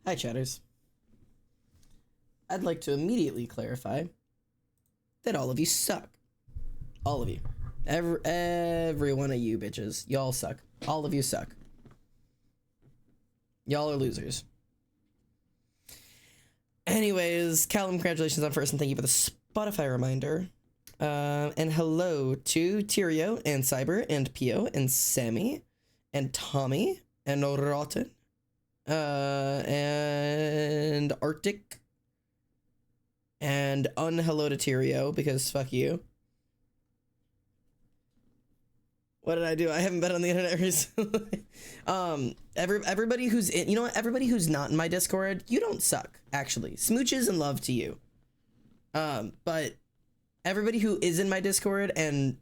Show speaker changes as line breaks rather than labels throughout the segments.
Hi, chatters. I'd like to immediately clarify that all of you suck. All of you. Every one of you bitches. Y'all suck. All of you suck. Y'all are losers. Anyways, Callum, congratulations on first, and thank you for the Spotify reminder. And hello to Tyrio and Cyber and Pio and Sammy and Tommy and Rotten and Arctic and unhello to Tyrio because fuck you. What did I do? I haven't been on the internet recently. Everybody who's in, you know what? Everybody who's not in my Discord, you don't suck, actually. Smooches and love to you. But everybody who is in my Discord and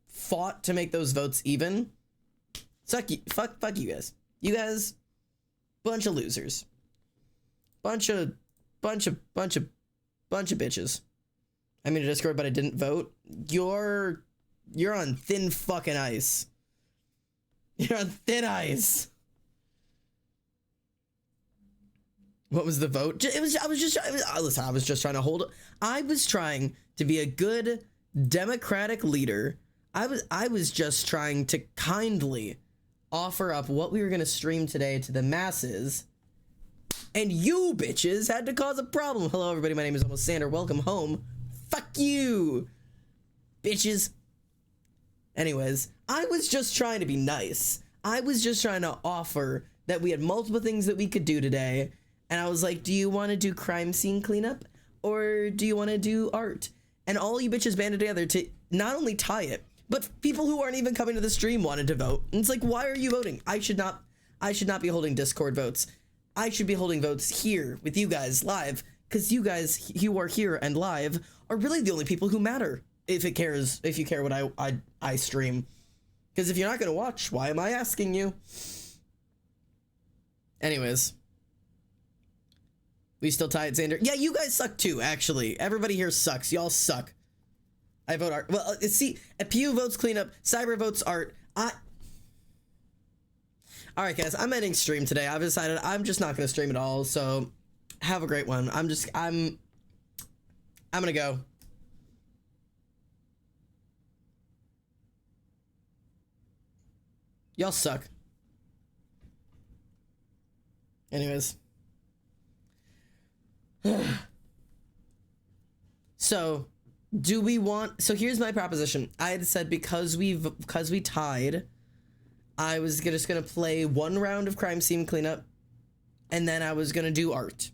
fought to make those votes even, fuck you guys. You guys, bunch of losers. Bunch of bitches. I'm in a Discord, but I didn't vote. You're on thin fucking ice. You're on thin ice. What was the vote? I was just trying to hold it. I was trying to be a good democratic leader. I was just trying to kindly offer up what we were going to stream today to the masses. And you bitches had to cause a problem. Hello everybody, my name is Almost Sander. Welcome home. Fuck you, bitches. Anyways, I was just trying to be nice. I was just trying to offer that we had multiple things that we could do today. And I was like, do you want to do crime scene cleanup? Or do you want to do art? And all you bitches banded together to not only tie it, but people who aren't even coming to the stream wanted to vote. And it's like, why are you voting? I should not be holding Discord votes. I should be holding votes here with you guys live. Because you guys who are here and live are really the only people who matter. If you care what I stream. Because if you're not going to watch, why am I asking you? Anyways. We still tied, Xander. Yeah, you guys suck too, actually. Everybody here sucks. Y'all suck. I vote art. Well, see, Pew votes cleanup. Cyber votes art. Alright, guys. I'm ending stream today. I've decided I'm just not going to stream at all. So, have a great one. I'm going to go. Y'all suck. Anyways. So, do we want... So, here's my proposition. I had said because we tied, I was just going to play one round of crime scene cleanup, and then I was going to do art.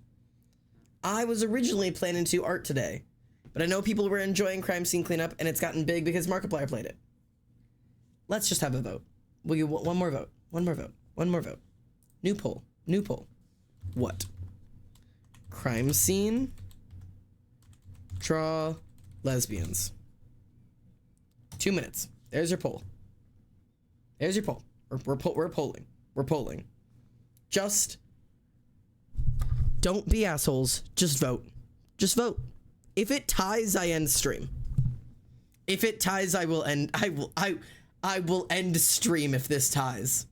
I was originally planning to do art today, but I know people were enjoying crime scene cleanup, and it's gotten big because Markiplier played it. Let's just have a vote. We'll give one more vote. One more vote. One more vote. New poll. New poll. What? Crime scene. Draw lesbians. 2 minutes. There's your poll. There's your poll. We're polling. We're polling. Just don't be assholes. Just vote. Just vote. If it ties, I end stream. If it ties, I will end. I will end stream if this ties.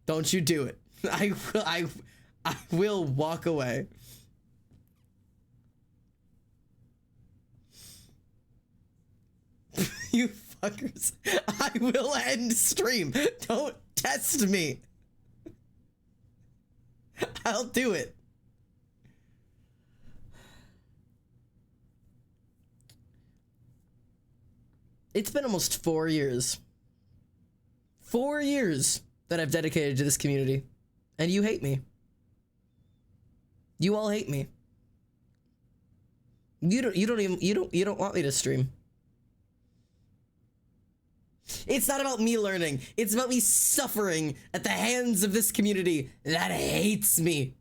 Don't you do it. I will walk away. You fuckers. I will end stream. Don't test me. I'll do it. It's been almost 4 years. 4 years that I've dedicated to this community. And you hate me. You all hate me. You don't want me to stream. It's not about me learning. It's about me suffering at the hands of this community that hates me.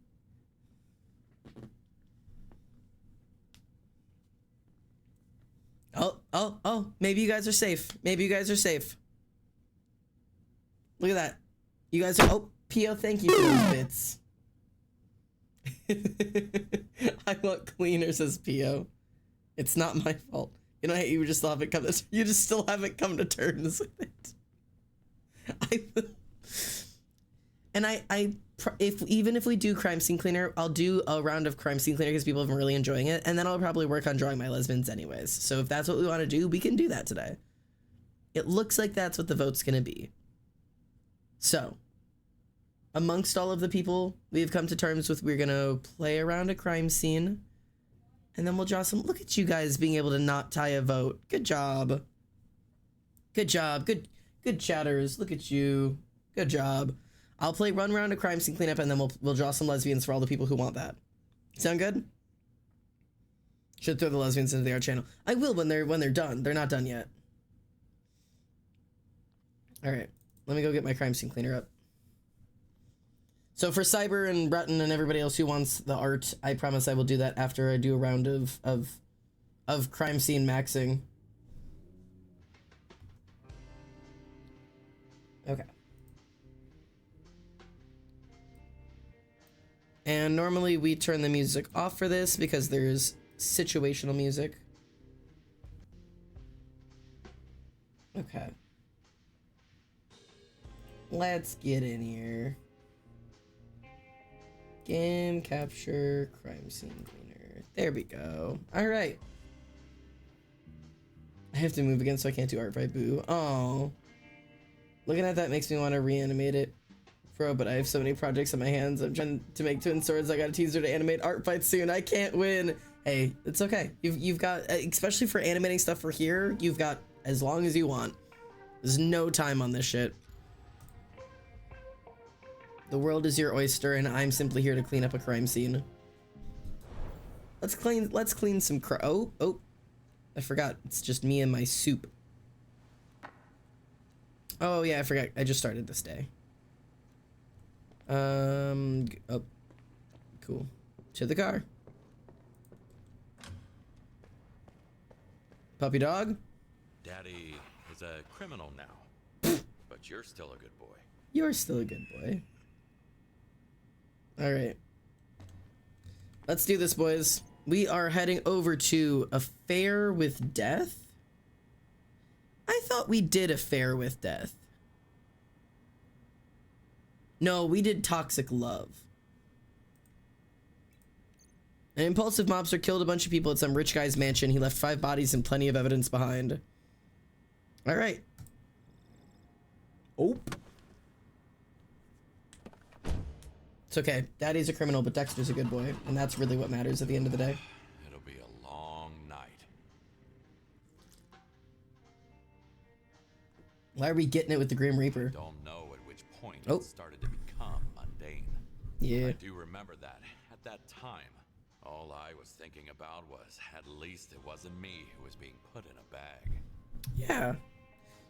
Oh, maybe you guys are safe. Maybe you guys are safe. Look at that. You guys are, oh, Pio, thank you for those bits. I want cleaner, says Pio. It's not my fault. You know, you just still haven't come to terms with it. And even if we do crime scene cleaner, I'll do a round of crime scene cleaner because people have been really enjoying it, and then I'll probably work on drawing my lesbians anyways. So if that's what we want to do, we can do that today. It looks like that's what the vote's gonna be. So, amongst all of the people we've come to terms with, we're gonna play around a crime scene, and then we'll draw some. Look at you guys being able to not tie a vote. Good job. Good job. Good chatters. Look at you. Good job. I'll play run around a crime scene cleanup, and then we'll draw some lesbians for all the people who want that. Sound good? Should throw the lesbians into the art channel. I will when they're done. They're not done yet. All right. Let me go get my crime scene cleaner up. So for Cyber and Breton and everybody else who wants the art, I promise I will do that after I do a round of crime scene maxing. Okay. And normally we turn the music off for this because there's situational music. Okay. Let's get in here. Game capture crime scene cleaner. There we go. All right. I have to move again so I can't do art by Boo. Oh. Looking at that makes me want to reanimate it. Bro, but I have so many projects in my hands. I'm trying to make Twin Swords. I got a teaser to animate art fight soon. I can't win. Hey, it's okay. You've got, especially for animating stuff for here, you've got as long as you want. There's no time on this shit. The world is your oyster, and I'm simply here to clean up a crime scene. Let's clean some oh, I forgot. It's just me and my soup. Oh yeah, I forgot. I just started this day. Oh, cool. To the car. Puppy dog?
Daddy is a criminal now, but you're still a good boy.
You're still a good boy. All right. Let's do this, boys. We are heading over to Affair with Death. I thought we did Affair with Death. No, we did Toxic Love. An impulsive mobster killed a bunch of people at some rich guy's mansion. He left 5 bodies and plenty of evidence behind. All right. Oh. It's okay. Daddy's a criminal, but Dexter's a good boy. And that's really what matters at the end of the day.
It'll be a long night.
Why are we getting it with the Grim Reaper?
Don't know at which point it started to become mundane.
Yeah.
I do remember that. At that time, all I was thinking about was at least it wasn't me who was being put in a bag.
Yeah.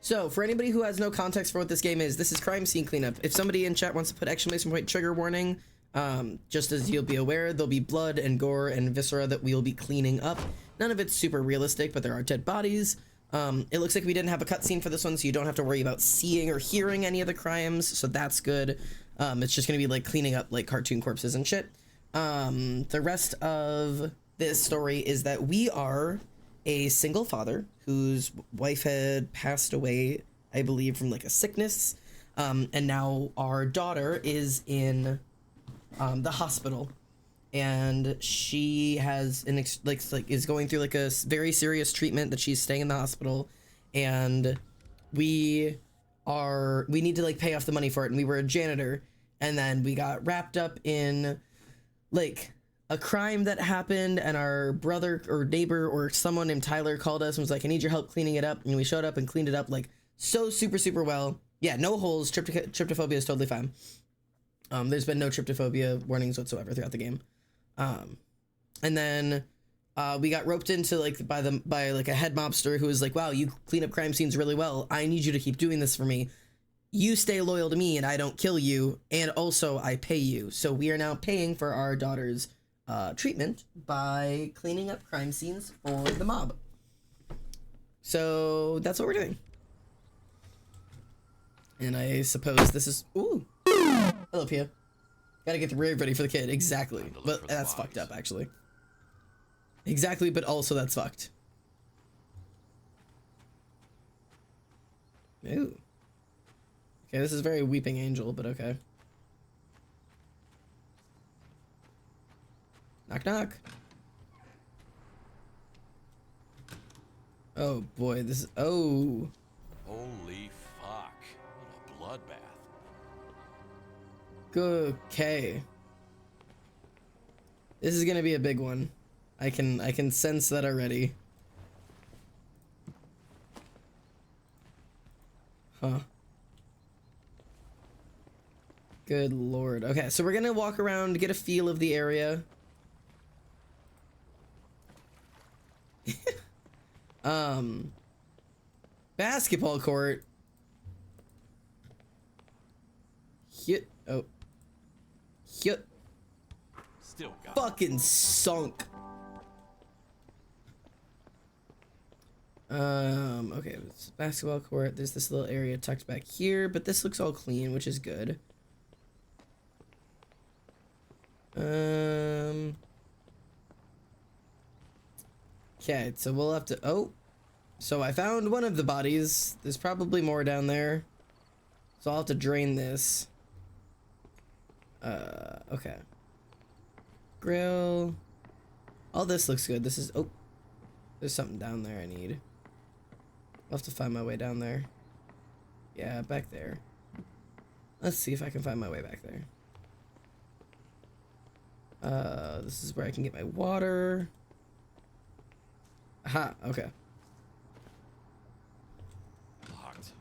So, for anybody who has no context for what this game is, this is Crime Scene Cleanup. If somebody in chat wants to put exclamation point trigger warning, just as you'll be aware, there'll be blood and gore and viscera that we'll be cleaning up. None of it's super realistic, but there are dead bodies. It looks like we didn't have a cutscene for this one, so you don't have to worry about seeing or hearing any of the crimes, so that's good. It's just gonna be like cleaning up like cartoon corpses and shit. The rest of this story is that we are a single father whose wife had passed away, I believe, from like a sickness, and now our daughter is in the hospital, and she has an is going through like a very serious treatment that she's staying in the hospital, and we need to like pay off the money for it, and we were a janitor, and then we got wrapped up in like a crime that happened, and our brother or neighbor or someone named Tyler called us and was like, I need your help cleaning it up. And we showed up and cleaned it up like so super well. Yeah, no holes. Tryptophobia is totally fine. There's been no tryptophobia warnings whatsoever throughout the game. And then we got roped into like by like a head mobster who was like, wow, you clean up crime scenes really well. I need you to keep doing this for me. You stay loyal to me and I don't kill you. And also I pay you. So we are now paying for our daughter's treatment by cleaning up crime scenes for the mob. So that's what we're doing. And I suppose this is... Ooh! Hello, Pia. Gotta get the rave ready for the kid. Exactly. But that's fucked up, actually. Exactly, but also that's fucked. Ooh. Okay, this is very Weeping Angel, but okay. Knock, knock. Oh boy, this is, oh.
Holy fuck. What a bloodbath.
Okay. This is gonna be a big one. I can sense that already. Huh. Good lord. Okay, so we're gonna walk around, get a feel of the area. Basketball court. Hit. Oh. Hit.
Still got
Fucking sunk. Okay, it's basketball court. There's this little area tucked back here, but this looks all clean, which is good. Okay, so we'll have to, oh, so I found one of the bodies. There's probably more down there, so I'll have to drain this. Okay. Grill. All this looks good. This is, oh, there's something down there I need. I'll have to find my way down there. Yeah, back there. Let's see if I can find my way back there. This is where I can get my water. Aha, okay.
locked.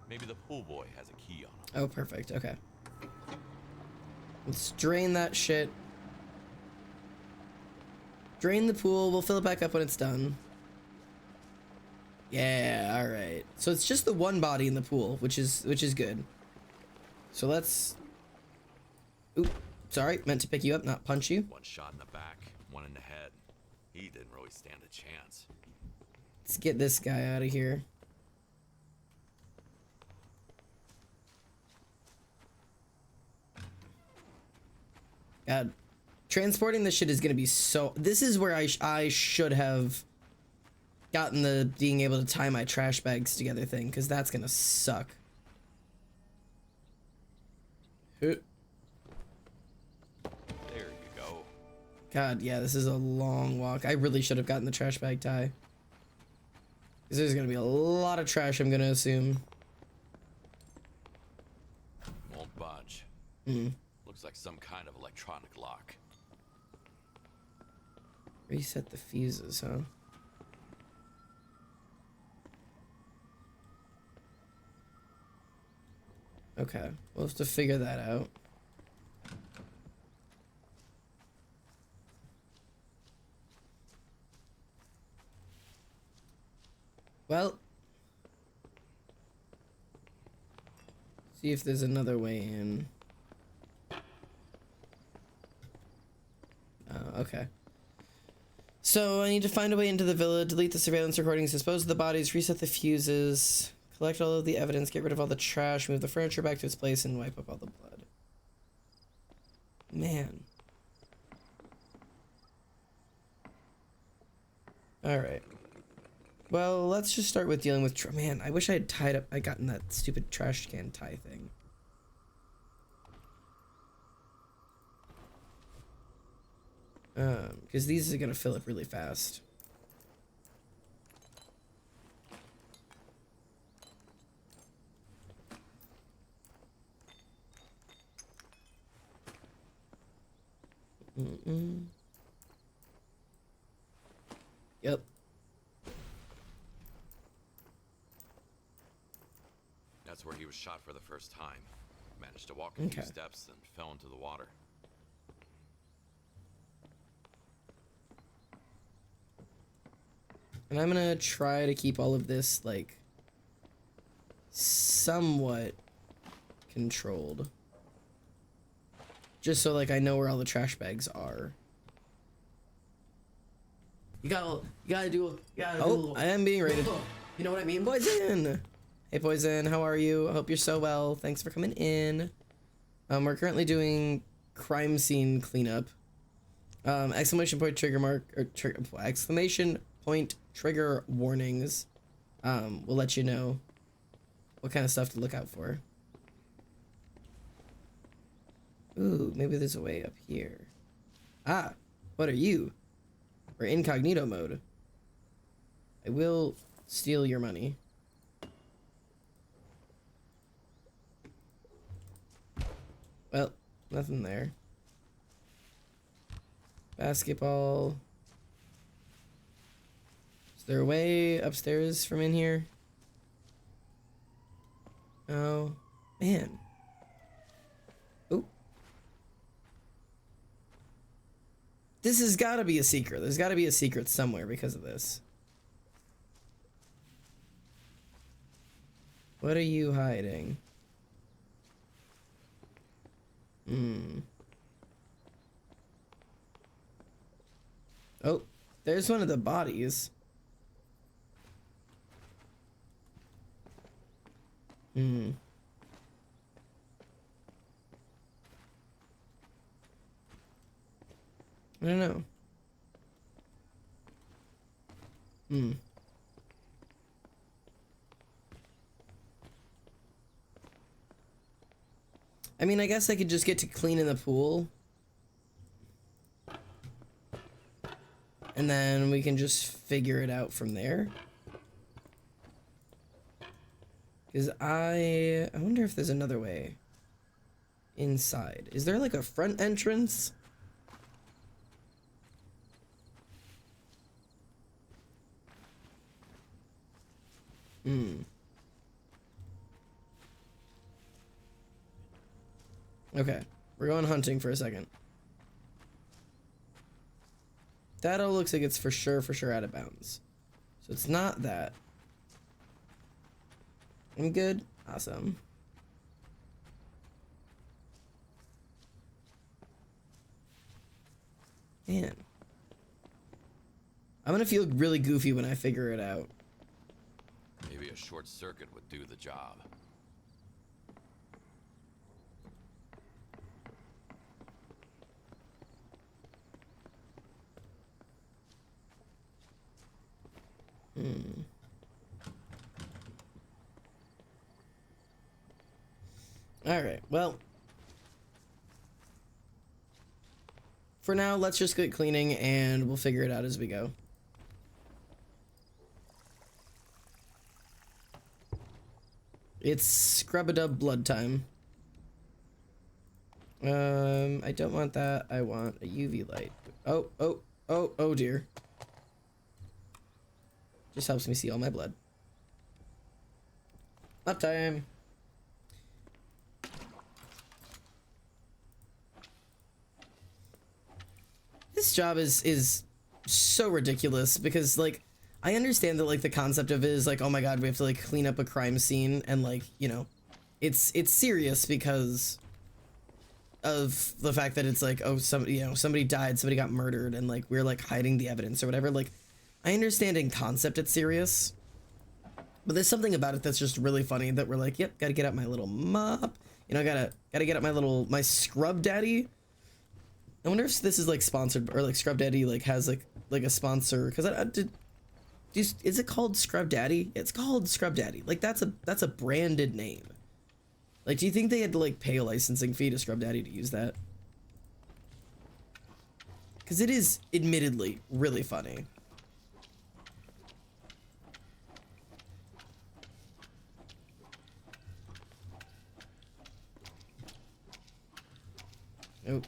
Maybe the pool boy has a key on him.
Oh, perfect, okay. Let's drain that shit. Drain the pool, we'll fill it back up when it's done. Yeah, alright. So it's just the one body in the pool, which is good. So let's... Oop, sorry, meant to pick you up, not punch you.
One shot in the back, one in the head. He didn't really stand a chance.
Let's get this guy out of here. God, transporting this shit is gonna be so... This is where I should have gotten the being able to tie my trash bags together thing, because that's gonna suck.
There you go.
God, yeah, this is a long walk. I really should have gotten the trash bag tie. Because there's gonna be a lot of trash, I'm gonna assume.
Won't budge.
Hmm.
Looks like some kind of electronic lock.
Reset the fuses, huh? Okay, we'll have to figure that out. Well, see if there's another way in. Okay. So I need to find a way into the villa, delete the surveillance recordings, dispose of the bodies, reset the fuses, collect all of the evidence, get rid of all the trash, move the furniture back to its place, and wipe up all the blood. Man. Alright. Well, let's just start with dealing with man, I wish I had tied up... I gotten that stupid trash can tie thing. Because these are gonna fill up really fast. Yep.
That's where he was shot for the first time. Managed to walk a few steps and fell into the water.
And I'm gonna try to keep all of this, like, somewhat controlled. Just so, like, I know where all the trash bags are. You gotta do oh, I am being raided. You know what I mean? Poison! Hey, Poison, how are you? I hope you're so well. Thanks for coming in. We're currently doing crime scene cleanup. Exclamation point trigger mark, or exclamation point trigger warnings. We'll let you know what kind of stuff to look out for. Ooh, maybe there's a way up here. Ah, What are you? We're incognito mode. I will steal your money. Well, nothing there. Basketball. Is there a way upstairs from in here? Oh, man. Oop. This has got to be a secret. There's got to be a secret somewhere because of this. What are you hiding? Oh, there's one of the bodies. I don't know. I mean, I guess I could just get to clean in the pool. And then we can just figure it out from there. Because I wonder if there's another way inside. Is there like a front entrance? Okay, we're going hunting for a second. That all looks like it's for sure out of bounds. So it's not that. I'm good. Awesome. Man. I'm gonna feel really goofy when I figure it out.
Maybe a short circuit would do the job.
Alright, well. For now, let's just get cleaning and we'll figure it out as we go. It's scrub-a-dub blood time. I don't want that. I want a UV light. Oh dear. Just helps me see all my blood. Up time. This job is so ridiculous because, like, I understand that, like, the concept of it is like, oh my god, we have to like clean up a crime scene, and like, you know, it's serious because of the fact that it's like, oh, somebody died, somebody got murdered, and like we're like hiding the evidence or whatever. Like, I understand in concept it's serious, but there's something about it that's just really funny that we're like, yep, gotta get out my little mop, you know, gotta get out my scrub daddy. I wonder if this is like sponsored, or like Scrub Daddy like has like a sponsor, because is it called Scrub Daddy? It's called Scrub Daddy. Like that's a branded name. Like, do you think they had to like pay a licensing fee to Scrub Daddy to use that? Because it is admittedly really funny. Oh.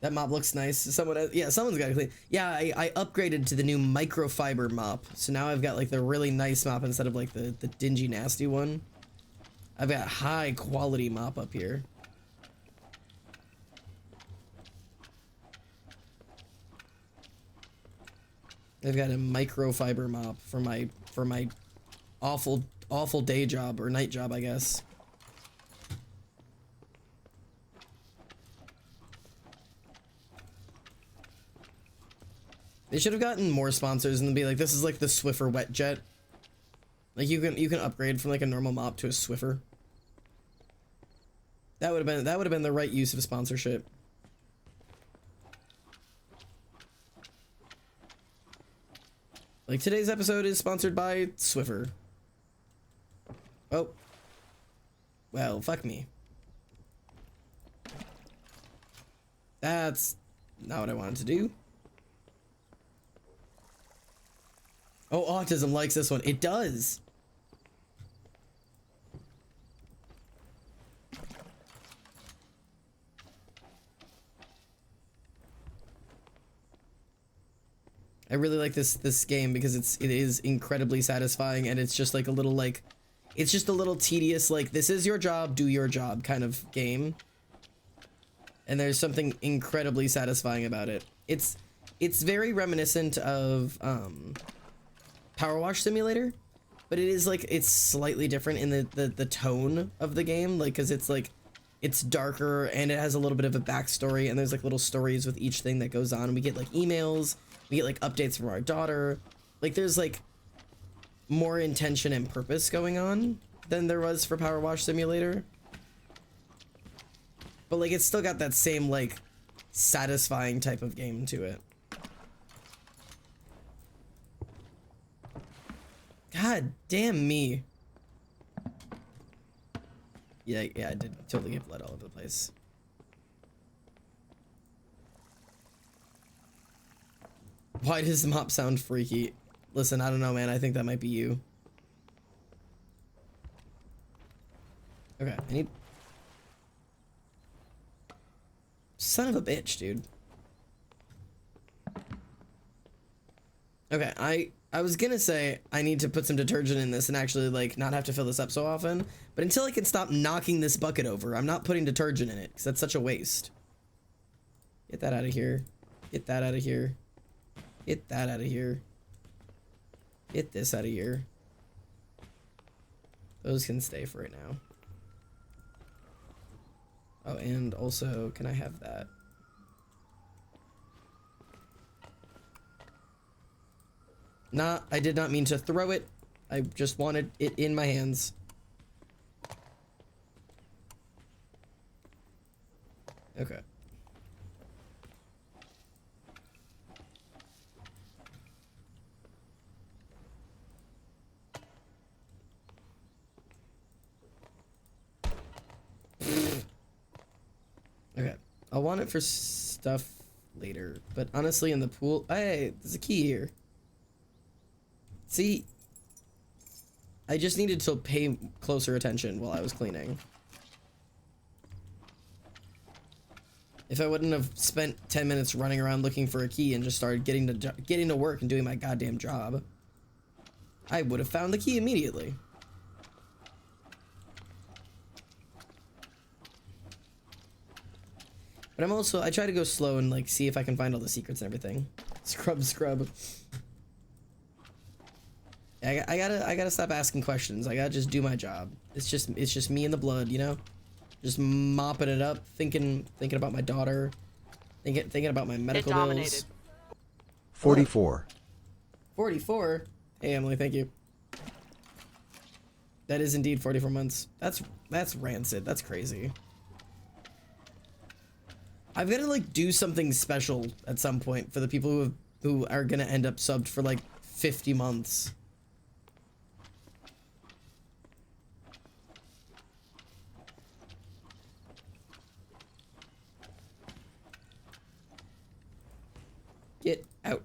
That mop looks nice. Someone's got to clean. Yeah, I upgraded to the new microfiber mop. So now I've got like the really nice mop instead of like the dingy, nasty one. I've got high quality mop up here. I've got a microfiber mop for my awful day job, or night job, I guess. They should have gotten more sponsors and be like, this is like the Swiffer wet jet. Like you can upgrade from like a normal mop to a Swiffer. That would have been the right use of sponsorship. Like, today's episode is sponsored by Swiffer. Oh. Well, fuck me. That's not what I wanted to do. Oh, autism likes this one. It does. I really like this game because it is incredibly satisfying, and it's just like a little like, it's just a little tedious, like, this is your job, do your job kind of game. And there's something incredibly satisfying about it. It's very reminiscent of Power Wash Simulator, but it is like, it's slightly different in the tone of the game, like, because it's like, it's darker and it has a little bit of a backstory, and there's like little stories with each thing that goes on. We get like emails, we get like updates from our daughter. Like there's like more intention and purpose going on than there was for Power Wash Simulator. But like it's still got that same like satisfying type of game to it. God damn me. Yeah, I did totally get blood all over the place. Why does the mop sound freaky? Listen, I don't know, man. I think that might be you. Okay, I need... Son of a bitch, dude. Okay, I was gonna say I need to put some detergent in this and actually like not have to fill this up so often, but until I can stop knocking this bucket over, I'm not putting detergent in it because that's such a waste. Get that out of here. Get that out of here. Get that out of here. Get this out of here. Those can stay for right now. Oh, and also, can I have that? Nah, I did not mean to throw it. I just wanted it in my hands. Okay. Okay. I'll want it for stuff later, but honestly in the pool... Hey, there's a key here. See, I just needed to pay closer attention while I was cleaning. If I wouldn't have spent 10 minutes running around looking for a key and just started getting to work and doing my goddamn job, I would have found the key immediately. But I'm also, I try to go slow and like see if I can find all the secrets and everything. Scrub. I gotta stop asking questions. I gotta just do my job. It's just me and the blood, you know? Just mopping it up, thinking about my daughter, thinking about my medical bills.
44.
44? Hey Emily, thank you. That is indeed 44 months. That's rancid. That's crazy. I've gotta like do something special at some point for the people who are gonna end up subbed for like 50 months. Get out.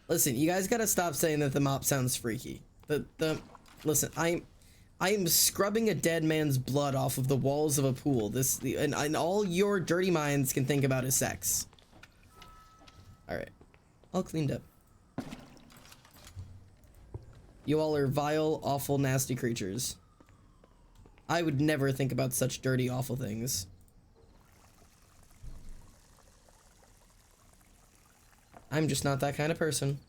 Listen, you guys gotta stop saying that the mop sounds freaky. Listen, I'm scrubbing a dead man's blood off of the walls of a pool. And all your dirty minds can think about is sex. Alright. All cleaned up. You all are vile, awful, nasty creatures. I would never think about such dirty, awful things. I'm just not that kind of person.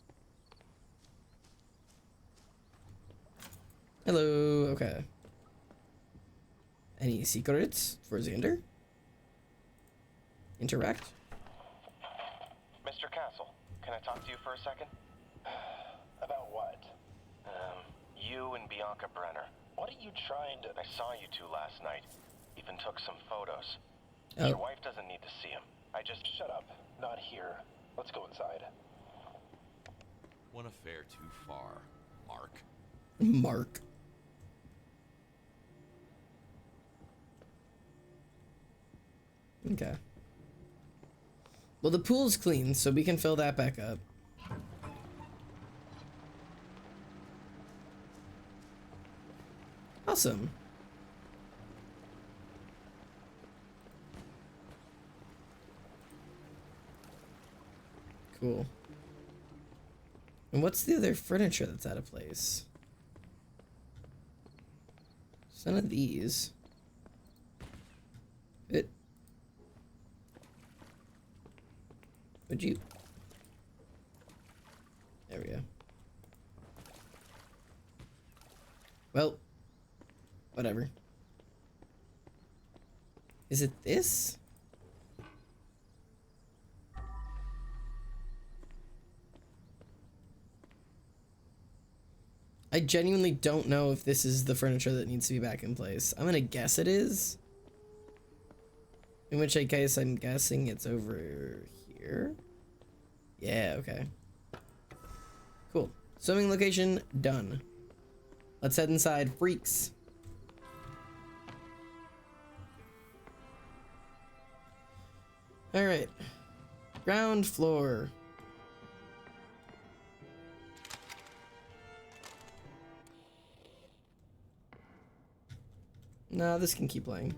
Hello, okay. Any secrets for Xander? Interact?
Mr. Castle, can I talk to you for a second? About what? You and Bianca Brenner. What are you trying to... I saw you two last night. Even took some photos.
Oh.
Your wife doesn't need to see them. I just... Shut up. Not here. Let's go inside.
One affair too far, Mark.
Mark. Okay. Well, the pool's clean, so we can fill that back up. Awesome. Cool. And what's the other furniture that's out of place? It's none of these. Would you? There we go. Well, whatever. Is it this? I genuinely don't know if this is the furniture that needs to be back in place. I'm gonna guess it is. In which case, I'm guessing it's over here. Yeah, okay. Cool. Swimming location, done. Let's head inside, freaks. All right. Ground floor. No, this can keep playing.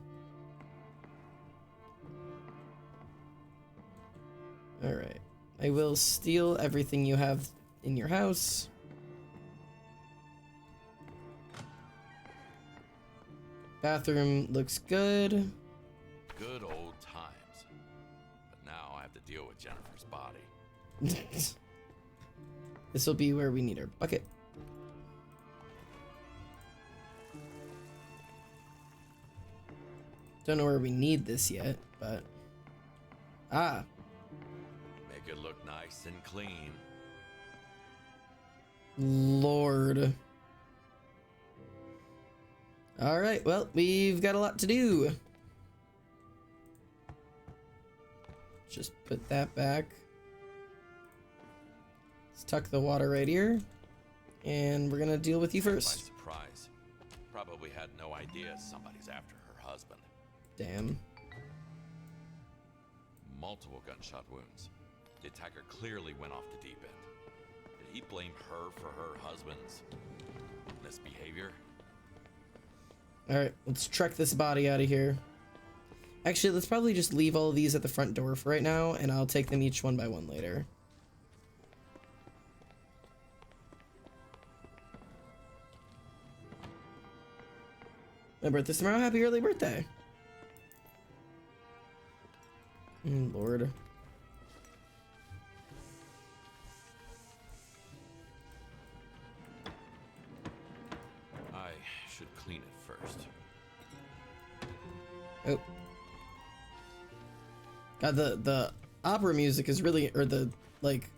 Alright. I will steal everything you have in your house. Bathroom looks good.
Good old times. But now I have to deal with Jennifer's body.
This will be where we need our bucket. Don't know where we need this yet, but... Ah.
Make it look nice and clean.
Lord. Alright, well, we've got a lot to do. Just put that back. Let's tuck the water right here. And we're gonna deal with you
By
first.
surprise. Probably had no idea somebody's after her husband.
Damn.
Multiple gunshot wounds. The attacker clearly went off the deep end. Did he blame her for her husband's misbehavior?
Alright, let's truck this body out of here. Actually, let's probably just leave all of these at the front door for right now, and I'll take them each one by one later. My birthday's tomorrow. Happy early birthday. Lord.
I should clean it first.
Oh. God, the opera music is really, or the, like,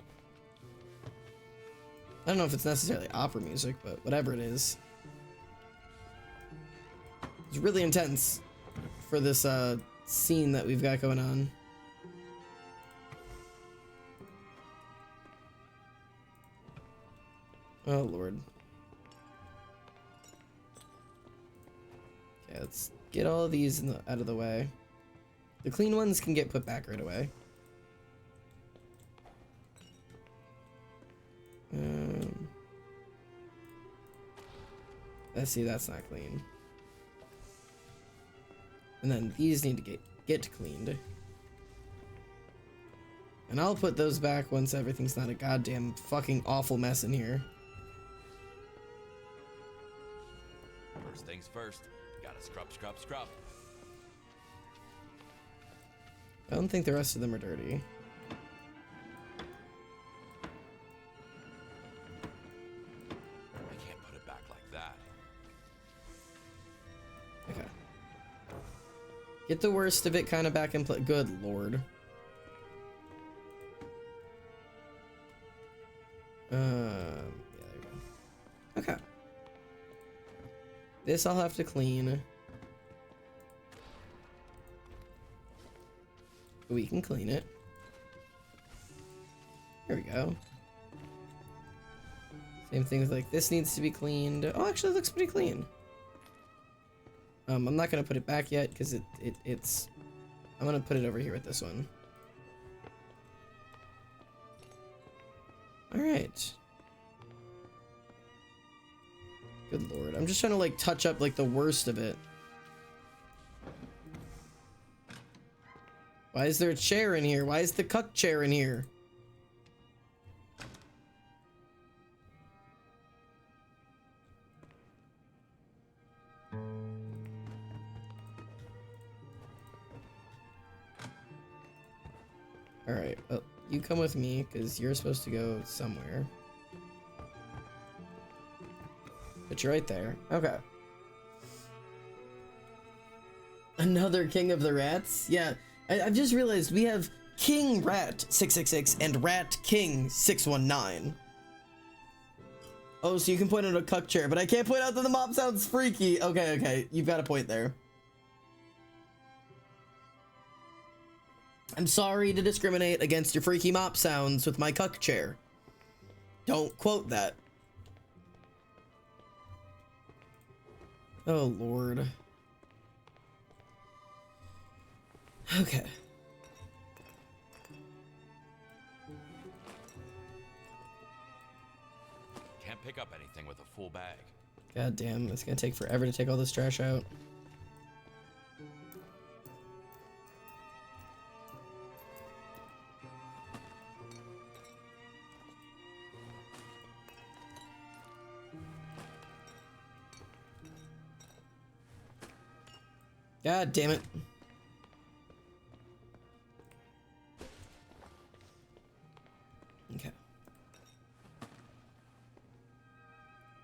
I don't know if it's necessarily opera music, but whatever it is. It's really intense for this, scene that we've got going on. Oh, Lord. Okay, let's get all of these out of the way. The clean ones can get put back right away. Let's see, that's not clean. And then these need to get cleaned. And I'll put those back once everything's not a goddamn fucking awful mess in here.
First things first. Gotta scrub, scrub, scrub.
I don't think the rest of them are dirty.
I can't put it back like that.
Okay. Get the worst of it kind of back in play. Good Lord. Yeah, there you go. Okay. This I'll have to clean. We can clean it. There we go. Same thing with like this needs to be cleaned. Oh, actually it looks pretty clean. I'm not gonna put it back yet because it's I'm gonna put it over here with this one. All right. Good lord. I'm just trying to like touch up like the worst of it. Why is there a chair in here? Why is the cuck chair in here? All right, well, you come with me because you're supposed to go somewhere. But you're right there. Okay. Another King of the Rats? Yeah, I've just realized we have King Rat 666 and Rat King 619. Oh, so you can point out a cuck chair, but I can't point out that the mop sounds freaky. Okay, okay, you've got a point there. I'm sorry to discriminate against your freaky mop sounds with my cuck chair. Don't quote that. Oh, Lord. Okay.
Can't pick up anything with a full bag.
God damn, it's gonna take forever to take all this trash out. God damn it. Okay.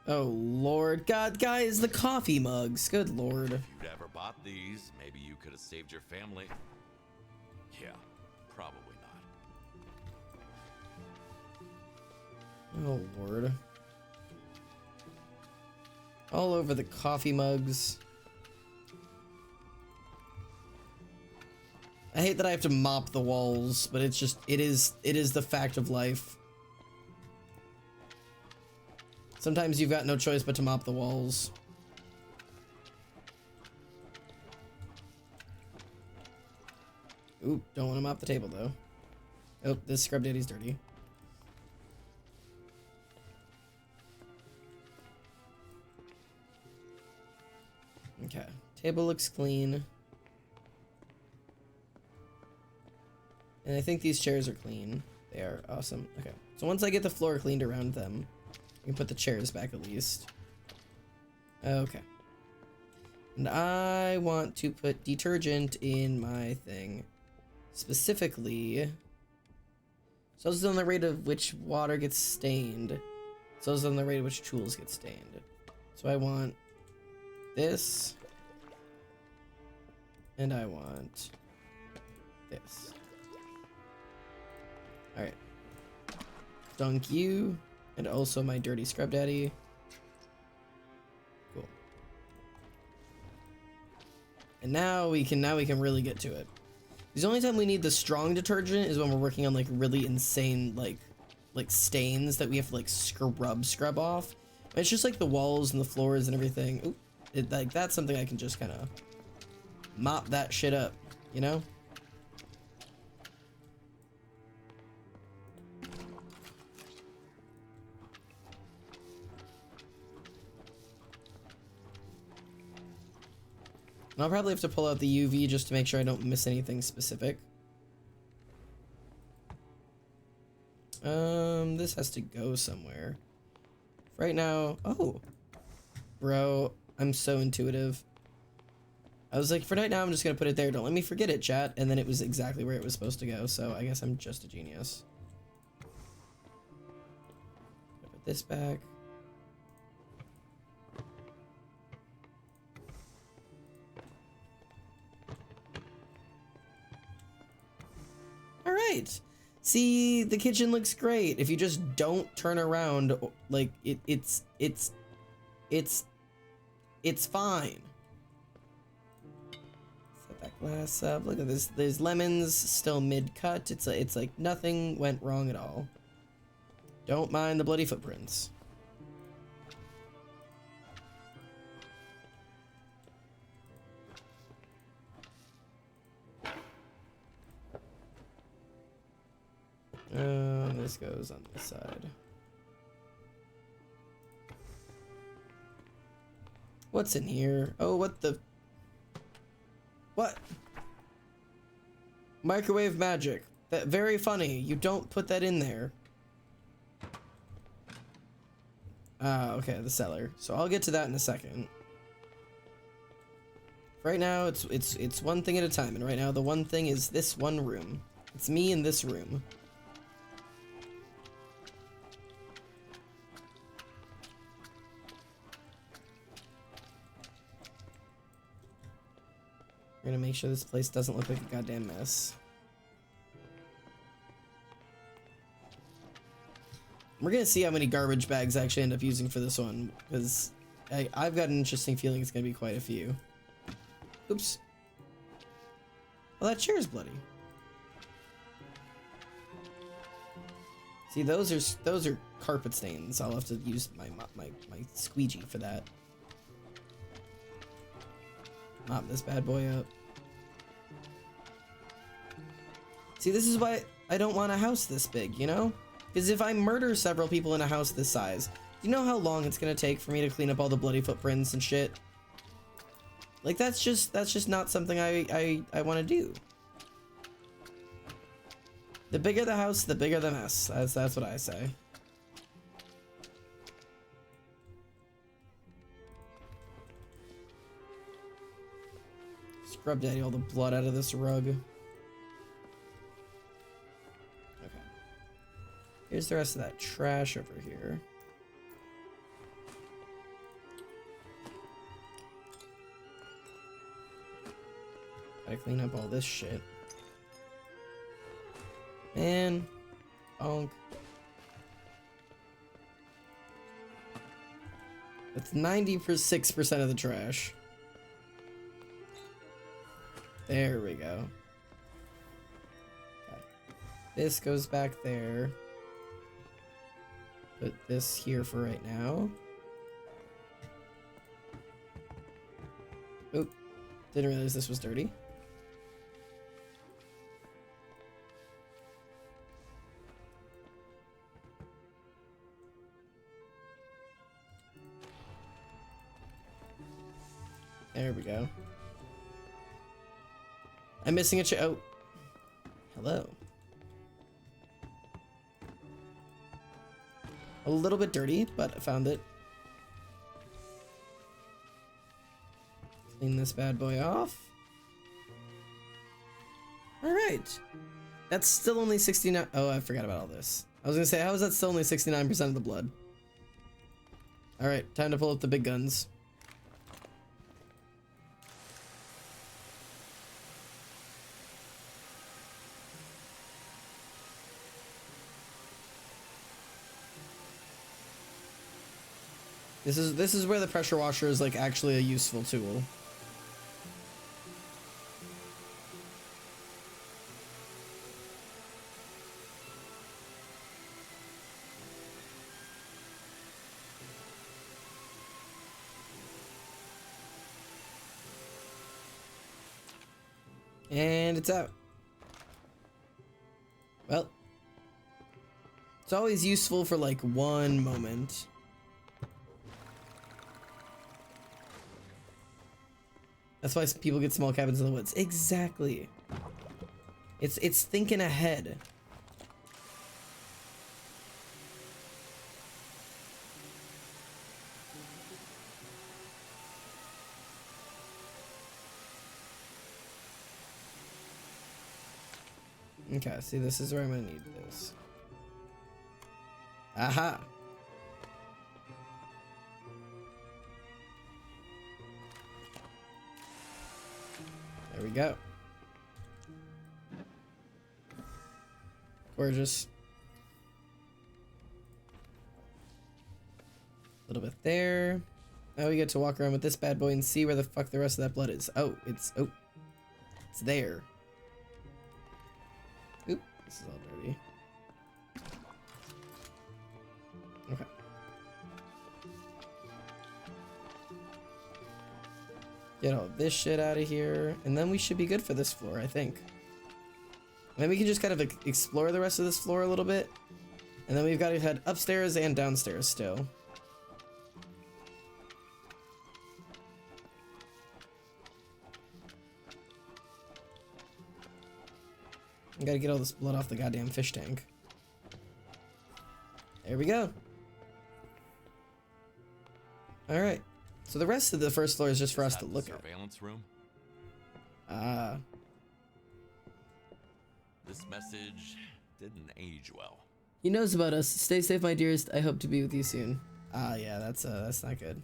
Oh, Lord. God, guys, the coffee mugs. Good Lord.
If you'd ever bought these, maybe you could have saved your family. Yeah, probably not.
Oh, Lord. All over the coffee mugs. I hate that I have to mop the walls, but it's just, it is the fact of life. Sometimes you've got no choice but to mop the walls. Oop, don't want to mop the table though. Oh, this scrub daddy's dirty. Okay, table looks clean. And I think these chairs are clean. They are awesome. Okay, so once I get the floor cleaned around them, I can put the chairs back at least. Okay. And I want to put detergent in my thing. Specifically, so it's on the rate of which water gets stained. So it's on the rate of which tools get stained. So I want this. And I want this. Alright. Dunk you. And also my dirty scrub daddy. Cool. And now we can really get to it. The only time we need the strong detergent is when we're working on like really insane like stains that we have to like scrub off. And it's just like the walls and the floors and everything. Ooh, like that's something I can just kind of mop that shit up, you know? And I'll probably have to pull out the UV just to make sure I don't miss anything specific. This has to go somewhere. Right now, oh, bro, I'm so intuitive. I was like, for right now, I'm just gonna put it there. Don't let me forget it, chat. And then it was exactly where it was supposed to go. So I guess I'm just a genius. Put this back. All right. See, the kitchen looks great. If you just don't turn around, like it's fine. Set that glass up. Look at this. There's lemons still mid-cut. It's like nothing went wrong at all. Don't mind the bloody footprints. this goes on this side. What's in here? Oh, what the... What? Microwave magic. That very funny. You don't put that in there. Okay, the cellar. So I'll get to that in a second. Right now, it's one thing at a time, and right now the one thing is this one room. It's me in this room. We're gonna make sure this place doesn't look like a goddamn mess. We're gonna see how many garbage bags I actually end up using for this one, because I've got an interesting feeling it's gonna be quite a few. Oops. Well, that chair's bloody. See, those are carpet stains. I'll have to use my squeegee for that. Mop this bad boy up. See, this is why I don't want a house this big, you know? Because if I murder several people in a house this size, do you know how long it's gonna take for me to clean up all the bloody footprints and shit? Like, that's just not something I want to do. The bigger the house, the bigger the mess. That's what I say. Scrub daddy all the blood out of this rug. Okay. Here's the rest of that trash over here. Gotta clean up all this shit. Man. Bonk. That's 96% of the trash. There we go. Okay. This goes back there. Put this here for right now. Oop. Didn't realize this was dirty. There we go. I'm missing a oh. Hello. A little bit dirty, but I found it. Clean this bad boy off. Alright. That's still only 69. Oh, I forgot about all this. I was gonna say, how is that still only 69% of the blood? Alright, time to pull up the big guns. This is where the pressure washer is like actually a useful tool. And it's out. Well, it's always useful for like one moment. That's why people get small cabins in the woods. Exactly. It's thinking ahead. Okay, see, this is where I'm gonna need this. Aha! There we go. Gorgeous. A little bit there. Now we get to walk around with this bad boy and see where the fuck the rest of that blood is. Oh, it's there. Oop, this is all dirty. Okay. Get all this shit out of here, and then we should be good for this floor, I think. Then we can just kind of explore the rest of this floor a little bit. And then we've got to head upstairs and downstairs still. I gotta get all this blood off the goddamn fish tank. There we go. Alright. So the rest of the first floor is just for us to look at.
Surveillance room?
Ah.
This message didn't age well.
He knows about us. Stay safe, my dearest. I hope to be with you soon. Ah, yeah, that's not good.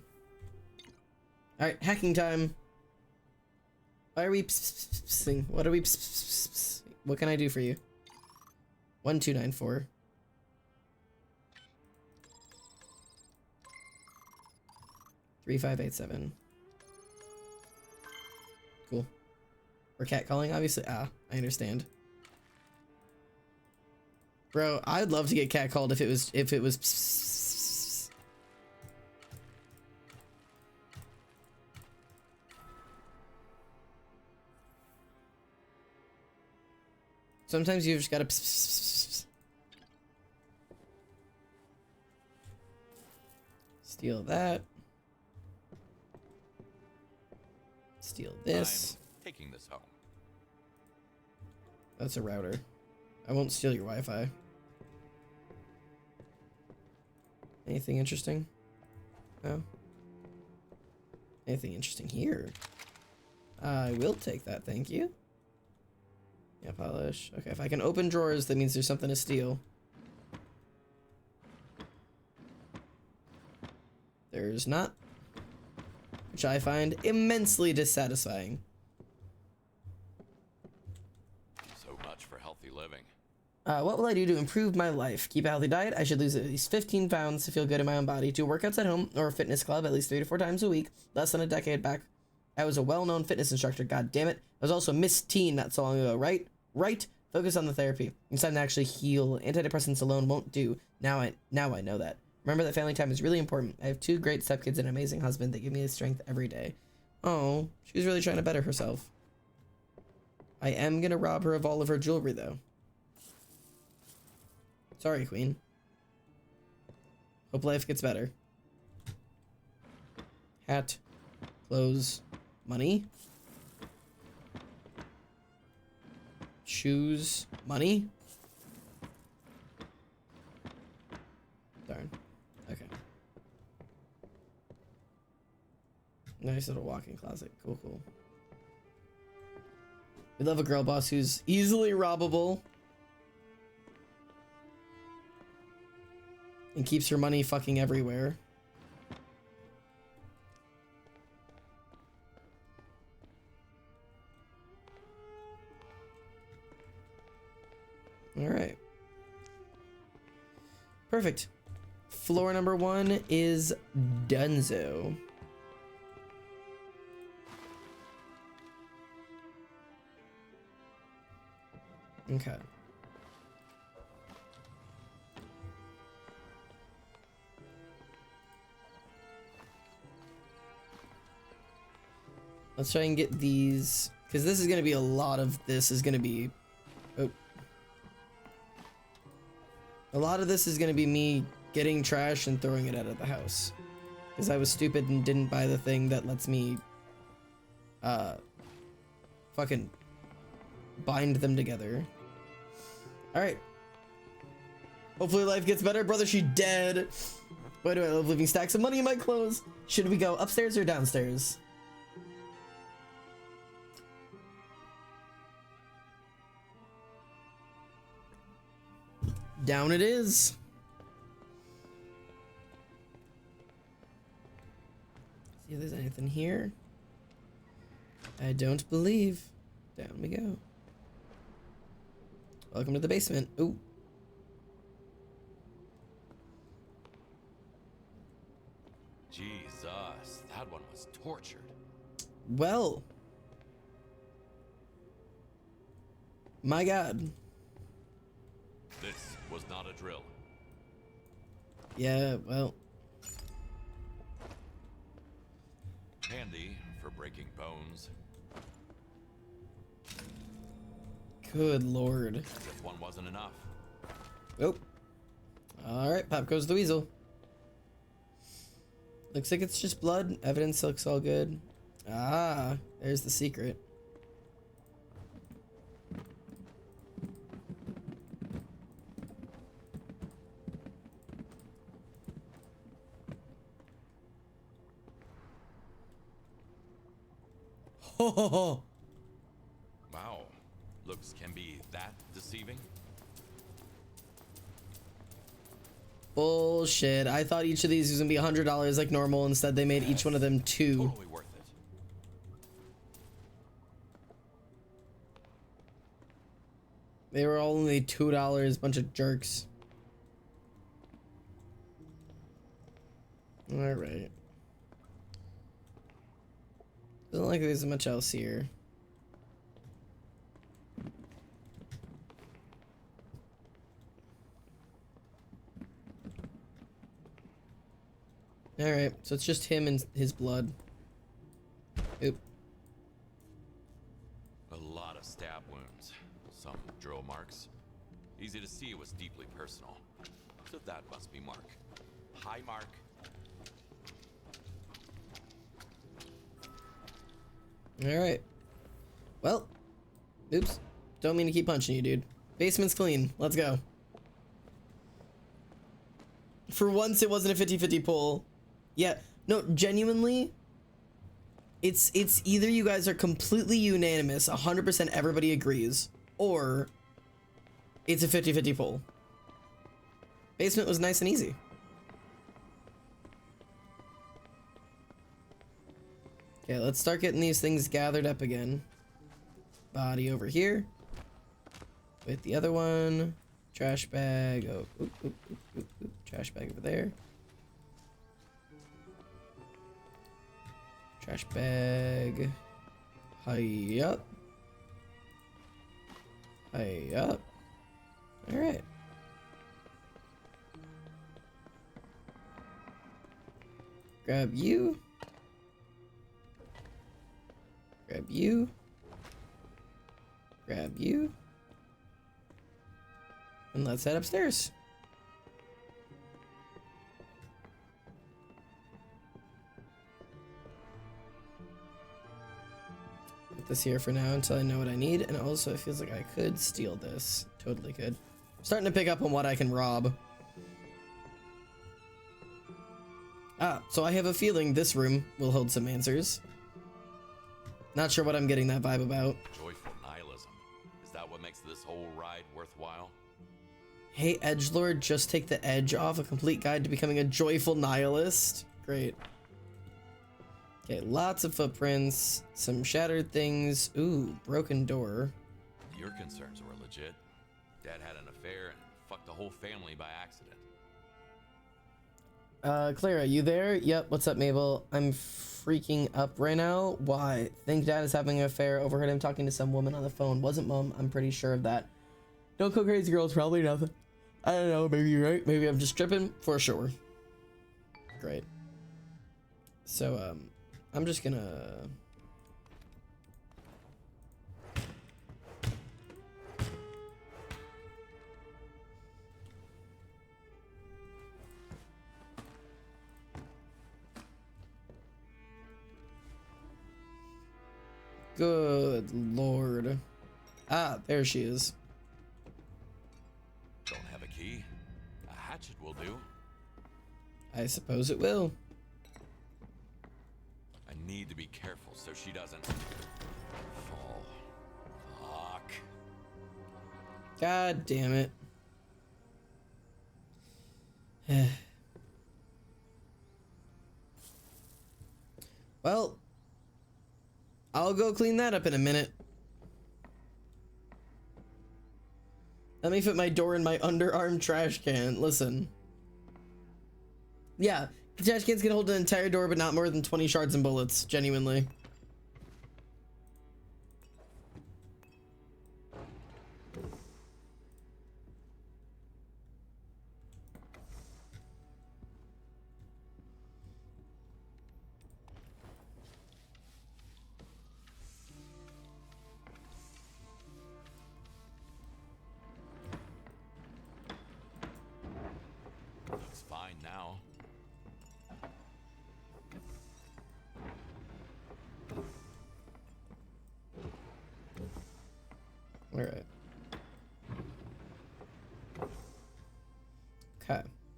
Alright, hacking time. Why are we psing? What are we psing? What can I do for you? 1294. Three 587. Cool. We're catcalling, obviously. Ah, I understand. Bro, I'd love to get catcalled if it was Sometimes you've just gotta steal that. Steal this.
I'm taking this home.
That's a router. I won't steal your Wi-Fi. Anything interesting? No? Anything interesting here? I will take that, thank you. Yeah, polish. Okay, if I can open drawers, that means there's something to steal. There's not. Which I find immensely dissatisfying.
So much for healthy living.
What will I do to improve my life? Keep a healthy diet. I should lose at least 15 pounds to feel good in my own body. Do workouts at home or a fitness club at least 3 to 4 times a week. Less than a decade back, I was a well-known fitness instructor. God damn it. I was also Miss Teen not so long ago, right? Right? Focus on the therapy. It's time to actually heal. Antidepressants alone won't do. Now I know that. Remember that family time is really important. I have 2 great stepkids and an amazing husband that give me the strength every day. Oh, she was really trying to better herself. I am gonna rob her of all of her jewelry, though. Sorry, Queen. Hope life gets better. Hat. Clothes. Money. Shoes. Money. Darn. Okay. Nice little walk-in closet. Cool, cool. We love a girl boss who's easily robbable. And keeps her money fucking everywhere. Alright. Perfect. Floor number 1 is Dunzo. Okay. Let's try and get these, because this is going to be a lot of this is going to be, a lot of this is going to be me getting trash and throwing it out of the house. Because I was stupid and didn't buy the thing that lets me, fucking bind them together. Alright. Hopefully life gets better. Brother, she dead. Why do I love leaving stacks of money in my clothes? Should we go upstairs or downstairs? Down it is. See if there's anything here. I don't believe. Down we go. Welcome to the basement. Ooh.
Jesus, that one was tortured.
Well. My God.
This was not a drill.
Yeah, well.
Handy for breaking bones.
Good Lord.
As if one wasn't enough.
Oh. Alright, pop goes the weasel. Looks like it's just blood. Evidence looks all good. Ah, there's the secret. Ho ho ho!
Wow. Looks can be that deceiving?
Bullshit. I thought each of these was gonna be $100 like normal. Instead, they made each one of them $2.
Totally worth it.
They were all only $2. Bunch of jerks. Alright. Doesn't look like there's much else here. Alright, so it's just him and his blood. Oop.
A lot of stab wounds. Some drill marks. Easy to see it was deeply personal. So that must be Mark. Hi, Mark.
Alright. Well. Oops. Don't mean to keep punching you, dude. Basement's clean. Let's go. For once, it wasn't a 50-50 pull. Yeah. No, genuinely, it's either you guys are completely unanimous, 100% everybody agrees, or it's a 50-50 pull. Basement was nice and easy. Okay, let's start getting these things gathered up again. Body over here. With the other one. Trash bag. Oh, oop, oop, oop, oop, oop. Trash bag over there. Trash bag. High up. High up. Alright. Grab you. Grab you. Grab you. And let's head upstairs. Put this here for now until I know what I need. And also, it feels like I could steal this. Totally could. I'm starting to pick up on what I can rob. Ah, so I have a feeling this room will hold some answers. Not sure what I'm getting that vibe about.
Joyful nihilism. Is that what makes this whole ride worthwhile?
Hey, edgelord, just take the edge off. A complete guide to becoming a joyful nihilist. Great. Okay, lots of footprints. Some shattered things. Ooh, broken door.
Your concerns were legit. Dad had an affair and fucked the whole family by accident.
Clara, you there? Yep, what's up, Mabel? I'm freaking up right now. Why? Think Dad is having an affair. Overheard him talking to some woman on the phone. Wasn't Mom. I'm pretty sure of that. Don't go crazy, girl. It's probably nothing. I don't know. Maybe you're right. Maybe I'm just tripping. For sure. Great. So, I'm just gonna... Good lord. Ah, there she is.
Don't have a key. A hatchet will do.
I suppose it will.
I need to be careful so she doesn't fall. Fuck.
God damn it. Well, I'll go clean that up in a minute. Let me fit my door in my underarm trash can. Listen. Yeah, the trash cans can hold an entire door, but not more than 20 shards and bullets, genuinely.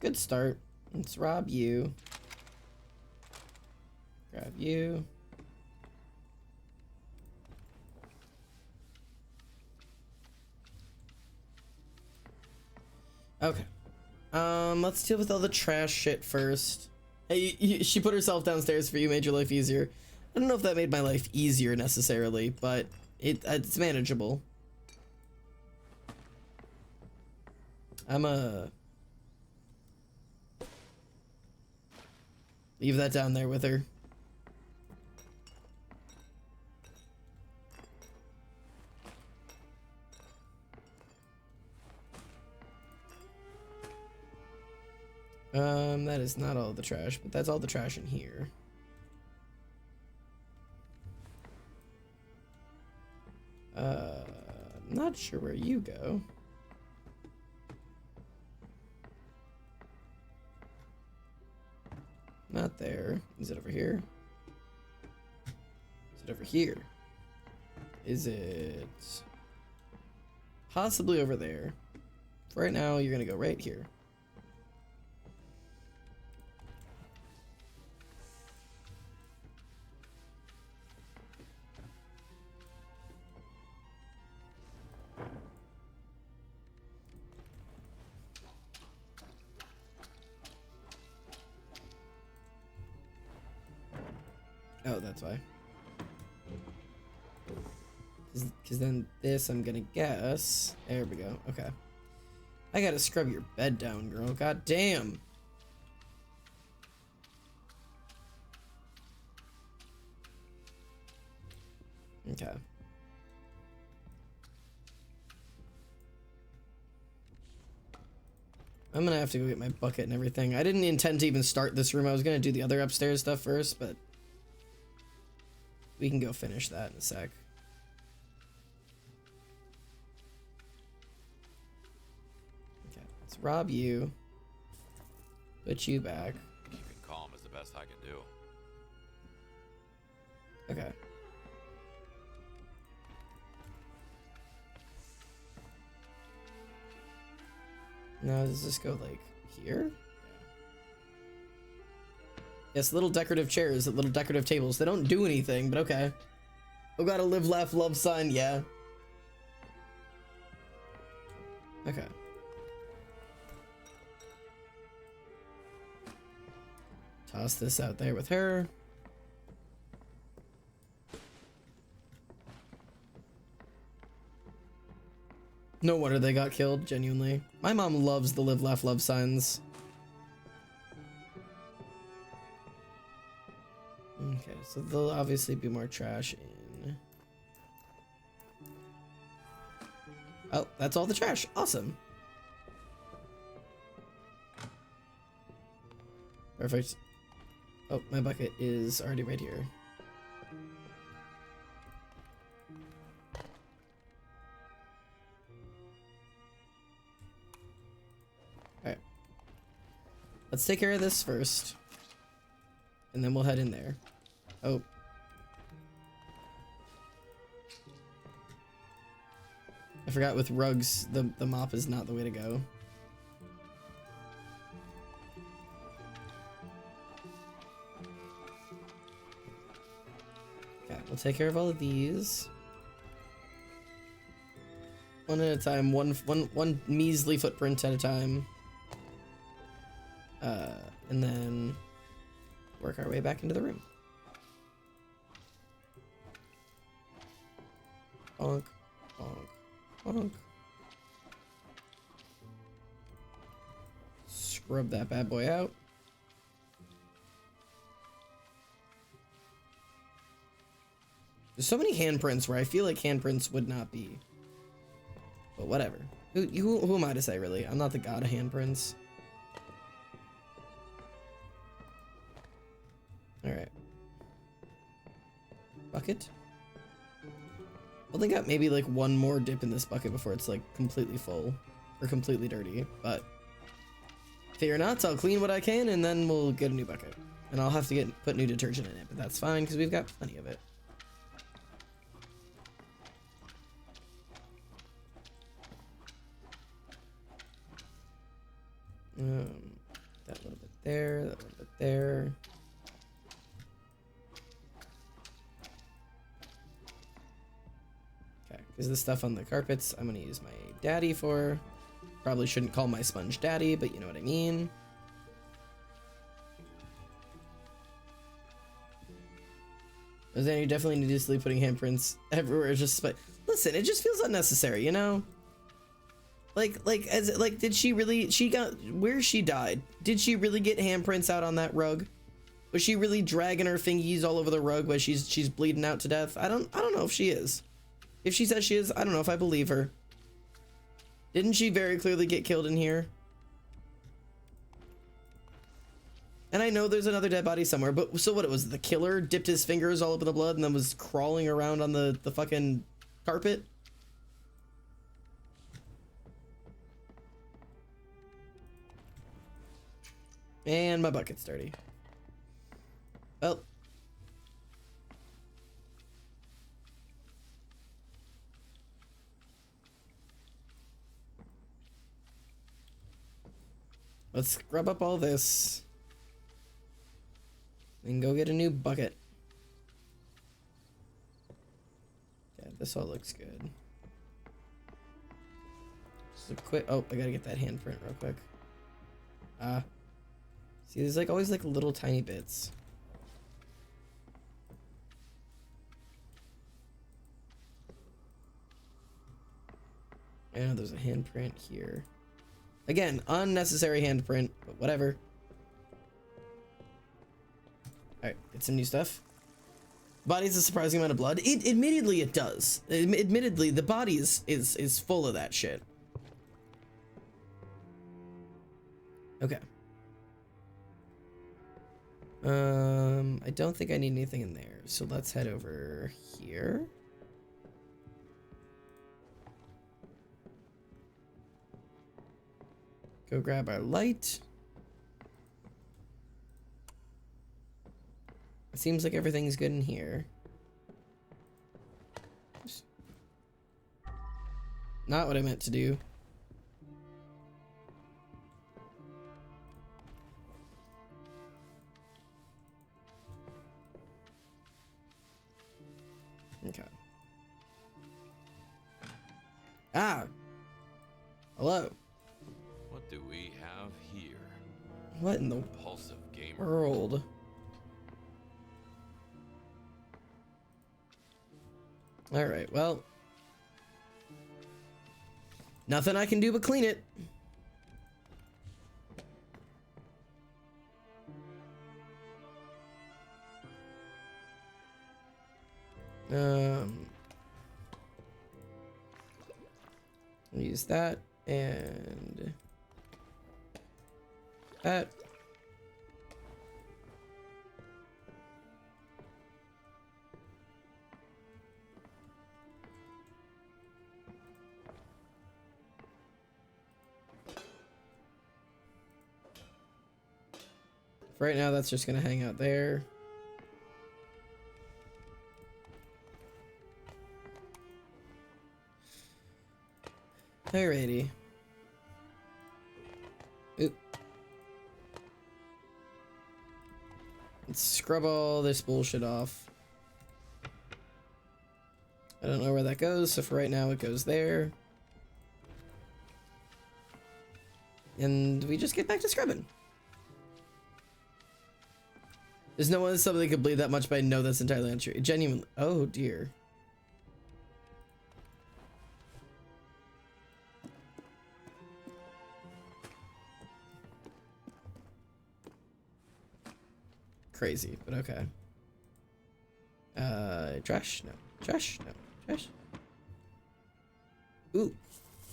Good start. Let's rob you. Grab you. Okay. Let's deal with all the trash shit first. Hey, she put herself downstairs for you, made your life easier. I don't know if that made my life easier necessarily, but it's manageable. Leave that down there with her. That is not all the trash, but that's all the trash in here. Not sure where you go. Not there. Is it over here? Is it over here? Is it possibly over there? For right now, you're gonna go right here. Oh, that's why. Because then this, I'm gonna guess. There we go. Okay. I gotta scrub your bed down, girl. God damn. Okay. I'm gonna have to go get my bucket and everything. I didn't intend to even start this room. I was gonna do the other upstairs stuff first, but we can go finish that in a sec. Okay, let's rob you. Put you back.
Keeping calm is the best I can do.
Okay. Now, does this go like here? Yes, little decorative chairs, little decorative tables. They don't do anything, but okay. Oh, got a live, laugh, love sign, yeah. Okay. Toss this out there with her. No wonder they got killed, genuinely. My mom loves the live, laugh, love signs. Okay, so there'll obviously be more trash in. Oh, that's all the trash. Awesome. Perfect. Oh, my bucket is already right here. Alright. Let's take care of this first. And then we'll head in there. Oh. I forgot with rugs, the mop is not the way to go. Okay, we'll take care of all of these. One at a time, one measly footprint at a time. And then work our way back into the room. Bonk, bonk, bonk. Scrub that bad boy out. There's so many handprints where I feel like handprints would not be. But whatever. Who am I to say, really? I'm not the god of handprints. Alright. Bucket? Only got maybe like one more dip in this bucket before it's like completely full. Or completely dirty. But fear not, I'll clean what I can and then we'll get a new bucket. And I'll have to put new detergent in it, but that's fine because we've got plenty of it. That little bit there, that little bit there. Okay, because the stuff on the carpets I'm gonna use my daddy for. Probably shouldn't call my sponge daddy, but you know what I mean. Then you definitely need to sleep putting handprints everywhere. Just but listen, it just feels unnecessary, you know. Like did she really? She got where she died. Did she really get handprints out on that rug? Was she really dragging her fingies all over the rug while she's bleeding out to death? I don't know if she is. If she says she is, I don't know if I believe her. Didn't she very clearly get killed in here? And I know there's another dead body somewhere, but so what? It was the killer dipped his fingers all over the blood and then was crawling around on the fucking carpet. And my bucket's dirty. Well. Let's scrub up all this. And go get a new bucket. Yeah, this all looks good. Just a quick. Oh, I gotta get that handprint real quick. See, there's like always like little tiny bits. And there's a handprint here. Again, unnecessary handprint, but whatever. Alright, get some new stuff. Body's a surprising amount of blood. Admittedly, it does. Admittedly, the body is full of that shit. Okay. I don't think I need anything in there, so let's head over here. Go grab our light. It seems like everything's good in here. Oops. Not what I meant to do. Okay. Ah! Hello.
What do we have here?
What in the
Impulsive gamer.
world? Alright, well. Nothing I can do but clean it. Use that and that. For right now, that's just gonna hang out there. Alrighty. Oop. Let's scrub all this bullshit off. I don't know where that goes, so for right now it goes there. And we just get back to scrubbing. There's no one somebody could bleed that much, but I know that's entirely untrue. Genuinely. Oh dear. Crazy, but okay. Trash? No. Trash? No. Trash? Ooh.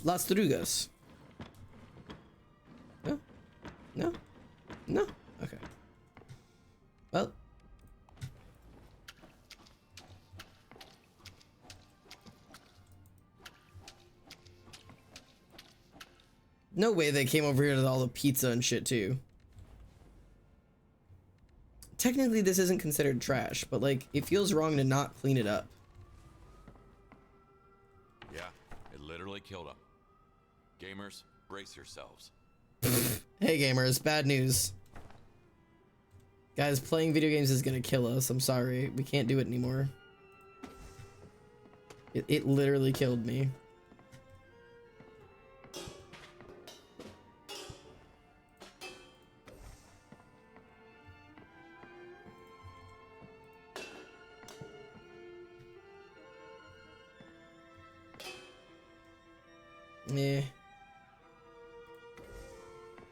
Las Drugas. No? No? No? Okay. Well. No way they came over here with all the pizza and shit too. Technically, this isn't considered trash, but like, it feels wrong to not clean it up.
Yeah, it literally killed him. Gamers, brace yourselves.
Hey gamers, bad news. Guys, playing video games is gonna kill us. I'm sorry. We can't do it anymore. It literally killed me. Yeah.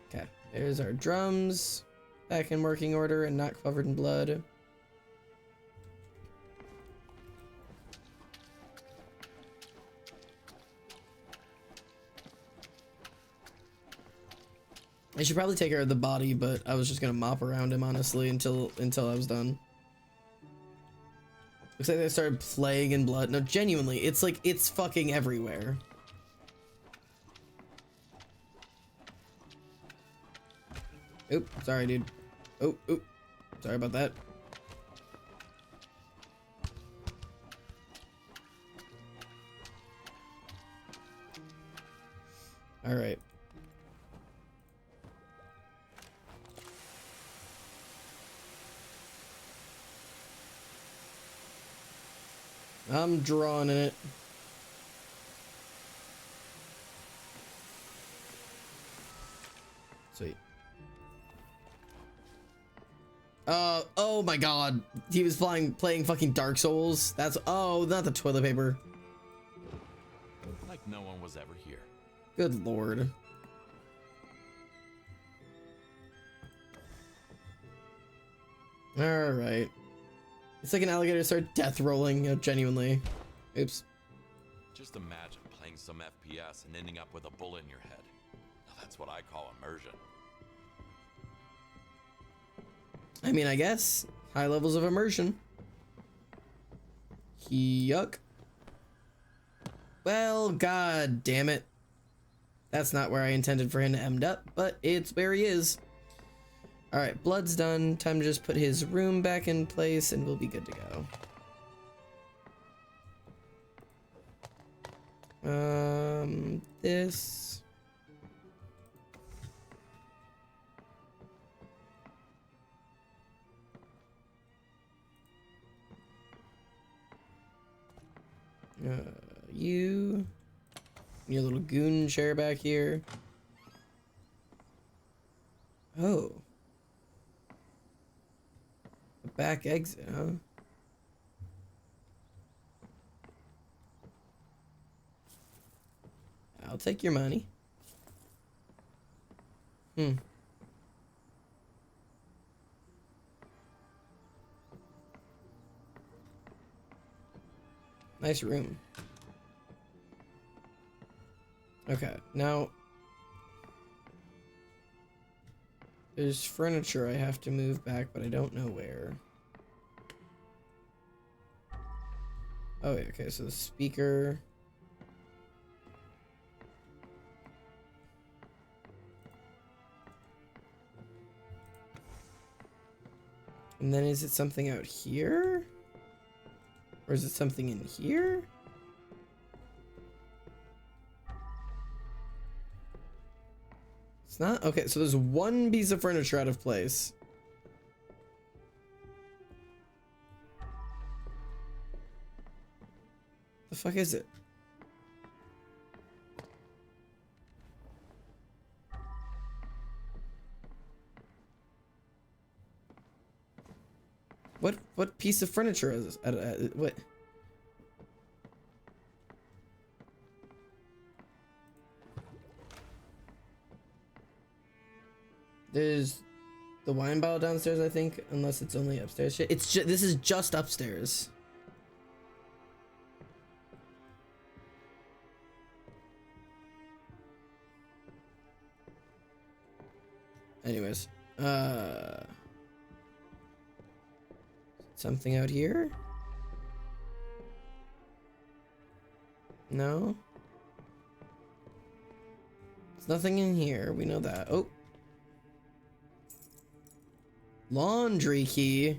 Okay, there's our drums. Back in working order and not covered in blood. I should probably take care of the body, but I was just gonna mop around him honestly until I was done. Looks like they started playing in blood. No, genuinely, it's like it's fucking everywhere. Oop, sorry, dude. Oh, oop. Sorry about that. All right. I'm drawing in it. Sweet. Oh my god. He was playing fucking Dark Souls. That's, oh, not the toilet paper.
Like no one was ever here.
Good lord. All right. It's like an alligator started death rolling, you know, genuinely. Oops.
Just imagine playing some FPS and ending up with a bullet in your head. Now, that's what I call immersion.
I mean, I guess. High levels of immersion. Yuck. Well, god damn it. That's not where I intended for him to end up, but it's where he is. Alright, blood's done. Time to just put his room back in place and we'll be good to go. This. You. Your little goon chair back here. Oh. A back exit, huh? I'll take your money. Nice room. Okay, now there's furniture I have to move back, but I don't know where. Oh, yeah, okay, so the speaker. And then is it something out here? Or is it something in here? It's not? Okay, so there's one piece of furniture out of place. The fuck is it? What piece of furniture is this? What? There's the wine bottle downstairs, I think, unless it's only upstairs. Shit, it's this is just upstairs. Anyways, something out here? No? There's nothing in here, we know that. Oh. Laundry key.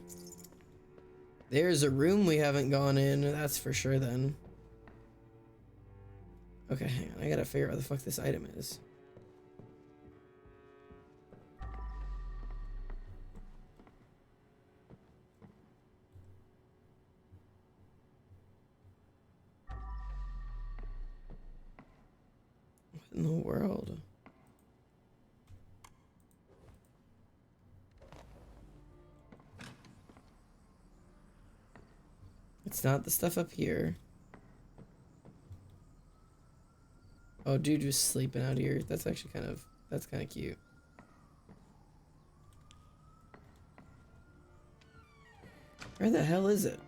There's a room we haven't gone in, that's for sure then. Okay, hang on, I gotta figure out what the fuck this item is. in the world? It's not the stuff up here. Oh, dude was sleeping out here. That's actually kind of cute. Where the hell is it?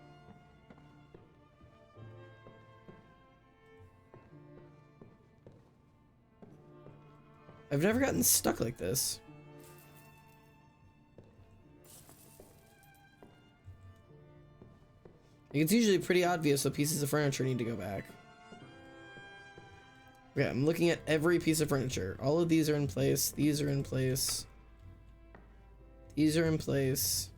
I've never gotten stuck like this. Like, it's usually pretty obvious what pieces of furniture need to go back. Okay, I'm looking at every piece of furniture. All of these are in place. These are in place. These are in place.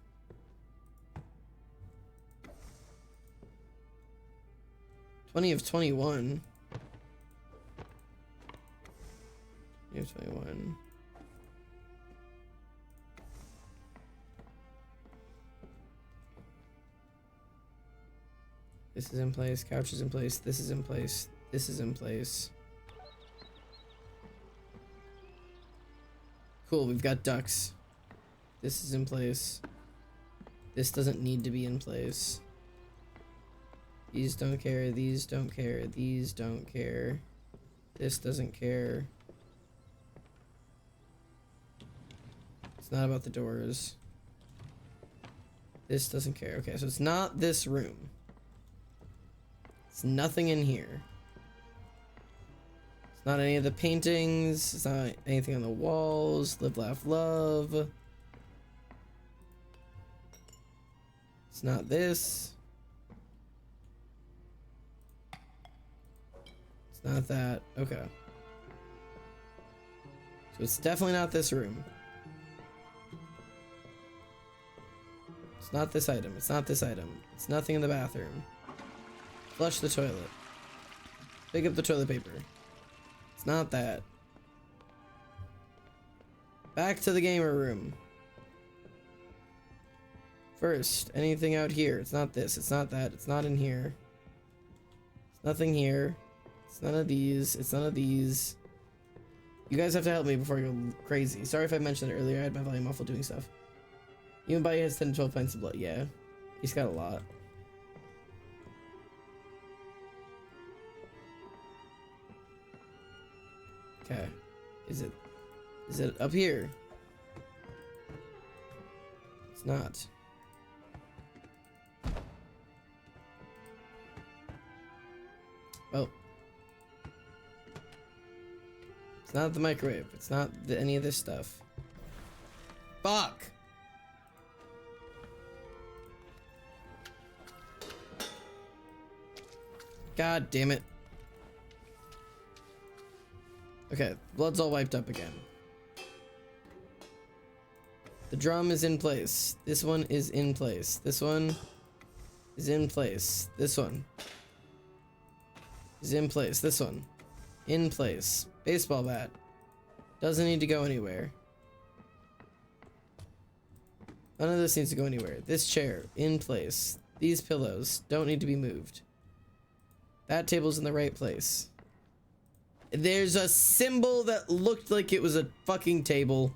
'20 of 21. 20 of 21. This is in place. Couch is in place. This is in place. This is in place. Cool, we've got ducks. This is in place. This doesn't need to be in place. These don't care. These don't care. These don't care. This doesn't care. It's not about the doors. This doesn't care. Okay, so it's not this room. It's nothing in here. It's not any of the paintings. It's not anything on the walls. Live, laugh, love. It's not this. It's not that. Okay. So it's definitely not this room. It's not this item. It's not this item. It's nothing in the bathroom. Flush the toilet. Pick up the toilet paper. It's not that. Back to the gamer room. First, anything out here? It's not this. It's not that. It's not in here. It's nothing here. It's none of these. It's none of these. You guys have to help me before I go crazy. Sorry if I mentioned it earlier. I had my volume off while doing stuff. Even Buddy has 10 to 12 pints of blood. Yeah. He's got a lot. Okay. Is it up here? It's not. Well. It's not the microwave. It's not any of this stuff. Fuck! God damn it. Okay, blood's all wiped up again. The drum is in place. This one is in place. This one is in place. This one is in place. This one in place. Baseball bat doesn't need to go anywhere. None of this needs to go anywhere. This chair in place. These pillows don't need to be moved. That table's in the right place. There's a symbol that looked like it was a fucking table.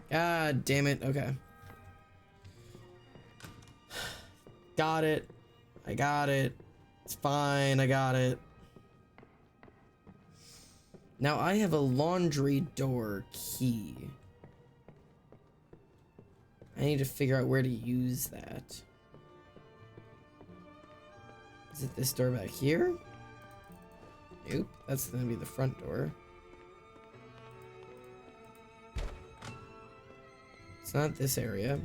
God damn it. Okay. Got it. I got it. It's fine. I got it. Now I have a laundry door key. I need to figure out where to use that. Is it this door back here? Nope, that's gonna be the front door. It's not this area.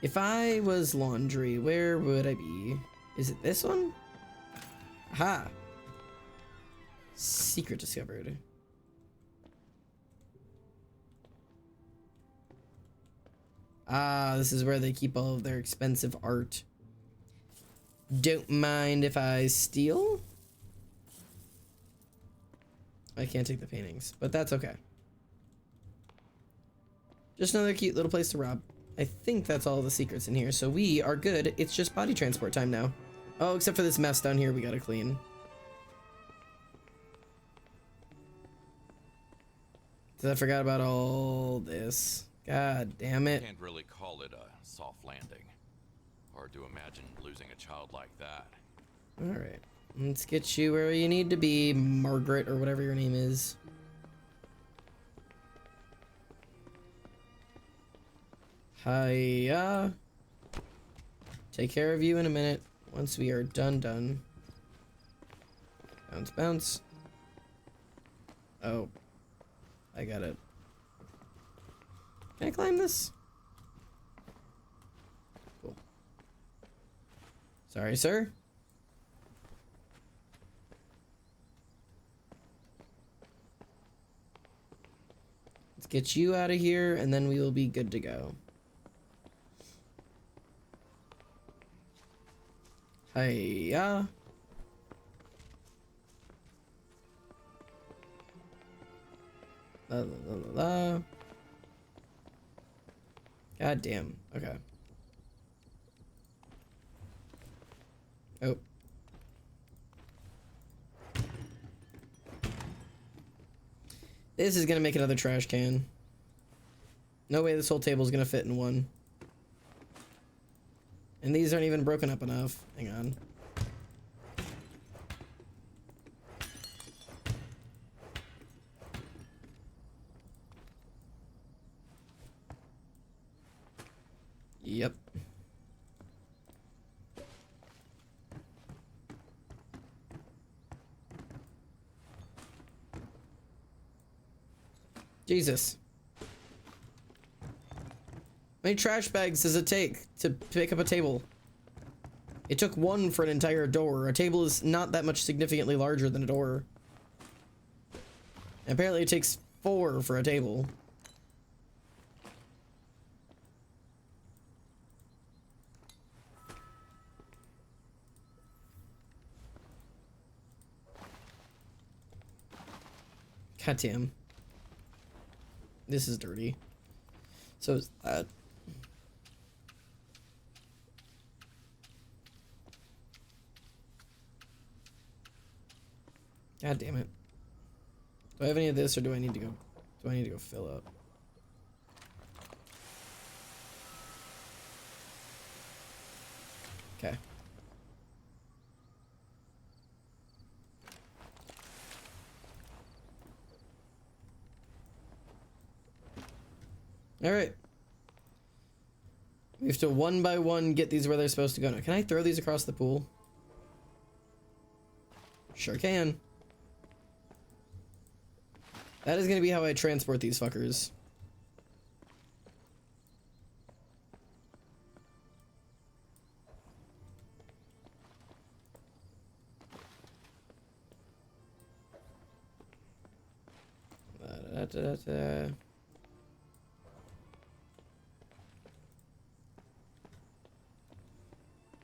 If I was laundry, where would I be? Is it this one? Aha! Secret discovered. Ah, this is where they keep all of their expensive art. Don't mind if I steal. I can't take the paintings, but that's okay. Just another cute little place to rob. I think that's all the secrets in here, so we are good. It's just body transport time now. Oh, except for this mess down here we gotta clean. 'Cause I forgot about all this. God damn it.
Can't really call it a soft landing. Hard to imagine losing a child like that.
Alright. Let's get you where you need to be, Margaret, or whatever your name is. Hiya. Take care of you in a minute. Once we are done. Bounce, bounce. Oh. I got it. Can I climb this? Cool. Sorry, sir. Let's get you out of here, and then we will be good to go. Hiya. La la la la la. God damn. Okay. Oh. This is gonna make another trash can. No way this whole table is gonna fit in one. And these aren't even broken up enough. Hang on. Yep. Jesus. How many trash bags does it take to pick up a table? It took one for an entire door. A table is not that much significantly larger than a door. And apparently it takes 4 for a table. God damn. This is dirty. So is that. God damn it. Do I have any of this, or do I need to go fill up? Okay. All right. We have to one by one get these where they're supposed to go. Now, can I throw these across the pool? Sure can. That is going to be how I transport these fuckers.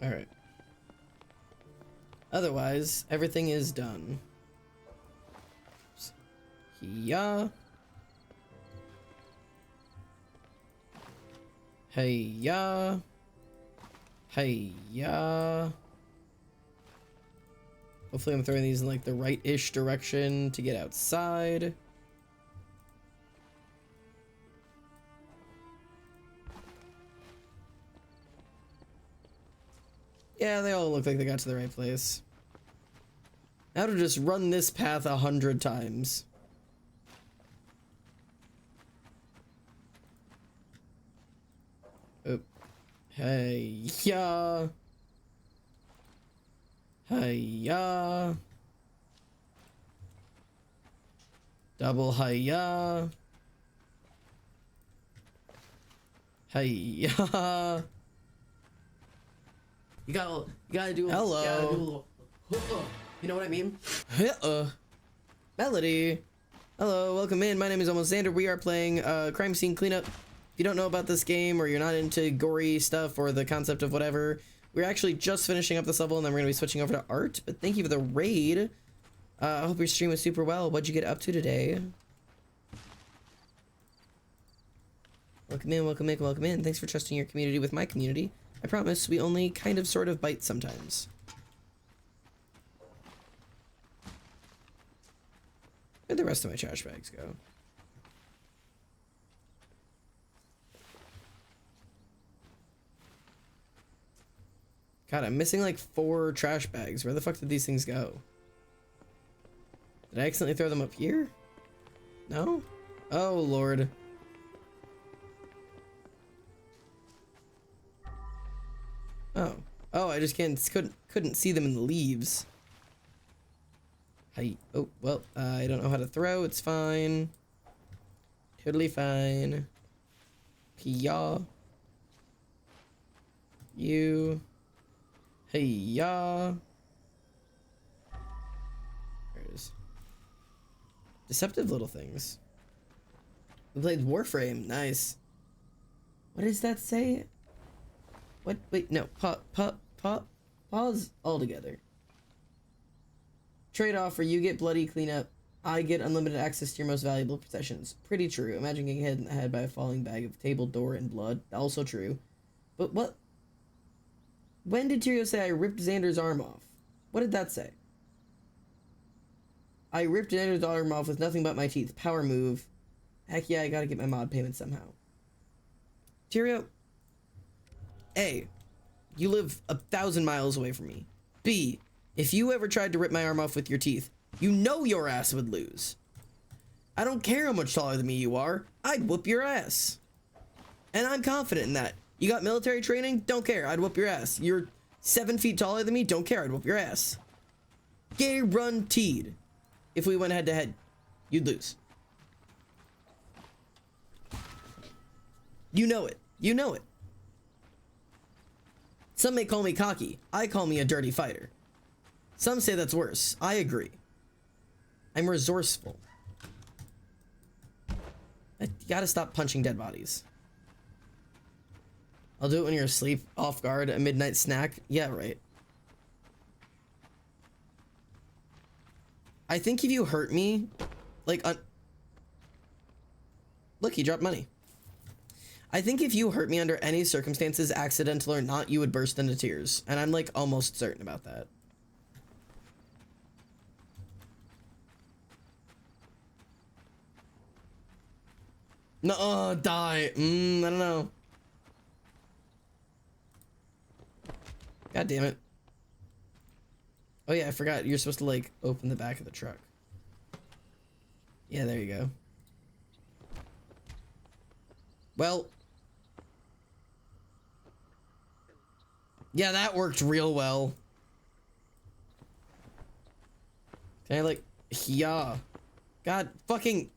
All right. Otherwise, everything is done. Yeah. Hey, yeah. Hey, yeah. Hopefully I'm throwing these in like the right-ish direction to get outside. Yeah, they all look like they got to the right place. Now to just run this path 100 times. Oh. Hey, yeah. Hey, yeah. Double hi-ya. Hi-ya.
You gotta do.
Hello.
You gotta do a little. You know what I mean?
Melody. Hello, welcome in. My name is Almost We are playing Crime Scene Cleanup. If you don't know about this game, or you're not into gory stuff or the concept of whatever, we're actually just finishing up this level, and then we're gonna be switching over to art. But thank you for the raid. I hope your stream was super well. What'd you get up to today? Welcome in, welcome in, welcome in. Thanks for trusting your community with my community. I promise we only kind of sort of bite sometimes. Where'd the rest of my trash bags go? God, I'm missing like 4 trash bags. Where the fuck did these things go? Did I accidentally throw them up here? No? Oh, Lord. Oh. Oh, I just couldn't see them in the leaves. Hi. Oh, well, I don't know how to throw. It's fine. Totally fine. Yeah. You. Hey, yeah. There it is. Deceptive little things. We played Warframe. Nice. What does that say? What? Wait, no. Pause altogether. Trade-off where you get bloody cleanup, I get unlimited access to your most valuable possessions. Pretty true. Imagine getting hit in the head by a falling bag of table, door, and blood. Also true. But what? When did Tyrio say I ripped Xander's arm off? What did that say? I ripped Xander's arm off with nothing but my teeth. Power move. Heck yeah, I gotta get my mod payment somehow. Tyrio, A, you live 1,000 miles away from me. B, if you ever tried to rip my arm off with your teeth, you know your ass would lose. I don't care how much taller than me you are, I'd whoop your ass. And I'm confident in that. You got military training? Don't care, I'd whoop your ass. You're 7 feet taller than me? Don't care, I'd whoop your ass. Guaranteed. If we went head to head, you'd lose. You know it. You know it. Some may call me cocky. I call me a dirty fighter. Some say that's worse. I agree. I'm resourceful. You gotta stop punching dead bodies. I'll do it when you're asleep, off guard, a midnight snack. Yeah, right. I think if you hurt me, like, look, he dropped money. I think if you hurt me under any circumstances, accidental or not, you would burst into tears. And I'm, like, almost certain about that. No, die. I don't know. God damn it. Oh yeah, I forgot. You're supposed to, like, open the back of the truck. Yeah, there you go. Well. Yeah, that worked real well. Can I, like, yeah. God fucking.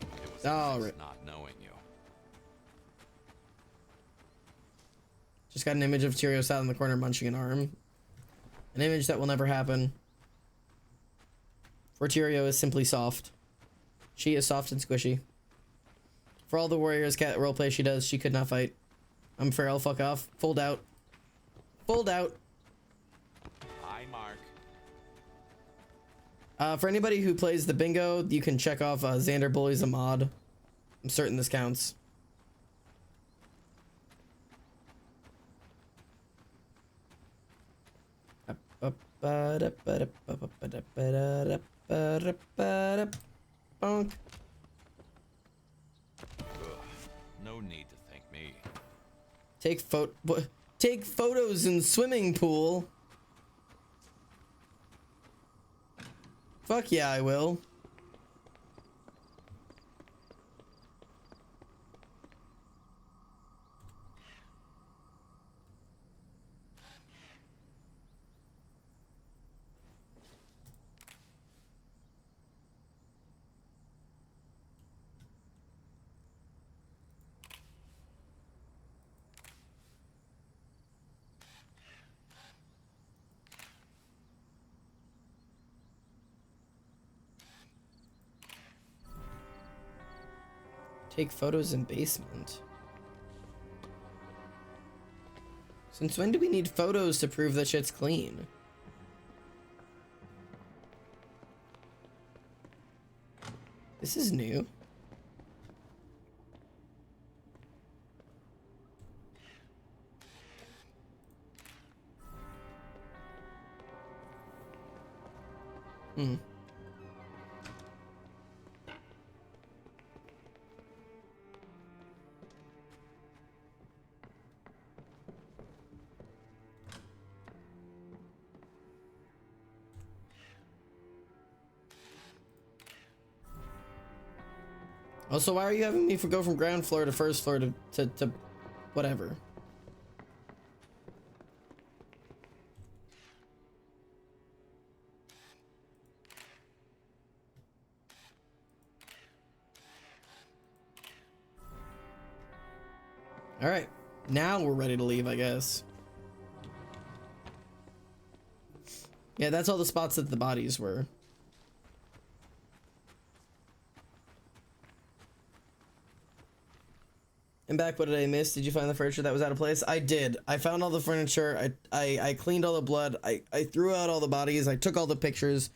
It was
All
nice
right.
not knowing you.
Just got an image of Tyrio sat in the corner munching an arm. An image that will never happen. For Tyrio is simply soft. She is soft and squishy. For all the Warriors cat roleplay she does, she could not fight. I'm feral, fuck off. Fold out. Fold out.
Hi, Mark.
For anybody who plays the bingo, you can check off Xander bullies a mod. I'm certain this counts. Bonk.
No need to thank me.
Take photos in swimming pool. Fuck yeah, I will. Take photos in basement. Since when do we need photos to prove that shit's clean? This is new. Hmm. Also, why are you having me go from ground floor to first floor to whatever? All right, now we're ready to leave, I guess. Yeah, that's all the spots that the bodies were. And back, what did I miss? Did you find the furniture that was out of place? I did. I found all the furniture. I cleaned all the blood. I threw out all the bodies. I took all the pictures.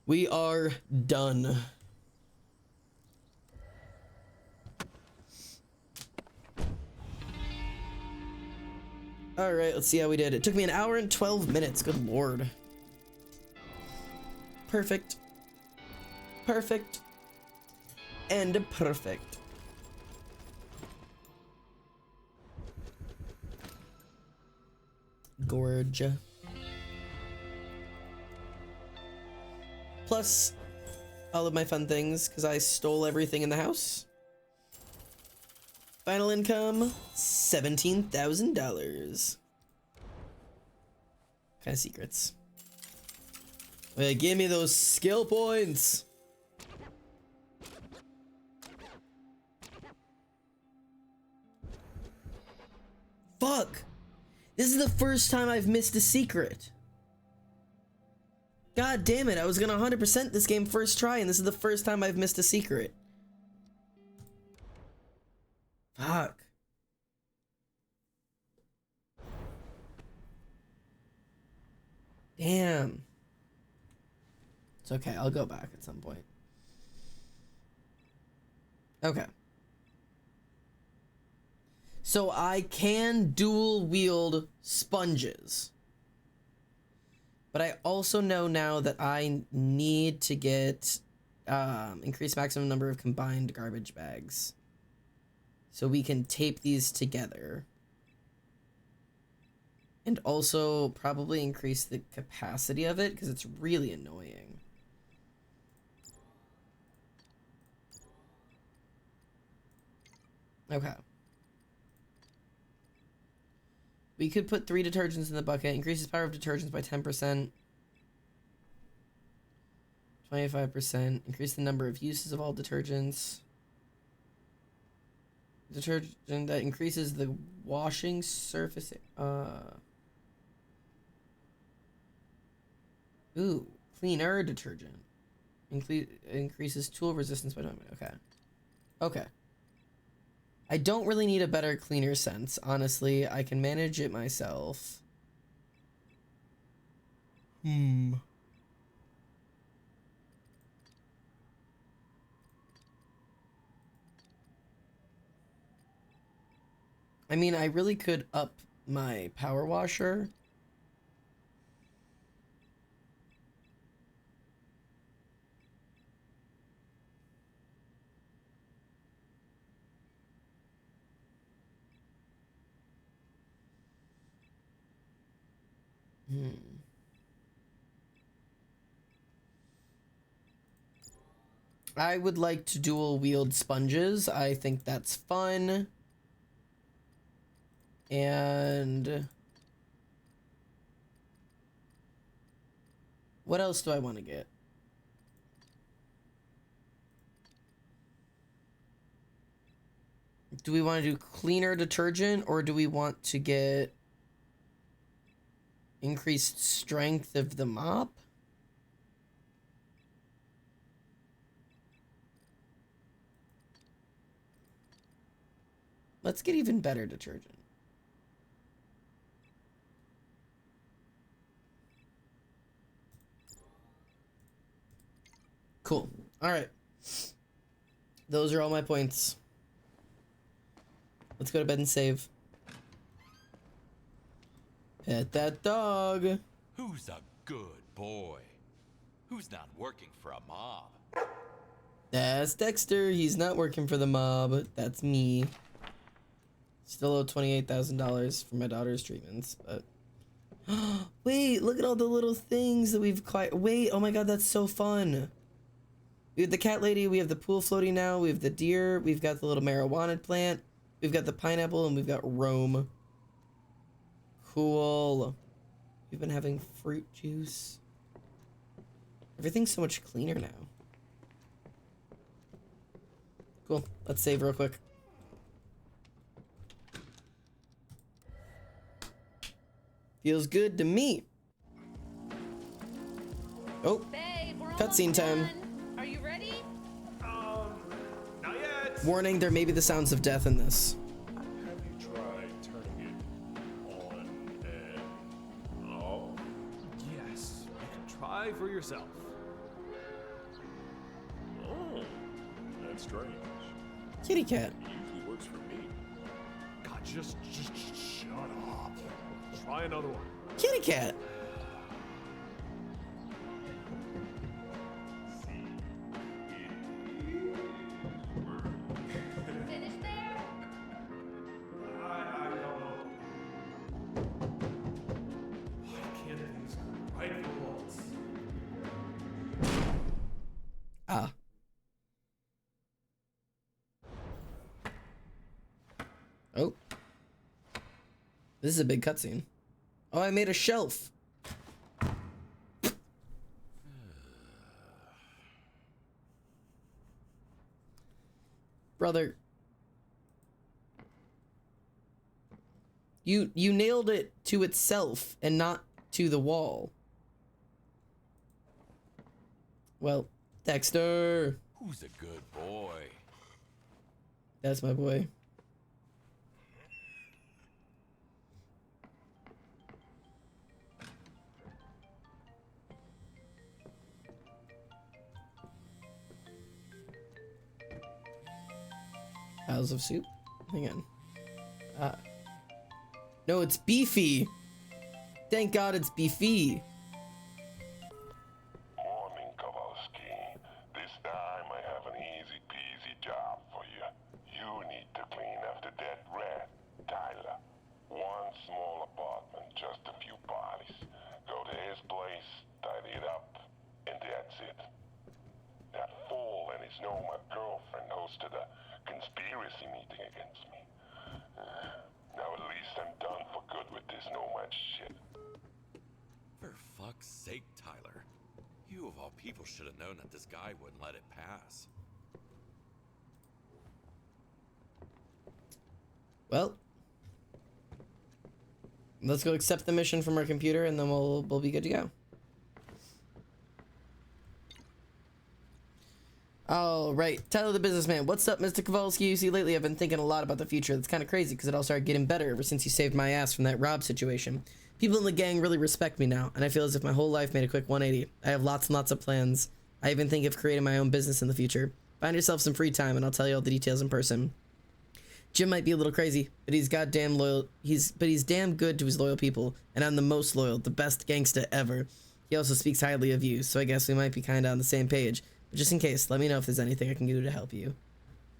We are done. All right, let's see how we did. It took me 1 hour and 12 minutes. Good Lord. Perfect. Perfect. And perfect. Gorge. Plus all of my fun things because I stole everything in the house. Final income, $17,000. Kind of secrets. Wait, give me those skill points. Fuck. This is the first time I've missed a secret. God damn it, I was gonna 100% this game first try, and this is the first time I've missed a secret. Fuck. Damn. It's okay, I'll go back at some point. Okay. So I can dual wield sponges. But I also know now that I need to get increased maximum number of combined garbage bags. So we can tape these together. And also probably increase the capacity of it because it's really annoying. Okay. We could put 3 detergents in the bucket. Increases power of detergents by 10%. 25%. Increase the number of uses of all detergents. Detergent that increases the washing surface. Ooh, cleaner detergent. Increases tool resistance by 20%. Okay. Okay. I don't really need a better cleaner sense, honestly. I can manage it myself. I mean, I really could up my power washer. I would like to dual wield sponges. I think that's fun. And what else do I want to get? Do we want to do cleaner detergent, or do we want to get increased strength of the mop? Let's get even better detergent. Cool. All right. Those are all my points. Let's go to bed and save. Pet that dog.
Who's a good boy? Who's not working for a mob?
That's Dexter. He's not working for the mob. That's me. Still owe $28,000 for my daughter's treatments, but... Wait, look at all the little things that we've quite... Wait, oh my god, that's so fun. We have the cat lady, we have the pool floating now, we have the deer, we've got the little marijuana plant, we've got the pineapple, and we've got Rome. Cool. We've been having fruit juice. Everything's so much cleaner now. Cool. Let's save real quick. Feels good to me. Oh,
Babe, we're
cutscene
almost
time.
done. Are you ready?
Not yet.
Warning, there may be the sounds of death in this.
Have you tried turning it on and off? Yes, you can try for yourself. Oh, that's strange.
Kitty cat.
It usually works for me. God, just shut up. Try another one.
Kitty cat.
Finish there?
I don't know. Why can't things go right for once?
Ah. Oh. This is a big cutscene. Oh, I made a shelf. Brother. You nailed it to itself and not to the wall. Well, Dexter.
Who's a good boy?
That's my boy. Piles of soup. Hang on. No, it's beefy. Thank God it's beefy.
Morning, Kowalski. This time I have an easy peasy job for you. You need to clean after that rat, Tyler. One small apartment, just a few bodies. Go to his place, tidy it up, and that's it. That fool and his nomad girlfriend hosted a conspiracy meeting against me. Now at least I'm done for good with this nomad shit.
For fuck's sake, Tyler. You of all people should have known that this guy wouldn't let it pass.
Well, let's go accept the mission from our computer, and then we'll be good to go. All right, Tyler the businessman. What's up, Mr. Kowalski? You see, lately I've been thinking a lot about the future. That's kind of crazy because it all started getting better ever since you saved my ass from that Rob situation. People in the gang really respect me now, and I feel as if my whole life made a quick 180. I have lots and lots of plans. I even think of creating my own business in the future. Find yourself some free time, and I'll tell you all the details in person. Jim might be a little crazy, but he's goddamn loyal. He's damn good to his loyal people, and I'm the most loyal, the best gangsta ever. He also speaks highly of you, so I guess we might be kind of on the same page. But just in case, let me know if there's anything I can do to help you.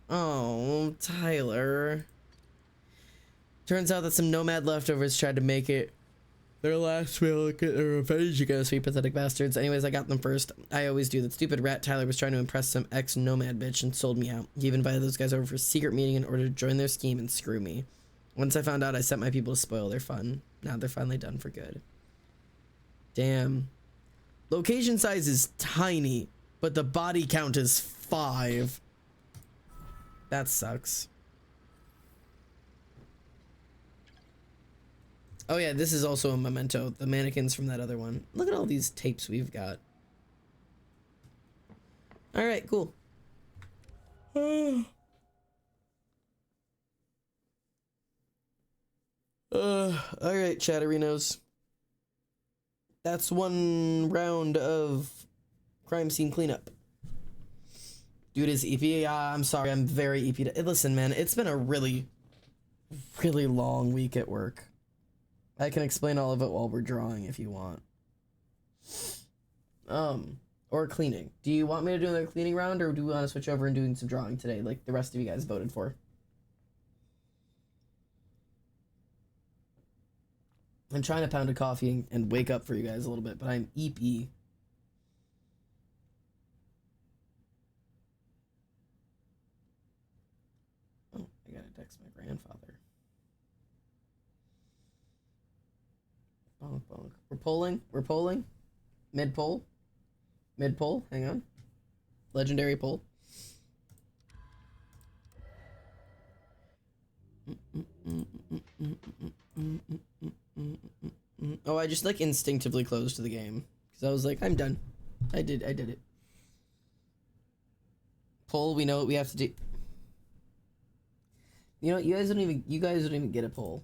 Oh, Tyler. Turns out that some nomad leftovers tried to make it their last meal to get their revenge against me, pathetic bastards. Anyways, I got them first. I always do. That stupid rat Tyler was trying to impress some ex-nomad bitch and sold me out. He even invited those guys over for a secret meeting in order to join their scheme and screw me. Once I found out, I sent my people to spoil their fun. Now they're finally done for good. Damn. Location size is tiny, but the body count is 5. That sucks. Oh yeah, this is also a memento. The mannequins from that other one. Look at all these tapes we've got. All right, cool. All right, Chatterinos. That's one round of crime scene cleanup. Dude is EP. I'm sorry, I'm very EP. Listen, man, it's been a really long week at work. I can explain all of it while we're drawing if you want. Or cleaning. Do you want me to do another cleaning round, or do we want to switch over and doing some drawing today, like the rest of you guys voted for? I'm trying to pound a coffee and, wake up for you guys a little bit, but I'm EP. text my grandfather. Bonk, bonk. We're polling. We're polling. Mid poll. Mid poll. Hang on. Legendary poll. Oh, I just like instinctively closed the game because I was like, I'm done. I did it. Poll. We know what we have to do. You know what? You guys don't even get a poll.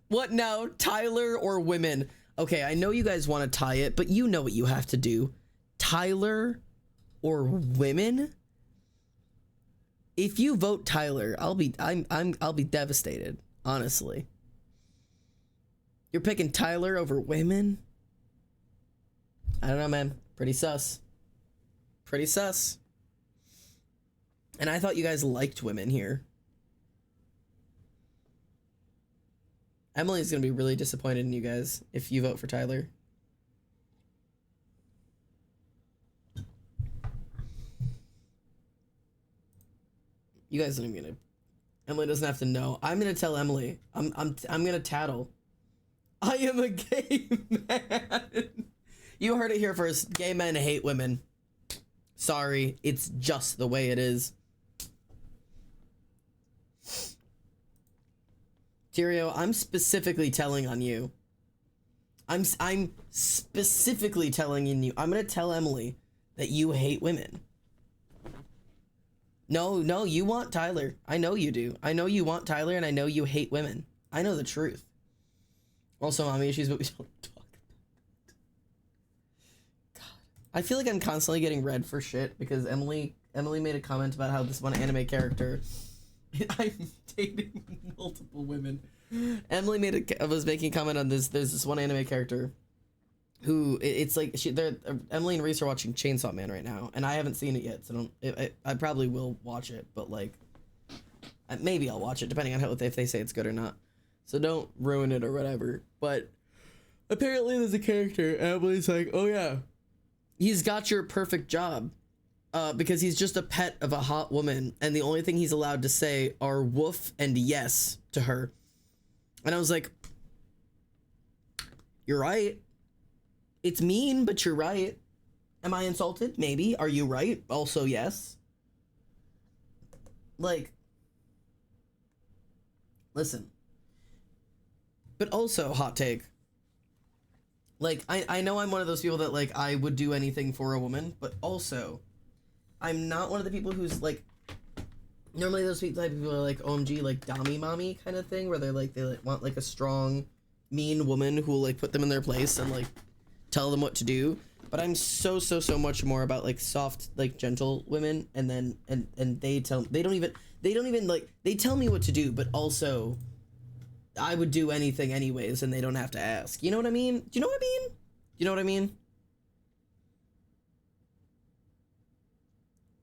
What now? Tyler or women? Okay, I know you guys want to tie it, but you know what you have to do. Tyler or women? If you vote Tyler, I'll be devastated, honestly. You're picking Tyler over women? I don't know, man. Pretty sus. Pretty sus. And I thought you guys liked women here. Emily's gonna be really disappointed in you guys if you vote for Tyler. You guys don't even gonna. Emily doesn't have to know. I'm gonna tell Emily. I'm gonna tattle. I am a gay man. You heard it here first. Gay men hate women. Sorry, it's just the way it is. Tyrio, I'm specifically telling on you. I'm specifically telling you. I'm gonna tell Emily that you hate women. No, you want Tyler. I know you do. I know you want Tyler, and I know you hate women. I know the truth. Also, mommy issues, but we don't talk about it. God, I feel like I'm constantly getting red for shit because Emily made a comment about how this one anime character. I'm dating multiple women. Emily was making a comment on this. There's this one anime character who it's like Emily and Reese are watching Chainsaw Man right now, and I haven't seen it yet, so I probably will watch it, but like maybe I'll watch it depending on if they say it's good or not. So don't ruin it or whatever. But apparently there's a character, and Emily's like, oh yeah, he's got your perfect job. Because he's just a pet of a hot woman, and the only thing he's allowed to say are woof and yes to her. And I was like, you're right. It's mean, but you're right. Am I insulted? Maybe. Are you right? Also, yes. Like, listen. But also, hot take. Like, I know I'm one of those people that, like, I would do anything for a woman, but also, I'm not one of the people who's, like, normally those type of people are like, OMG, like, dommy mommy kind of thing, where they want, like, a strong, mean woman who will, like, put them in their place and, like, tell them what to do. But I'm so much more about, like, soft, like, gentle women, and then, and they tell me what to do, but also, I would do anything anyways, and they don't have to ask. You know what I mean? Do you know what I mean? Do you know what I mean?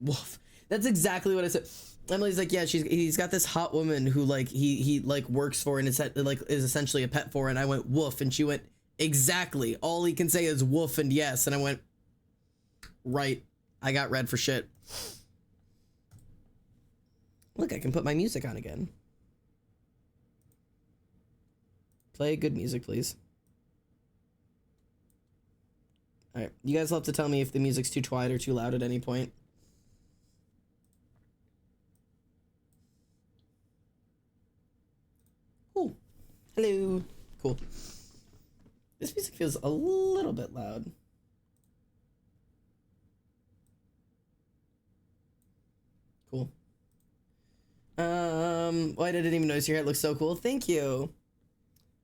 Woof. That's exactly what I said. Emily's like, yeah, he's got this hot woman who like he like works for and is essentially a pet for, and I went woof, and she went, exactly. All he can say is woof and yes, and I went, right. I got red for shit. Look, I can put my music on again. Play good music, please. Alright, you guys will have to tell me if the music's too quiet or too loud at any point. Ooh. Hello. Cool. This music feels a little bit loud. Cool. Well, I didn't even notice your hair. It looks so cool. Thank you.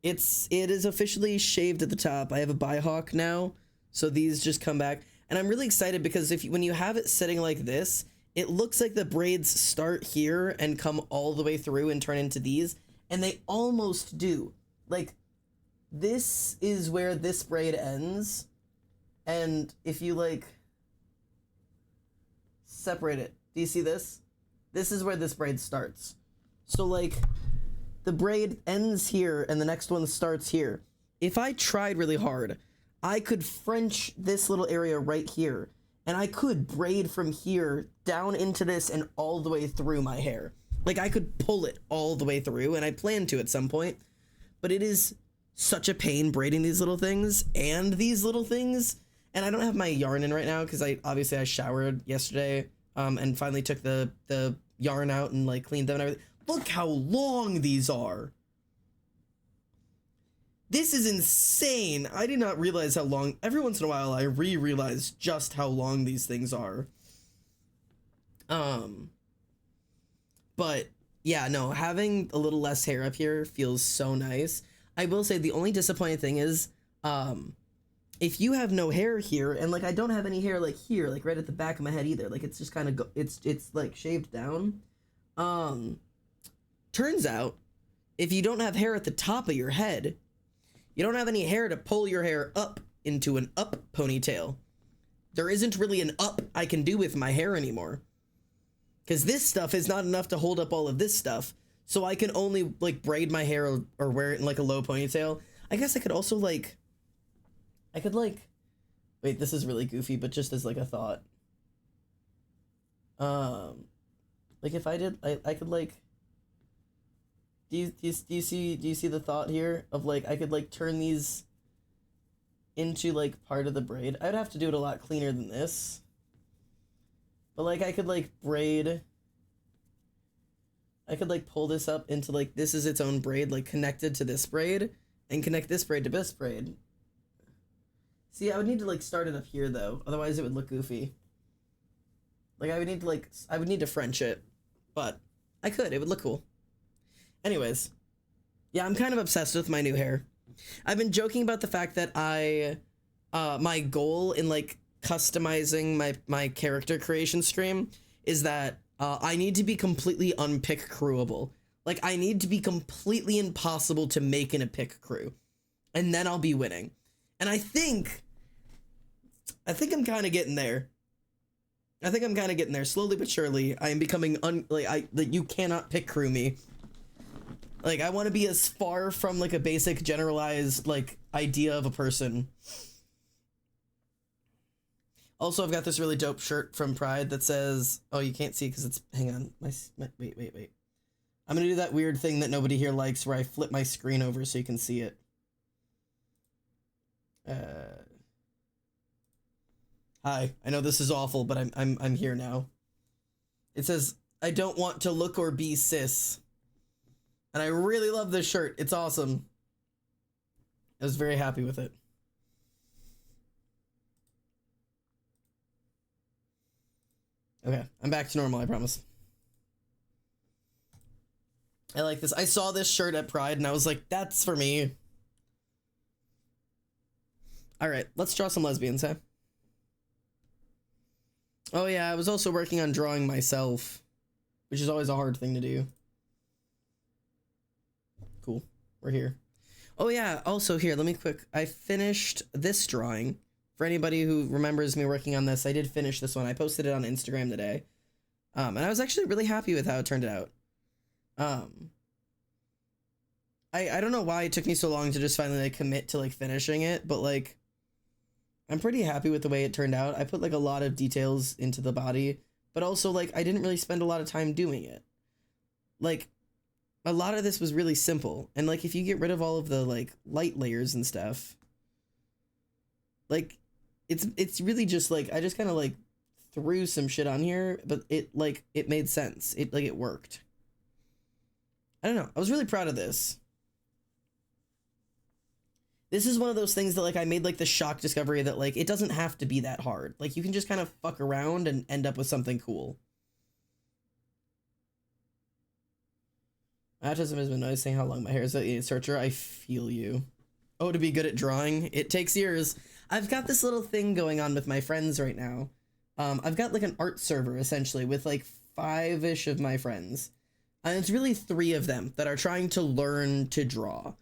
It is officially shaved at the top. I have a bihawk now, so these just come back. And I'm really excited because when you have it sitting like this, it looks like the braids start here and come all the way through and turn into these. And they almost do. Like, this is where this braid ends. And if you, like, separate it, do you see this? This is where this braid starts. So, like, the braid ends here and the next one starts here. If I tried really hard, I could French this little area right here. And I could braid from here down into this and all the way through my hair. Like, I could pull it all the way through, and I plan to at some point, but it is such a pain braiding these little things and these little things. And I don't have my yarn in right now because I showered yesterday and finally took the yarn out and like cleaned them and everything. Look how long these are. This is insane. I did not realize how long. Every once in a while I realize just how long these things are. But yeah, no, having a little less hair up here feels so nice. I will say the only disappointing thing is if you have no hair here, and like I don't have any hair like here, like right at the back of my head either, like it's just kind of it's like shaved down. Turns out if you don't have hair at the top of your head, you don't have any hair to pull your hair up into an up ponytail. There isn't really an up I can do with my hair anymore, because this stuff is not enough to hold up all of this stuff. So I can only like braid my hair or wear it in like a low ponytail. I guess I could also like, wait, this is really goofy, but just as like a thought. Like if I did, I could like, do you see the thought here of like, I could like turn these into like part of the braid. I'd have to do it a lot cleaner than this. But like I could like braid, I could like pull this up into like, this is its own braid, like connected to this braid, and connect this braid to this braid. See, I would need to like start it up here though, otherwise it would look goofy. Like I would need to French it, but I could, it would look cool. Anyways, yeah, I'm kind of obsessed with my new hair. I've been joking about the fact that my goal in like customizing my character creation stream is that I need to be completely unpick crewable. Like I need to be completely impossible to make in a pick crew, and then I'll be winning. And I think I'm kind of getting there. I think I'm kind of getting there slowly but surely. I am becoming like you cannot pick crew me. Like I want to be as far from like a basic generalized like idea of a person. Also, I've got this really dope shirt from Pride that says, oh, you can't see because it's, hang on, wait. I'm gonna do that weird thing that nobody here likes where I flip my screen over so you can see it. Hi, I know this is awful, but I'm here now. It says, I don't want to look or be cis. And I really love this shirt. It's awesome. I was very happy with it. Okay, I'm back to normal, I promise. I like this. I saw this shirt at Pride and I was like, that's for me. All right, let's draw some lesbians, huh? Oh yeah, I was also working on drawing myself, which is always a hard thing to do. Cool, we're here. Oh yeah, also here, let me I finished this drawing. For anybody who remembers me working on this, I did finish this one. I posted it on Instagram today. And I was actually really happy with how it turned out. I don't know why it took me so long to just finally like commit to like finishing it, but like I'm pretty happy with the way it turned out. I put like a lot of details into the body, but also like I didn't really spend a lot of time doing it. Like a lot of this was really simple, and like if you get rid of all of the like light layers and stuff, like it's really just like I just kind of like threw some shit on here, but it made sense. It worked. I don't know. I was really proud of this. This is one of those things that like I made like the shock discovery that like it doesn't have to be that hard. Like you can just kind of fuck around and end up with something cool. Autism has been noticing how long my hair is. A searcher, I feel you. Oh, to be good at drawing, it takes years. I've got this little thing going on with my friends right now. I've got like an art server essentially with like 5-ish of my friends. And it's really 3 of them that are trying to learn to draw.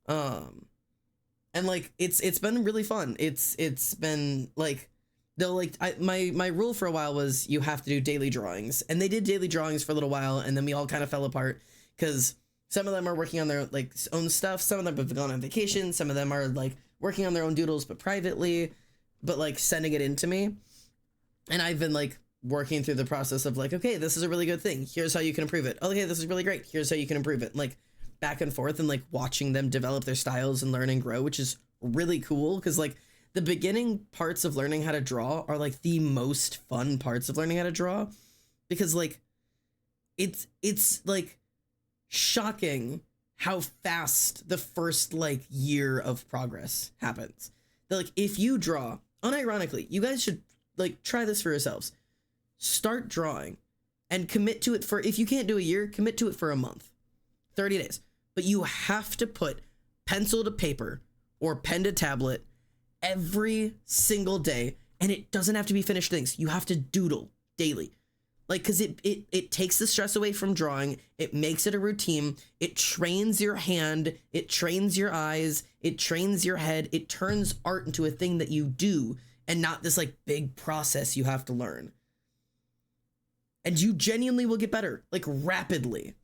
And like it's been really fun. It's been like they'll like my rule for a while was you have to do daily drawings, and they did daily drawings for a little while, and then we all kind of fell apart because some of them are working on their like own stuff, some of them have gone on vacation, some of them are like working on their own doodles but privately, but like sending it in to me. And I've been like working through the process of like, okay, this is a really good thing. Here's how you can improve it. Okay, this is really great. Here's how you can improve it. Like back and forth and like watching them develop their styles and learn and grow, which is really cool because like the beginning parts of learning how to draw are like the most fun parts of learning how to draw because like it's like shocking how fast the first like year of progress happens. Like if you draw, unironically, you guys should like try this for yourselves. Start drawing and commit to it for, if you can't do a year, commit to it for a month, 30 days. But you have to put pencil to paper or pen to tablet every single day. And it doesn't have to be finished things. You have to doodle daily. Like, cause it takes the stress away from drawing. It makes it a routine. It trains your hand. It trains your eyes. It trains your head. It turns art into a thing that you do and not this like big process you have to learn. And you genuinely will get better, like rapidly.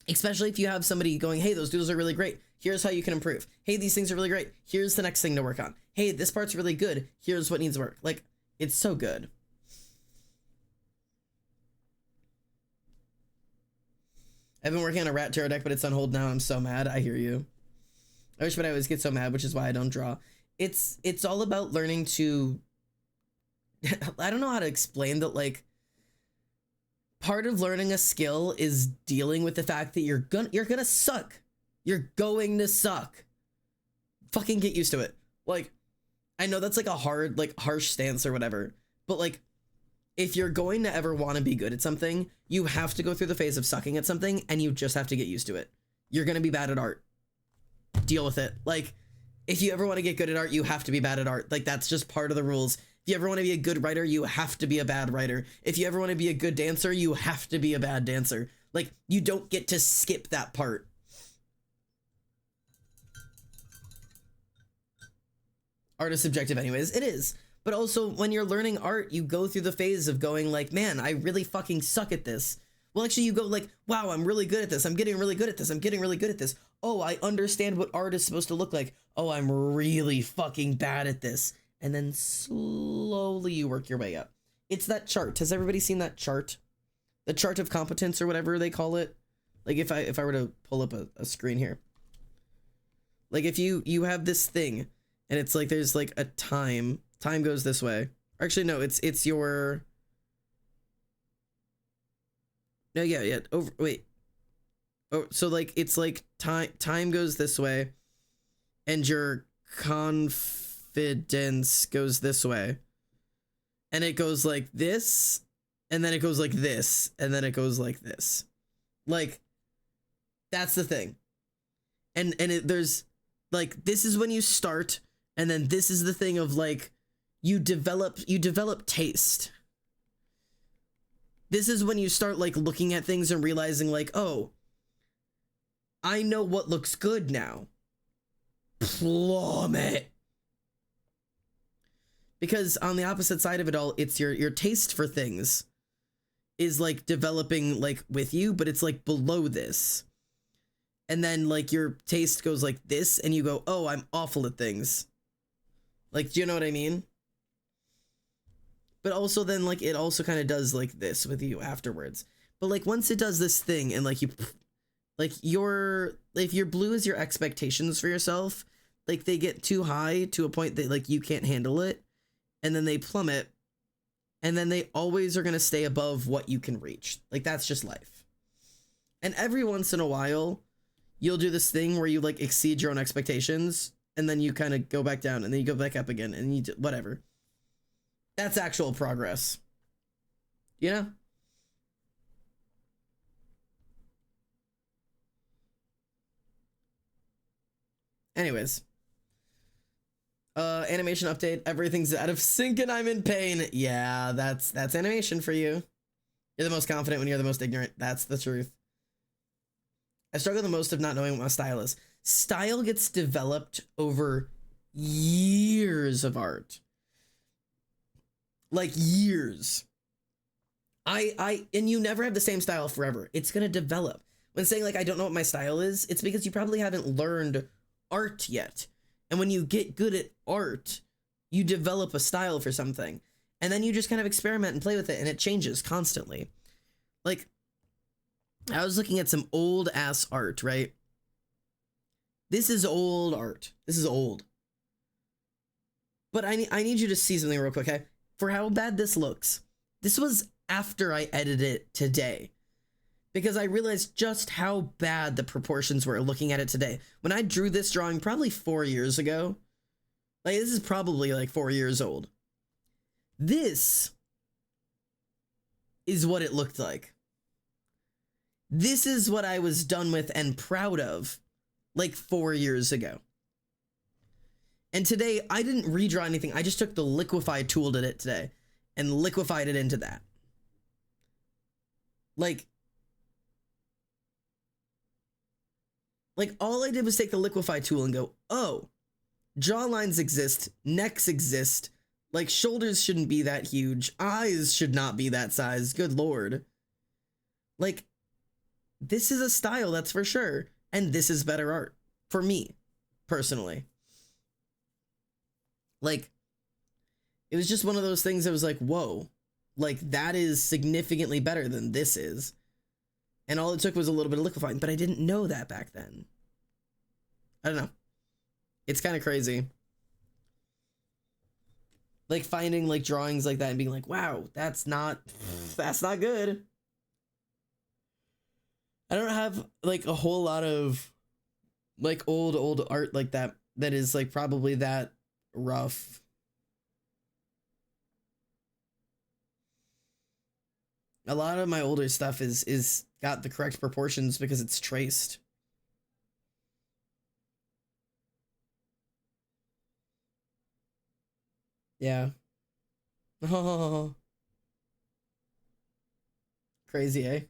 Especially if you have somebody going, hey, those doodles are really great. Here's how you can improve. Hey, these things are really great. Here's the next thing to work on. Hey, this part's really good. Here's what needs work. Like, it's so good. I've been working on a rat tarot deck, but it's on hold now. I'm so mad. I hear you. I wish, but I always get so mad, which is why I don't draw. It's all about learning to, I don't know how to explain that, like, part of learning a skill is dealing with the fact that you're gonna suck. You're going to suck. Fucking get used to it. Like, I know that's like a hard, like harsh stance or whatever, but like, if you're going to ever want to be good at something, you have to go through the phase of sucking at something and you just have to get used to it. You're going to be bad at art. Deal with it. Like, if you ever want to get good at art, you have to be bad at art. Like, that's just part of the rules. If you ever want to be a good writer, you have to be a bad writer. If you ever want to be a good dancer, you have to be a bad dancer. Like, you don't get to skip that part. Art is subjective anyways. It is. But also, when you're learning art, you go through the phase of going like, man, I really fucking suck at this. Well, actually, you go like, wow, I'm really good at this. I'm getting really good at this. I'm getting really good at this. Oh, I understand what art is supposed to look like. Oh, I'm really fucking bad at this. And then slowly you work your way up. It's that chart. Has everybody seen that chart? The chart of competence or whatever they call it? Like if I were to pull up a screen here. Like if you have this thing and it's like there's like a time goes this way. Or actually no, it's your no, yeah. Over wait. Oh, so like it's like time goes this way and your confidence goes this way. And it goes like this, and then it goes like this, and then it goes like this. Like, that's the thing. And there's like, this is when you start, and then this is the thing of like, you develop taste. This is when you start like looking at things and realizing like, oh, I know what looks good now. Plummet. Because on the opposite side of it all, it's your taste for things is like developing like with you, but it's like below this. And then like your taste goes like this and you go, oh, I'm awful at things. Like, do you know what I mean? But also then like it also kind of does like this with you afterwards. But like once it does this thing and like you, like if your blue is your expectations for yourself, like they get too high to a point that like you can't handle it. And then they plummet, and then they always are going to stay above what you can reach. Like, that's just life. And every once in a while, you'll do this thing where you, like, exceed your own expectations, and then you kind of go back down, and then you go back up again, and you do whatever. That's actual progress. You know? Anyways. Animation update. Everything's out of sync and I'm in pain. Yeah, that's animation for you. You're the most confident when you're the most ignorant. That's the truth. I struggle the most of not knowing what my style is. Style gets developed over years of art. Like years. And you never have the same style forever. It's gonna develop. When saying like I don't know what my style is, it's because you probably haven't learned art yet. And when you get good at art, you develop a style for something. And then you just kind of experiment and play with it, and it changes constantly. Like, I was looking at some old ass art, right? This is old art. This is old. But I need you to see something real quick, okay? For how bad this looks. This was after I edited it today. Because I realized just how bad the proportions were looking at it today. When I drew this drawing probably 4 years ago, like this is probably like 4 years old. This is what it looked like. This is what I was done with and proud of like 4 years ago. And today I didn't redraw anything. I just took the liquefy tool to it today and liquefied it into that. Like all I did was take the liquefy tool and go, oh, jawlines exist, necks exist, like shoulders shouldn't be that huge, eyes should not be that size, good lord. Like, this is a style, that's for sure, and this is better art, for me, personally. Like, it was just one of those things that was like, whoa, like, that is significantly better than this is. And all it took was a little bit of liquefying, but I didn't know that back then. I don't know. It's kind of crazy. Like finding like drawings like that and being like, wow, that's not good. I don't have like a whole lot of like old art like that is like probably that rough. A lot of my older stuff is got the correct proportions because it's traced. Yeah. Oh. Crazy, eh?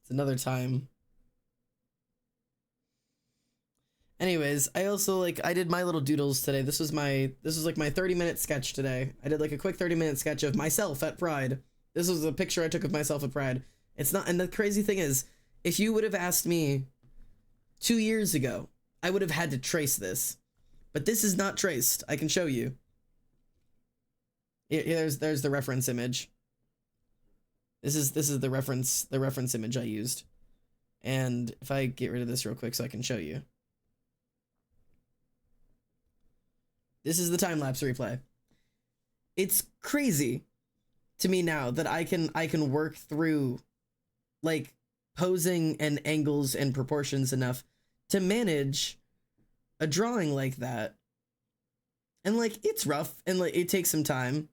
It's another time. Anyways, I also I did my little doodles today. This was like my 30-minute sketch today. I did like a quick 30-minute sketch of myself at Pride. This was a picture I took of myself at Pride. It's not, and the crazy thing is, if you would have asked me 2 years ago, I would have had to trace this. But this is not traced. I can show you. There's the reference image. This is the reference image I used. And if I get rid of this real quick so I can show you. This is the time-lapse replay. It's crazy to me now that I can work through like posing and angles and proportions enough to manage a drawing like that. And like it's rough and like it takes some time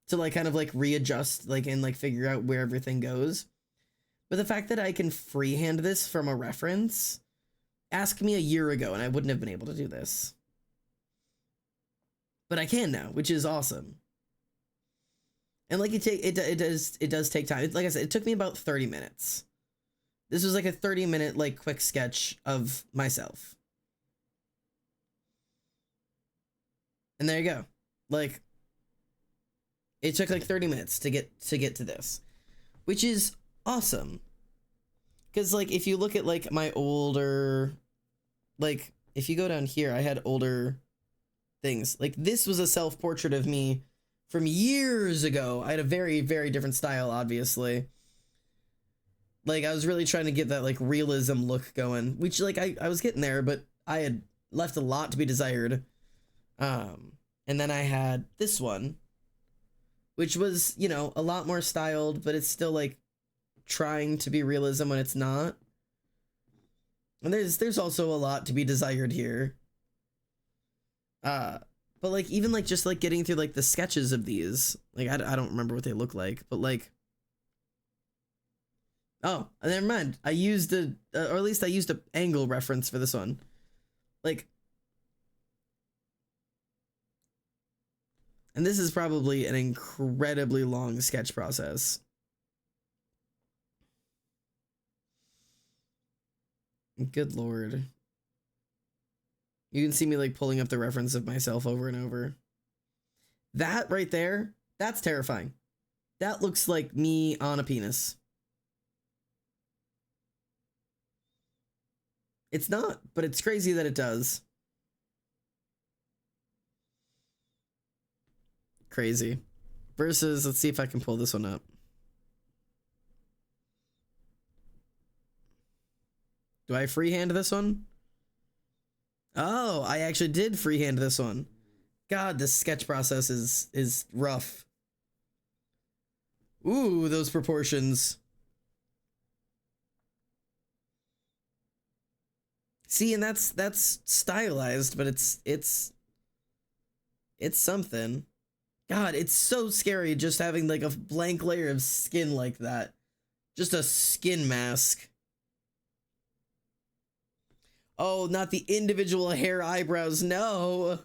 to like kind of like readjust like and like figure out where everything goes. But the fact that I can freehand this from a reference, ask me a year ago and I wouldn't have been able to do this. But I can now, which is awesome. And like it does take time. Like I said, it took me about 30 minutes. This was like a 30-minute like quick sketch of myself. And there you go. Like it took like 30 minutes to get to this, which is awesome. Cuz like if you look at like my older, like if you go down here, I had older things. Like this was a self-portrait of me from years ago. I had a very, very different style, obviously. Like I was really trying to get that like realism look going, which like I was getting there, but I had left a lot to be desired. And then I had this one, which was, you know, a lot more styled, but it's still like trying to be realism when it's not. And there's also a lot to be desired here. But like even like just like getting through like the sketches of these, like I don't remember what they look like, but like, oh, never mind. I used or at least I used an angle reference for this one. Like, and this is probably an incredibly long sketch process. Good lord. You can see me like pulling up the reference of myself over and over. That right there, that's terrifying. That looks like me on a penis. It's not, but it's crazy that it does. crazy. Versus, let's see if I can pull this one up. Do I freehand this one? Oh, I actually did freehand this one. God, this sketch process is rough. Ooh, those proportions. See, and that's stylized, but it's something. God, it's so scary just having like a blank layer of skin like that. Just a skin mask. Oh, not the individual hair eyebrows, no.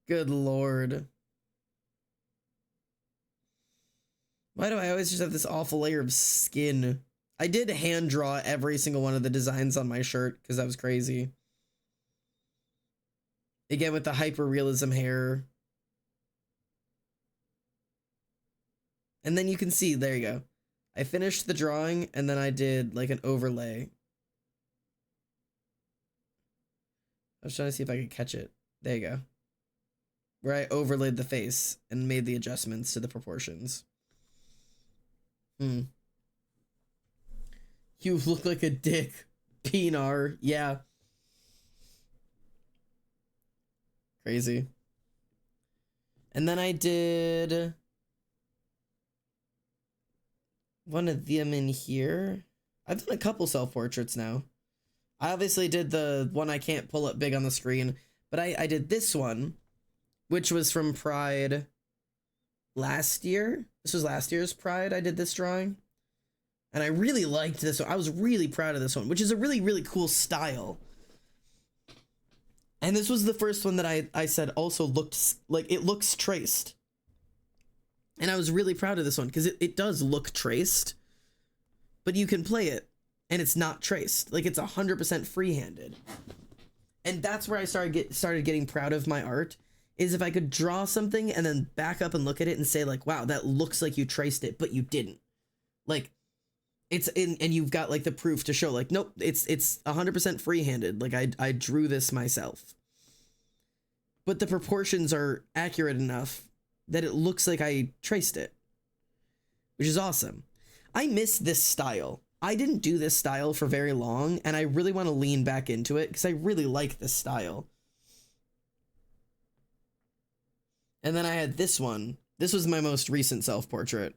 Good lord. Why do I always just have this awful layer of skin? I did hand draw every single one of the designs on my shirt because that was crazy. Again, with the hyper-realism hair. And then you can see, there you go. I finished the drawing, and then I did, like, an overlay. I was trying to see if I could catch it. There you go. Where I overlaid the face and made the adjustments to the proportions. You look like a dick. Pinar. Yeah. Crazy. And then I did one of them in here. I've done a couple self-portraits now. I obviously did the one I can't pull up big on the screen, but I did this one, which was from Pride last year. This was last year's Pride. I did this drawing. And I really liked this one. I was really proud of this one, which is a really, really cool style. And this was the first one that I said also looked like it looks traced. And I was really proud of this one because it does look traced, but you can play it and it's not traced. Like it's 100% free-handed. And that's where I started getting proud of my art, is if I could draw something and then back up and look at it and say like, wow, that looks like you traced it, but you didn't. Like it's in, and you've got like the proof to show like, nope, it's 100% free-handed. Like I drew this myself, but the proportions are accurate enough that it looks like I traced it, which is awesome. I miss this style. I didn't do this style for very long, and I really want to lean back into it because I really like this style. And then I had this one. This was my most recent self-portrait.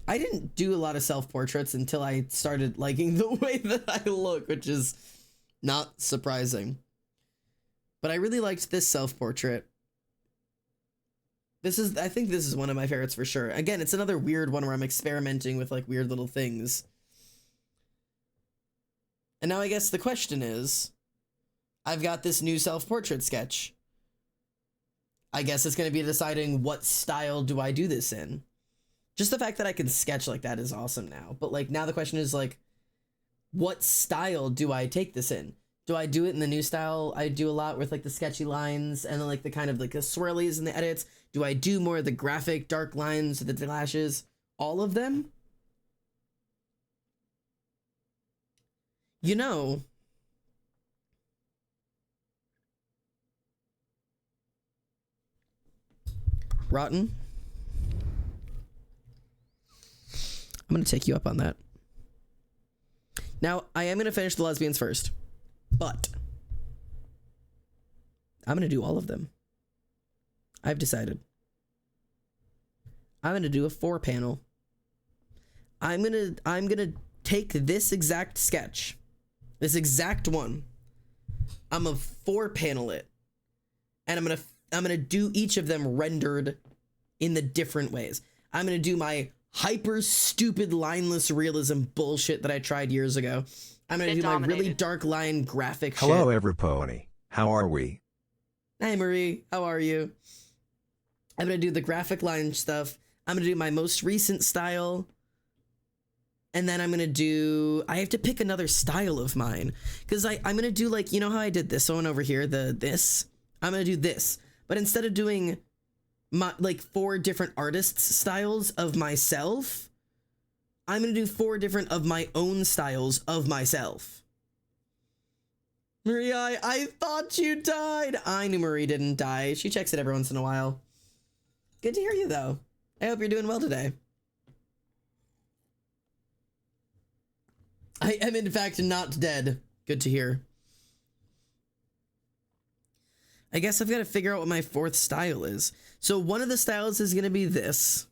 I didn't do a lot of self-portraits until I started liking the way that I look, which is not surprising. But I really liked this self-portrait. I think this is one of my favorites for sure. Again, it's another weird one where I'm experimenting with like weird little things. And now I guess the question is, I've got this new self-portrait sketch. I guess it's going to be deciding what style do I do this in. Just the fact that I can sketch like that is awesome now. But like now the question is like, what style do I take this in? Do I do it in the new style I do a lot with like the sketchy lines and then like the kind of like the swirlies and the edits? Do I do more of the graphic dark lines with the lashes? All of them? You know, Rotten, I'm going to take you up on that. Now, I am going to finish the lesbians first, but I'm going to do all of them. I've decided. I'm going to do a 4-panel. I'm going to take this exact sketch, this exact one. I'm going to 4-panel it, and I'm going to do each of them rendered in the different ways. I'm going to do my hyper stupid lineless realism bullshit that I tried years ago. I'm going to do my really dark line graphic shit.
Hello, everypony. How are we?
Hey, Marie. How are you? I'm going to do the graphic line stuff. I'm going to do my most recent style. And then I'm going to do... I have to pick another style of mine. Because I'm going to do like... You know how I did this one over here? This? I'm going to do this. But instead of doing my like 4 different artists' styles of myself, I'm going to do 4 different of my own styles of myself. Marie, I thought you died. I knew Marie didn't die. She checks it every once in a while. Good to hear you, though. I hope you're doing well today. I am, in fact, not dead. Good to hear. I guess I've got to figure out what my fourth style is. So one of the styles is going to be this.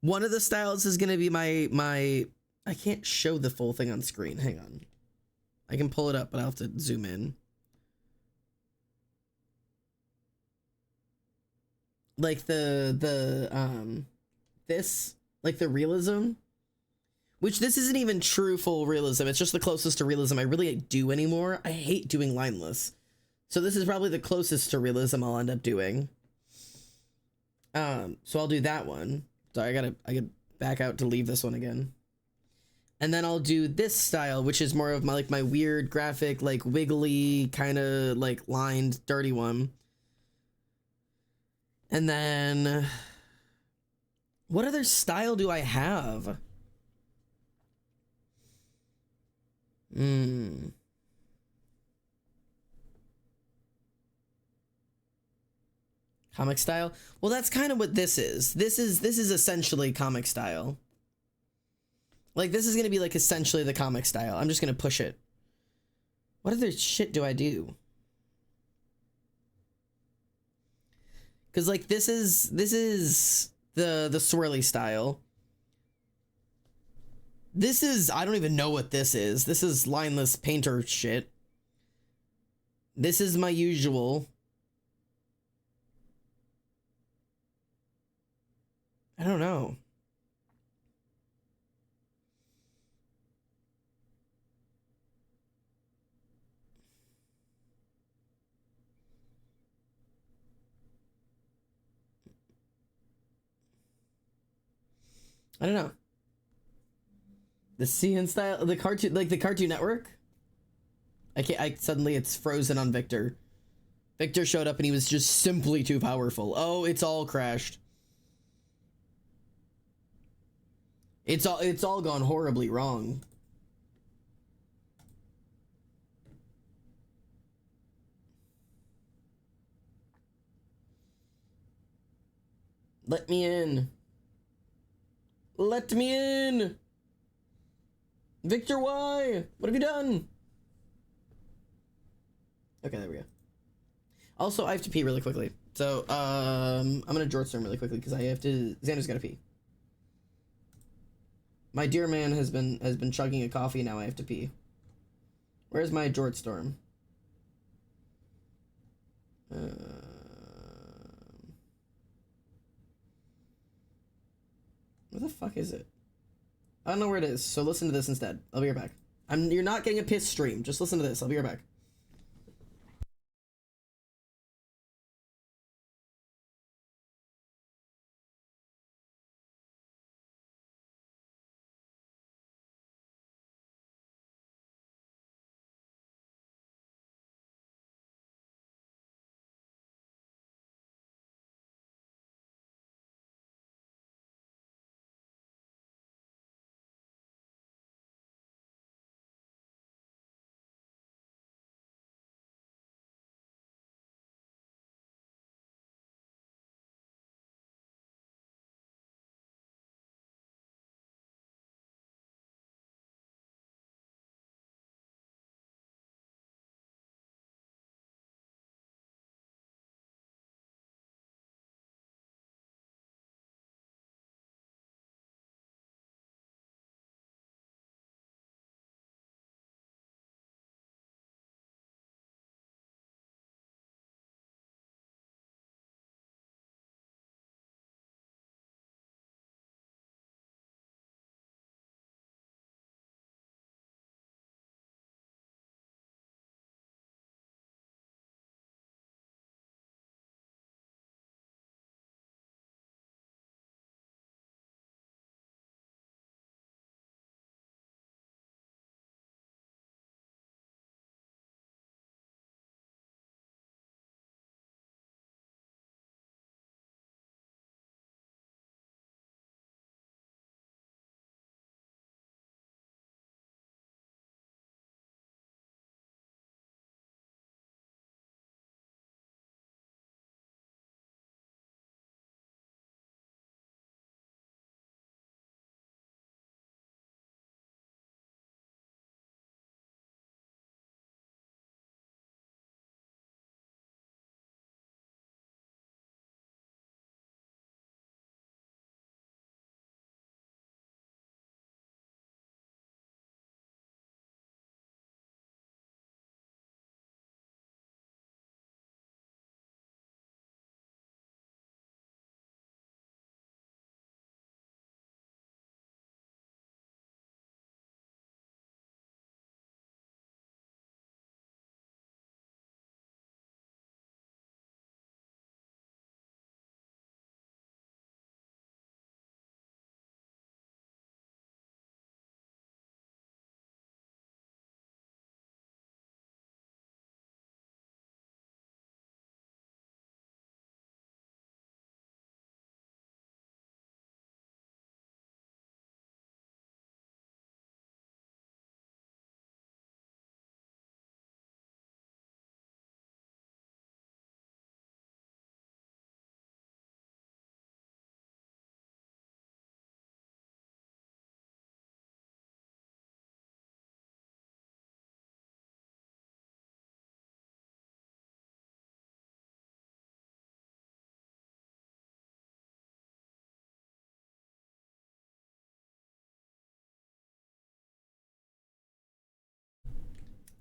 One of the styles is going to be my... I can't show the full thing on screen. Hang on. I can pull it up, but I'll have to zoom in. Like this, like the realism, which this isn't even true full realism. It's just the closest to realism I really do anymore. I hate doing lineless. So this is probably the closest to realism I'll end up doing. So I'll do that one. Sorry, I gotta back out to leave this one again. And then I'll do this style, which is more of my weird graphic, like wiggly, kind of like lined, dirty one. And then what other style do I have? Comic style? Well, that's kind of what this is. This is essentially comic style. Like, this is going to be, like, essentially the comic style. I'm just going to push it. What other shit do I do? Because, like, this is the swirly style. This is, I don't even know what this is. This is lineless painter shit. This is my usual. I don't know. I don't know. The CN style, the cartoon, like the Cartoon Network. Suddenly it's frozen on Victor. Victor showed up and he was just simply too powerful. Oh, it's all crashed. It's all gone horribly wrong. Let me in. Let me in. Victor, why? What have you done? Okay, there we go. Also, I have to pee really quickly. So, I'm gonna Jort Storm really quickly because I have to. Xander's gotta pee. My dear man has been chugging a coffee. Now I have to pee. Where's my Jort Storm? Where the fuck is it? I don't know where it is, so listen to this instead. I'll be right back. You're not getting a piss stream. Just listen to this. I'll be right back.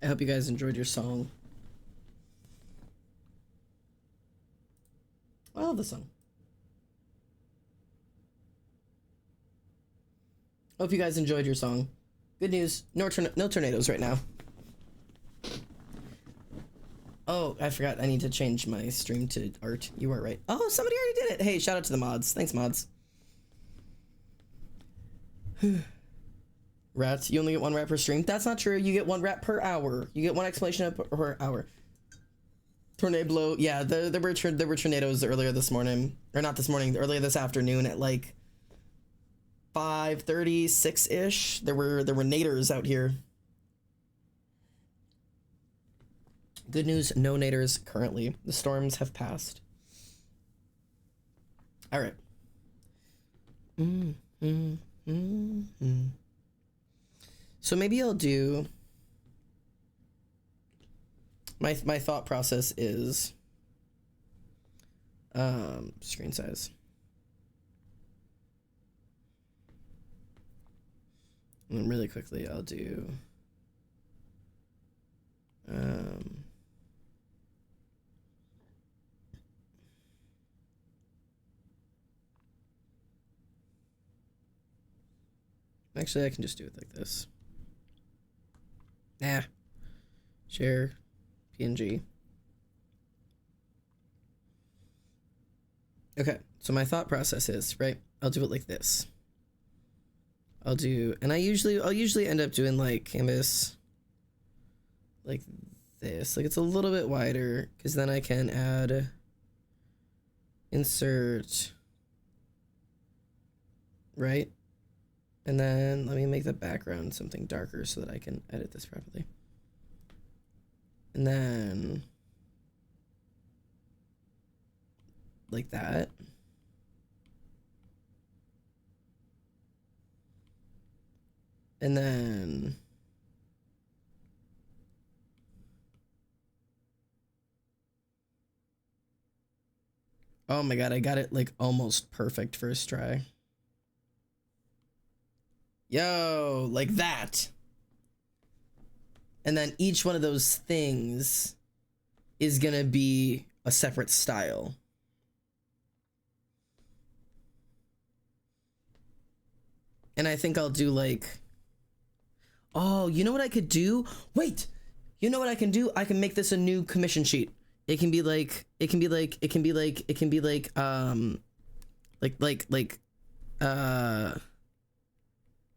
I hope you guys enjoyed your song. I love the song. Hope you guys enjoyed your song. Good news, no tornadoes right now. Oh, I forgot. I need to change my stream to art. You are right. Oh, somebody already did it. Hey, shout out to the mods. Thanks, mods. Rats. You only get 1 rat per stream. That's not true. You get 1 rat per hour. You get 1 exclamation per hour. Tornado blow. Yeah, there were tornadoes earlier this morning, or not this morning. Earlier this afternoon at like 5:36 ish. There were naders out here. Good news, no naders currently. The storms have passed. All right. So maybe I'll do. My thought process is screen size. And then really quickly I'll do actually I can just do it like this. Share PNG. Okay, so my thought process is, right, I'll do it like this. I'll usually end up doing like canvas like this. Like it's a little bit wider because then I can add insert, right? And then let me make the background something darker so that I can edit this properly. And then like that. And then oh my god, I got it like almost perfect first try. Yo, like that. And then each one of those things is gonna be a separate style. And I think I'll do like, oh, you know what I could do? Wait, you know what I can do? I can make this a new commission sheet. It can be like,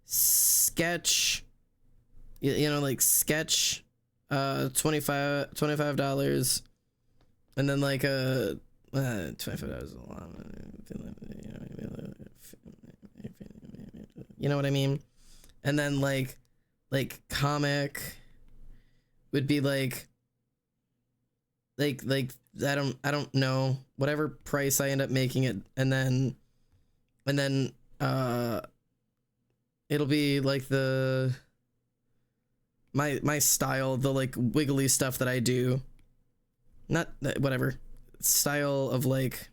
sketch, you know, like sketch, $25, and then like $25 is a lot. You know what I mean? And then like comic would be like I don't know, whatever price I end up making it, and then it'll be like my style, the like wiggly stuff that I do, not whatever style of like,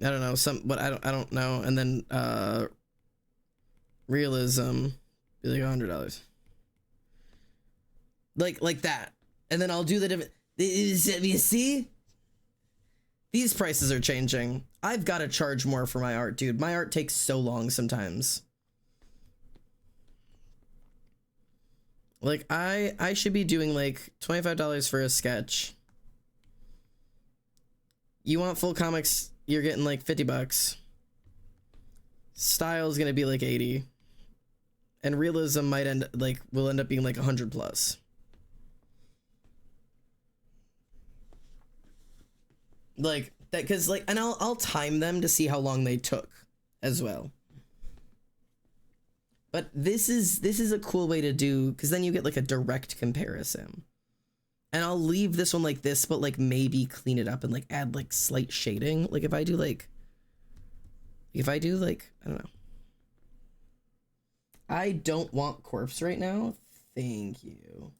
I don't know, I don't know, and then realism be like $100, like that, and then I'll do the different. You see, these prices are changing. I've got to charge more for my art, dude. My art takes so long sometimes. Like I should be doing like $25 for a sketch. You want full comics? You're getting like $50. Style is gonna be like 80, and realism will end up being like 100 plus. Like that, cause like, and I'll time them to see how long they took as well. But this is a cool way to do, because then you get like a direct comparison. And I'll leave this one like this, but like maybe clean it up and like add like slight shading. Like if I do like, I don't know. I don't want corpse right now. Thank you.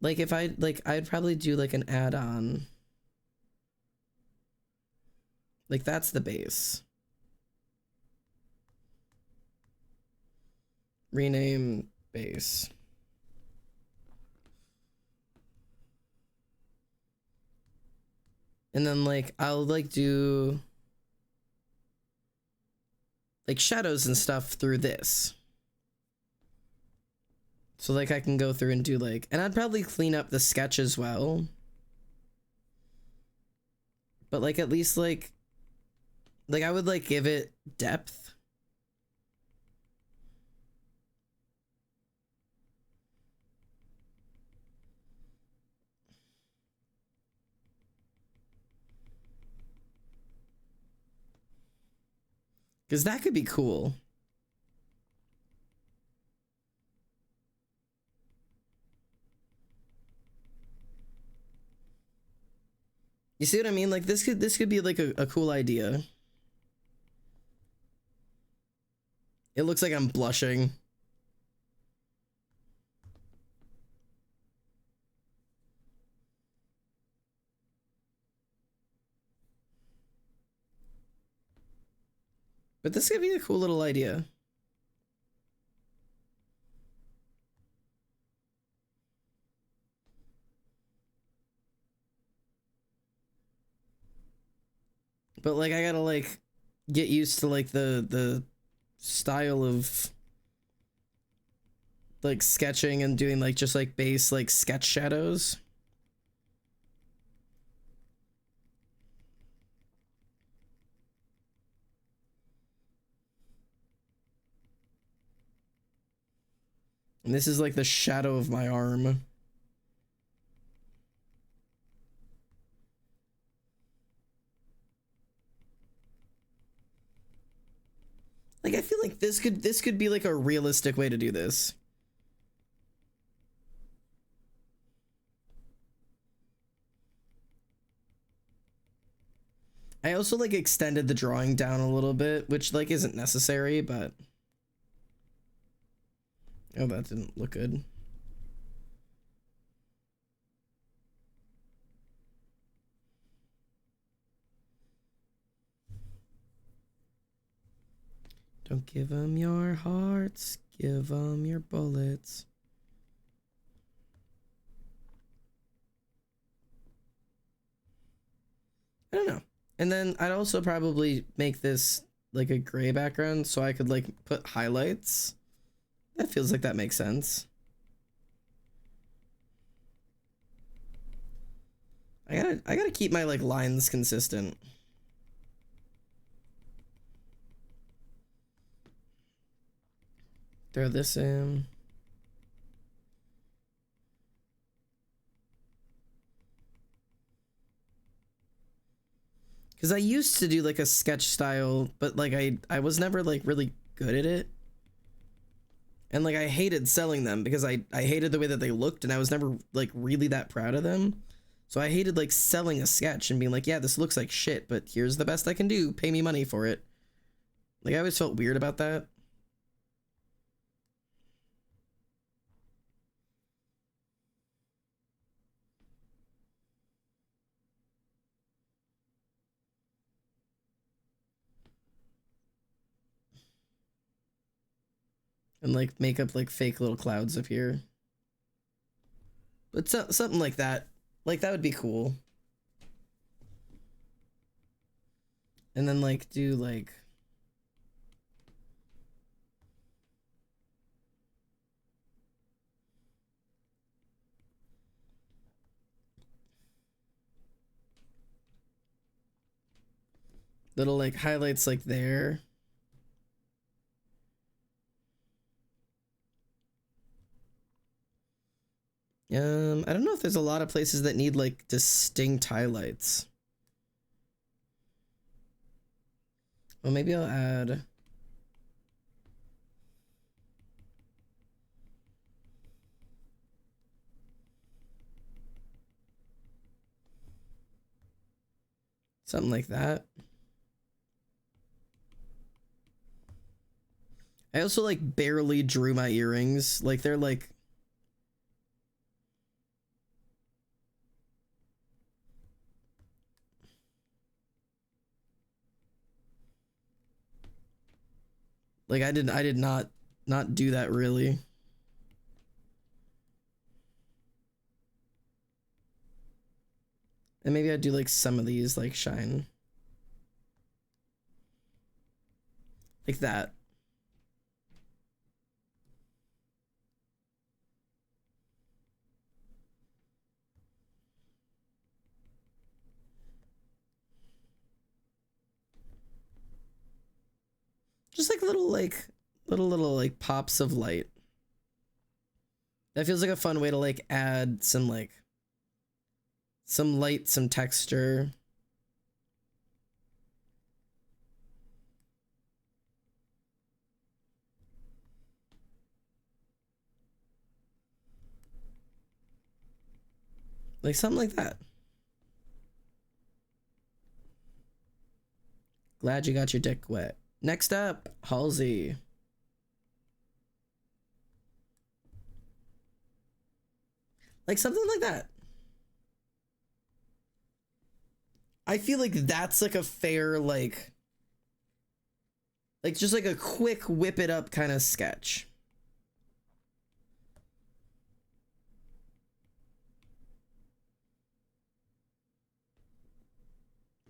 Like if I'd probably do like an add-on. Like that's the base. Rename base. And then like I'll like do like shadows and stuff through this. So like I can go through and do like, and I'd probably clean up the sketch as well. But like at least like I would like give it depth. Because that could be cool. You see what I mean? Like this could be like a cool idea. It looks like I'm blushing. But this could be a cool little idea. But like I gotta like get used to like the style of like sketching and doing like just like base like sketch shadows. And this is like the shadow of my arm. Like I feel like this could be like a realistic way to do this. I also like extended the drawing down a little bit, which like isn't necessary, but oh, that didn't look good. Don't give them your hearts, give them your bullets. I don't know. And then I'd also probably make this like a gray background so I could like put highlights. That feels like that makes sense. I gotta keep my like lines consistent. Throw this in. Because I used to do like a sketch style, but like I was never like really good at it. And like I hated selling them because I hated the way that they looked and I was never like really that proud of them. So I hated like selling a sketch and being like, yeah, this looks like shit, but here's the best I can do. Pay me money for it. Like I always felt weird about that. And like make up like fake little clouds up here. But something like that would be cool. And then like do like little like highlights like there. I don't know if there's a lot of places that need like distinct highlights. Well, maybe I'll add something like that. I also like barely drew my earrings. Like they're like Like I did not do that really. And maybe I'd do like some of these like shine. Like that. Just like little like pops of light. That feels like a fun way to like add some like some light, some texture. Like something like that. Glad you got your dick wet. Next up, Halsey. Like something like that. I feel like that's like a fair, like just like a quick whip it up kind of sketch.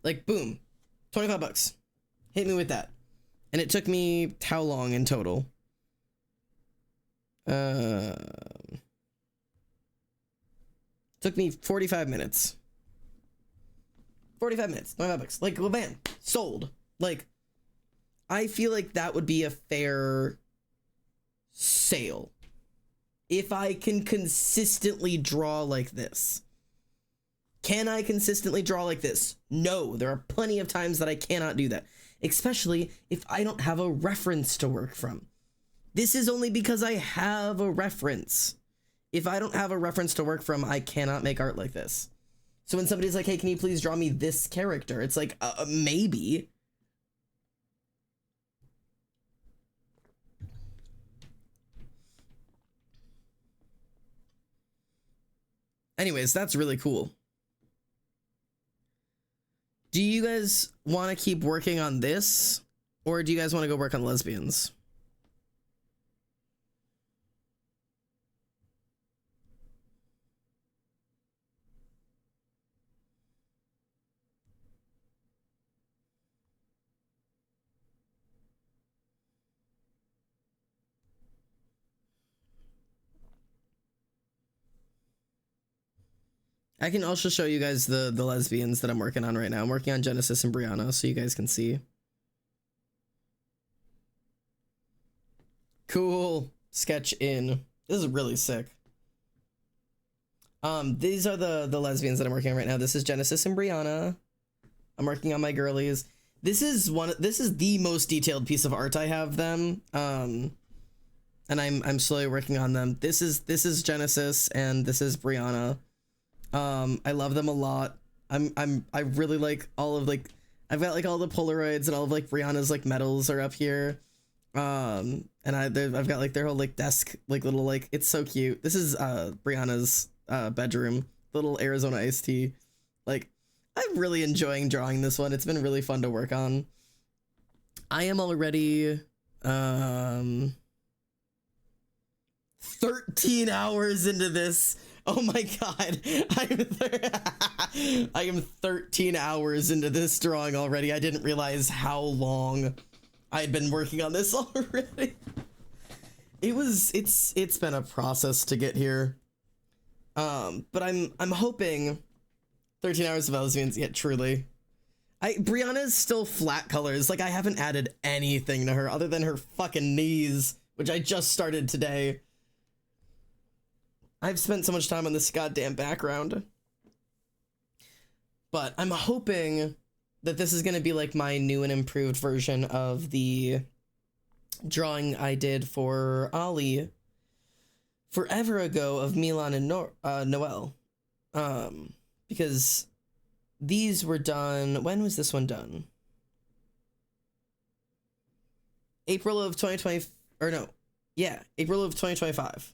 Like boom, 25 bucks. Hit me with that. And it took me how long in total? Took me 45 minutes. 45 minutes, 25 bucks. Like, well, bam, sold. Like, I feel like that would be a fair sale. If I can consistently draw like this. Can I consistently draw like this? No, there are plenty of times that I cannot do that. Especially if I don't have a reference to work from. This is only because I have a reference. If I don't have a reference to work from, I cannot make art like this. So when somebody's like, hey, can you please draw me this character? It's like, maybe. Anyways, that's really cool. Do you guys want to keep working on this? Or do you guys want to go work on lesbians? I can also show you guys the lesbians that I'm working on right now. I'm working on Genesis and Brianna, so you guys can see. Cool. Sketch in. This is really sick. These are the lesbians that I'm working on right now. This is Genesis and Brianna. I'm working on my girlies. This is the most detailed piece of art I have them. And I'm slowly working on them. This is Genesis and this is Brianna. I love them a lot. I really like all of like, I've got like all the Polaroids and all of like Brianna's like medals are up here. And I've got like their whole like desk, like little, like, it's so cute. This is, Brianna's, bedroom, little Arizona iced tea. Like, I'm really enjoying drawing this one. It's been really fun to work on. I am already, 13 hours into this. Oh my god, I am 13 hours into this drawing already. I didn't realize how long I'd been working on this already. It's been a process to get here. But I'm hoping 13 hours of lesbians, yeah, truly. Brianna's still flat colors. Like, I haven't added anything to her other than her fucking knees, which I just started today. I've spent so much time on this goddamn background. But I'm hoping that this is going to be like my new and improved version of the drawing I did for Ollie forever ago of Milan and Noel. Because these were done... When was this one done? April of 2020... Or no. Yeah, April of 2025.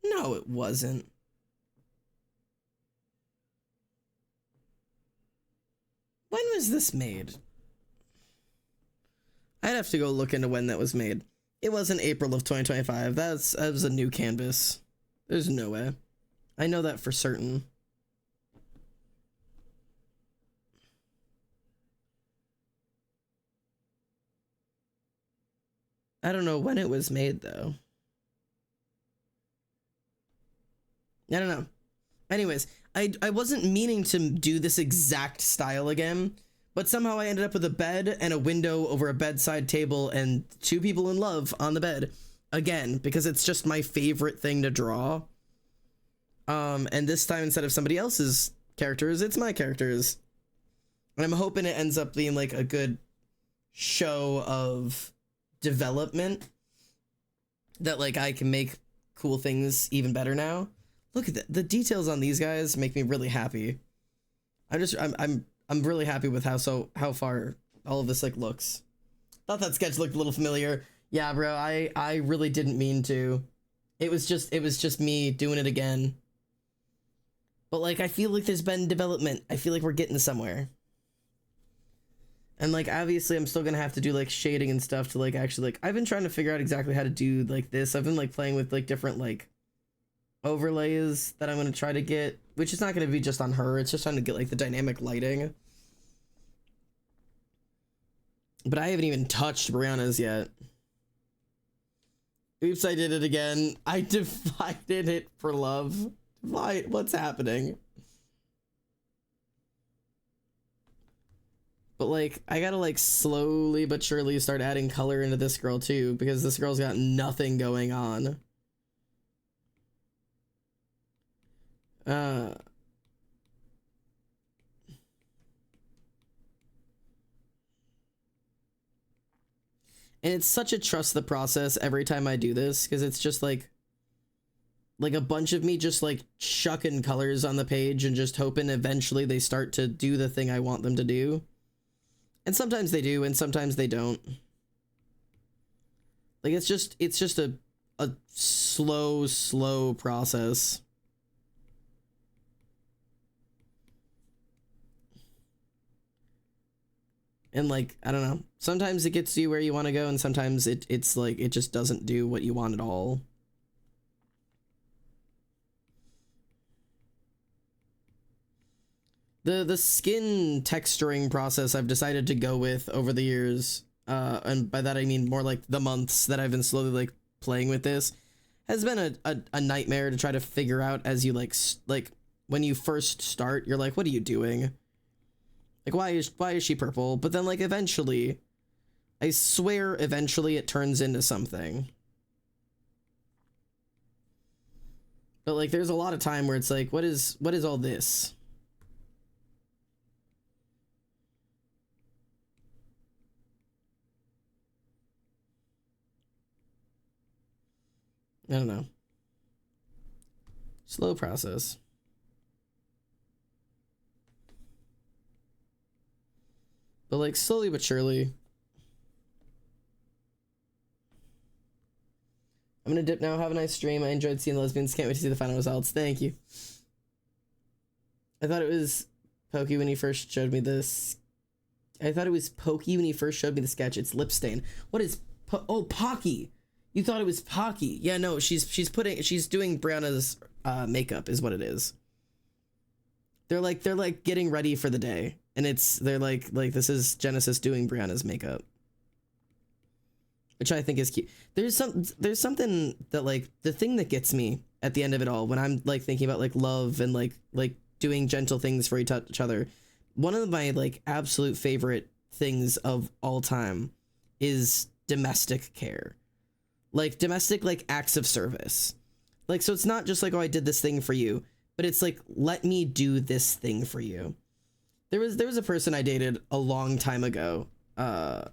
No, it wasn't. When was this made? I'd have to go look into when that was made. It wasn't April of 2025. That was a new canvas. There's no way. I know that for certain. I don't know when it was made, though. I don't know. Anyways, I wasn't meaning to do this exact style again, but somehow I ended up with a bed and a window over a bedside table and two people in love on the bed. Again, because it's just my favorite thing to draw. And this time, instead of somebody else's characters, it's my characters. And I'm hoping it ends up being like a good show of development that like I can make cool things even better now. Look at the details on these guys make me really happy. I'm really happy with how far all of this like looks. Thought that sketch looked a little familiar. Yeah, bro, I really didn't mean to. It was just me doing it again. But like I feel like there's been development. I feel like we're getting somewhere. And like obviously I'm still gonna have to do like shading and stuff to like actually like I've been trying to figure out exactly how to do like this. I've been like playing with like different like overlays that I'm gonna try to get, which is not gonna be just on her, it's just trying to get like the dynamic lighting. But I haven't even touched Brianna's yet. Oops, I did it again. I divided it for love. Why? What's happening? But like I gotta like slowly but surely start adding color into this girl too, because this girl's got nothing going on. And it's such a trust the process every time I do this, because it's just like a bunch of me just like chucking colors on the page and just hoping eventually they start to do the thing I want them to do. And sometimes they do, and sometimes they don't. Like it's just a slow process. And like, I don't know, sometimes it gets you where you want to go, and sometimes it's like it just doesn't do what you want at all. The skin texturing process I've decided to go with over the years, and by that I mean more like the months that I've been slowly like playing with this, has been a nightmare to try to figure out. As you like when you first start, you're like, what are you doing? Like, why is she purple? But then like eventually, I swear eventually it turns into something. But like there's a lot of time where it's like, what is all this? I don't know. Slow process. But like slowly but surely. I'm gonna dip now. Have a nice stream. I enjoyed seeing lesbians. Can't wait to see the final results. Thank you. I thought it was Pokey when he first showed me this. I thought it was Pokey when he first showed me the sketch. It's lip stain. What is oh, Pocky? You thought it was Pocky? Yeah, no. She's doing Brianna's makeup is what it is. They're like getting ready for the day, and they're like this is Genesis doing Brianna's makeup, which I think is cute. There's something that like the thing that gets me at the end of it all when I'm like thinking about like love and like doing gentle things for each other. One of my like absolute favorite things of all time is domestic care. Like domestic like acts of service. Like, so it's not just like, oh, I did this thing for you, but it's like, let me do this thing for you. There was a person I dated a long time ago that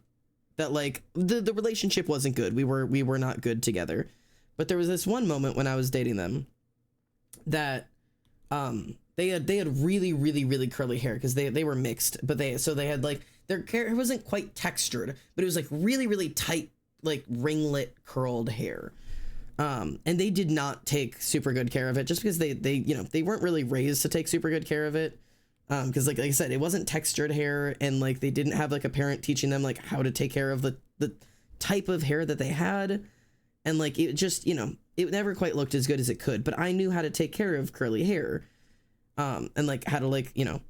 like the relationship wasn't good. We were not good together. But there was this one moment when I was dating them that they had really curly hair, because they were mixed, but they had like their hair wasn't quite textured, but it was like really tight, like ringlet curled hair. And they did not take super good care of it, just because they weren't really raised to take super good care of it. Because like I said, it wasn't textured hair, and like they didn't have like a parent teaching them like how to take care of the the type of hair that they had, and like it just, you know, it never quite looked as good as it could, but I knew how to take care of curly hair, and like how to, like, you know,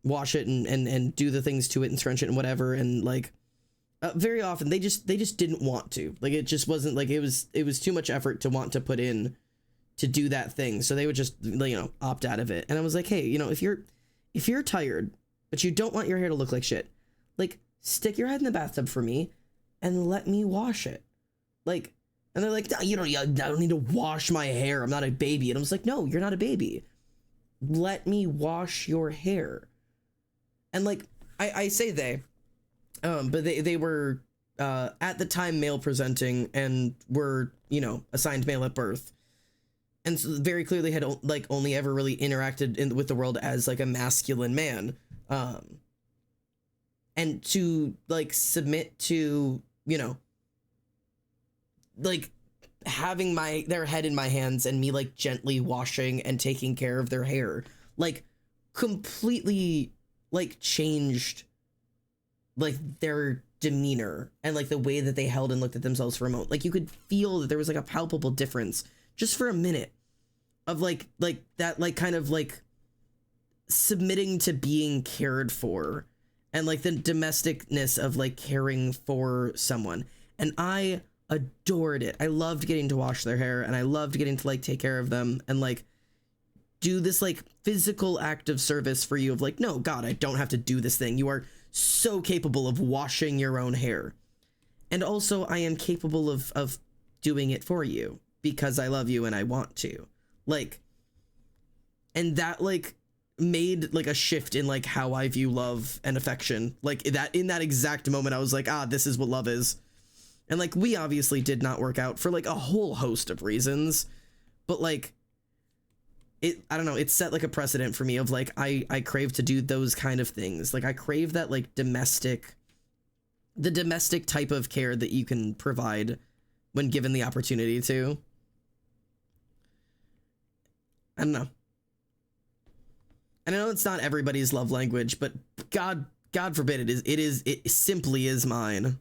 wash it and do the things to it and scrunch it and whatever, and like very often they just didn't want to, like, it just wasn't like, it was too much effort to want to put in to do that thing, so they would just, you know, opt out of it. And I was like, hey, you know, if you're tired but you don't want your hair to look like shit, like, stick your head in the bathtub for me and let me wash it. Like, and they're like, no, I don't need to wash my hair, I'm not a baby. And I was like, no, you're not a baby, let me wash your hair. And like, I say they, but they were at the time male presenting and were, you know, assigned male at birth, and so very clearly had like only ever really interacted with the world as like a masculine man, and to like submit to, you know, like having their head in my hands and me like gently washing and taking care of their hair, like completely like changed like their demeanor and like the way that they held and looked at themselves for a moment. Like you could feel that there was like a palpable difference just for a minute of like that, like kind of like submitting to being cared for, and like the domesticness of like caring for someone. And I adored it. I loved getting to wash their hair, and I loved getting to like take care of them and like do this like physical act of service for you of like, no, God, I don't have to do this thing. You are so capable of washing your own hair. And also I am capable of doing it for you because I love you and I want to. Like, and that like made like a shift in like how I view love and affection. Like that, in that exact moment, I was like, this is what love is. And like, we obviously did not work out for like a whole host of reasons, but like, I don't know, it set like a precedent for me of like, I crave to do those kind of things. Like I crave that like the domestic type of care that you can provide when given the opportunity to. I don't know. And I know it's not everybody's love language, but God forbid it simply is mine.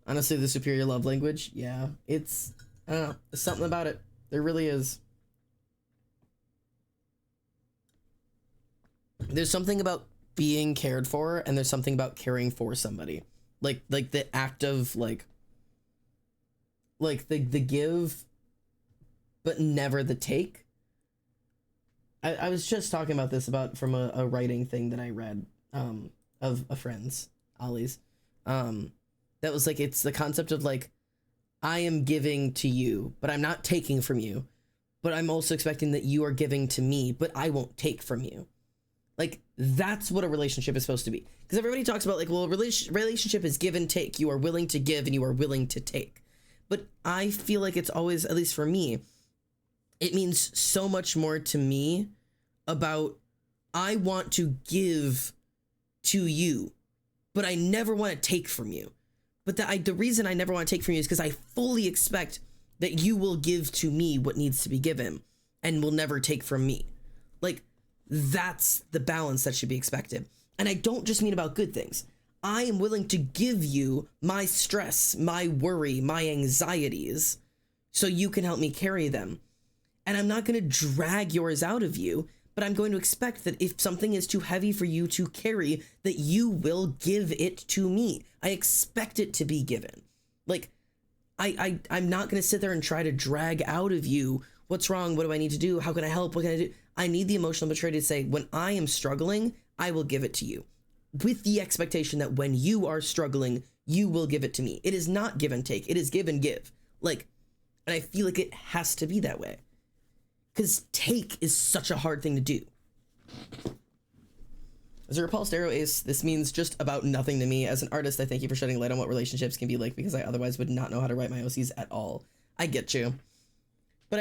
Honestly, the superior love language, yeah, it's, I don't know, there's something about it. There really is. There's something about being cared for, and there's something about caring for somebody. Like the act of like the give, but never the take. I was just talking about this from a writing thing that I read of a friend's, Ollie's. That was like, it's the concept of like, I am giving to you, but I'm not taking from you, but I'm also expecting that you are giving to me, but I won't take from you. Like, that's what a relationship is supposed to be. Because everybody talks about like, well, a relationship is give and take. You are willing to give and you are willing to take. But I feel like it's always, at least for me, it means so much more to me about, I want to give to you, but I never want to take from you. But the reason I never want to take from you is because I fully expect that you will give to me what needs to be given and will never take from me. Like, that's the balance that should be expected. And I don't just mean about good things. I am willing to give you my stress, my worry, my anxieties, so you can help me carry them. And I'm not going to drag yours out of you, but I'm going to expect that if something is too heavy for you to carry, that you will give it to me. I expect it to be given. Like, I'm not going to sit there and try to drag out of you, what's wrong? What do I need to do? How can I help? What can I do? I need the emotional maturity to say, when I am struggling, I will give it to you, with the expectation that when you are struggling, you will give it to me. It is not give and take. It is give and give. Like, and I feel like it has to be that way. Because take is such a hard thing to do. As a repulsed arrow ace, this means just about nothing to me. As an artist, I thank you for shedding light on what relationships can be like, because I otherwise would not know how to write my OCs at all. I get you. But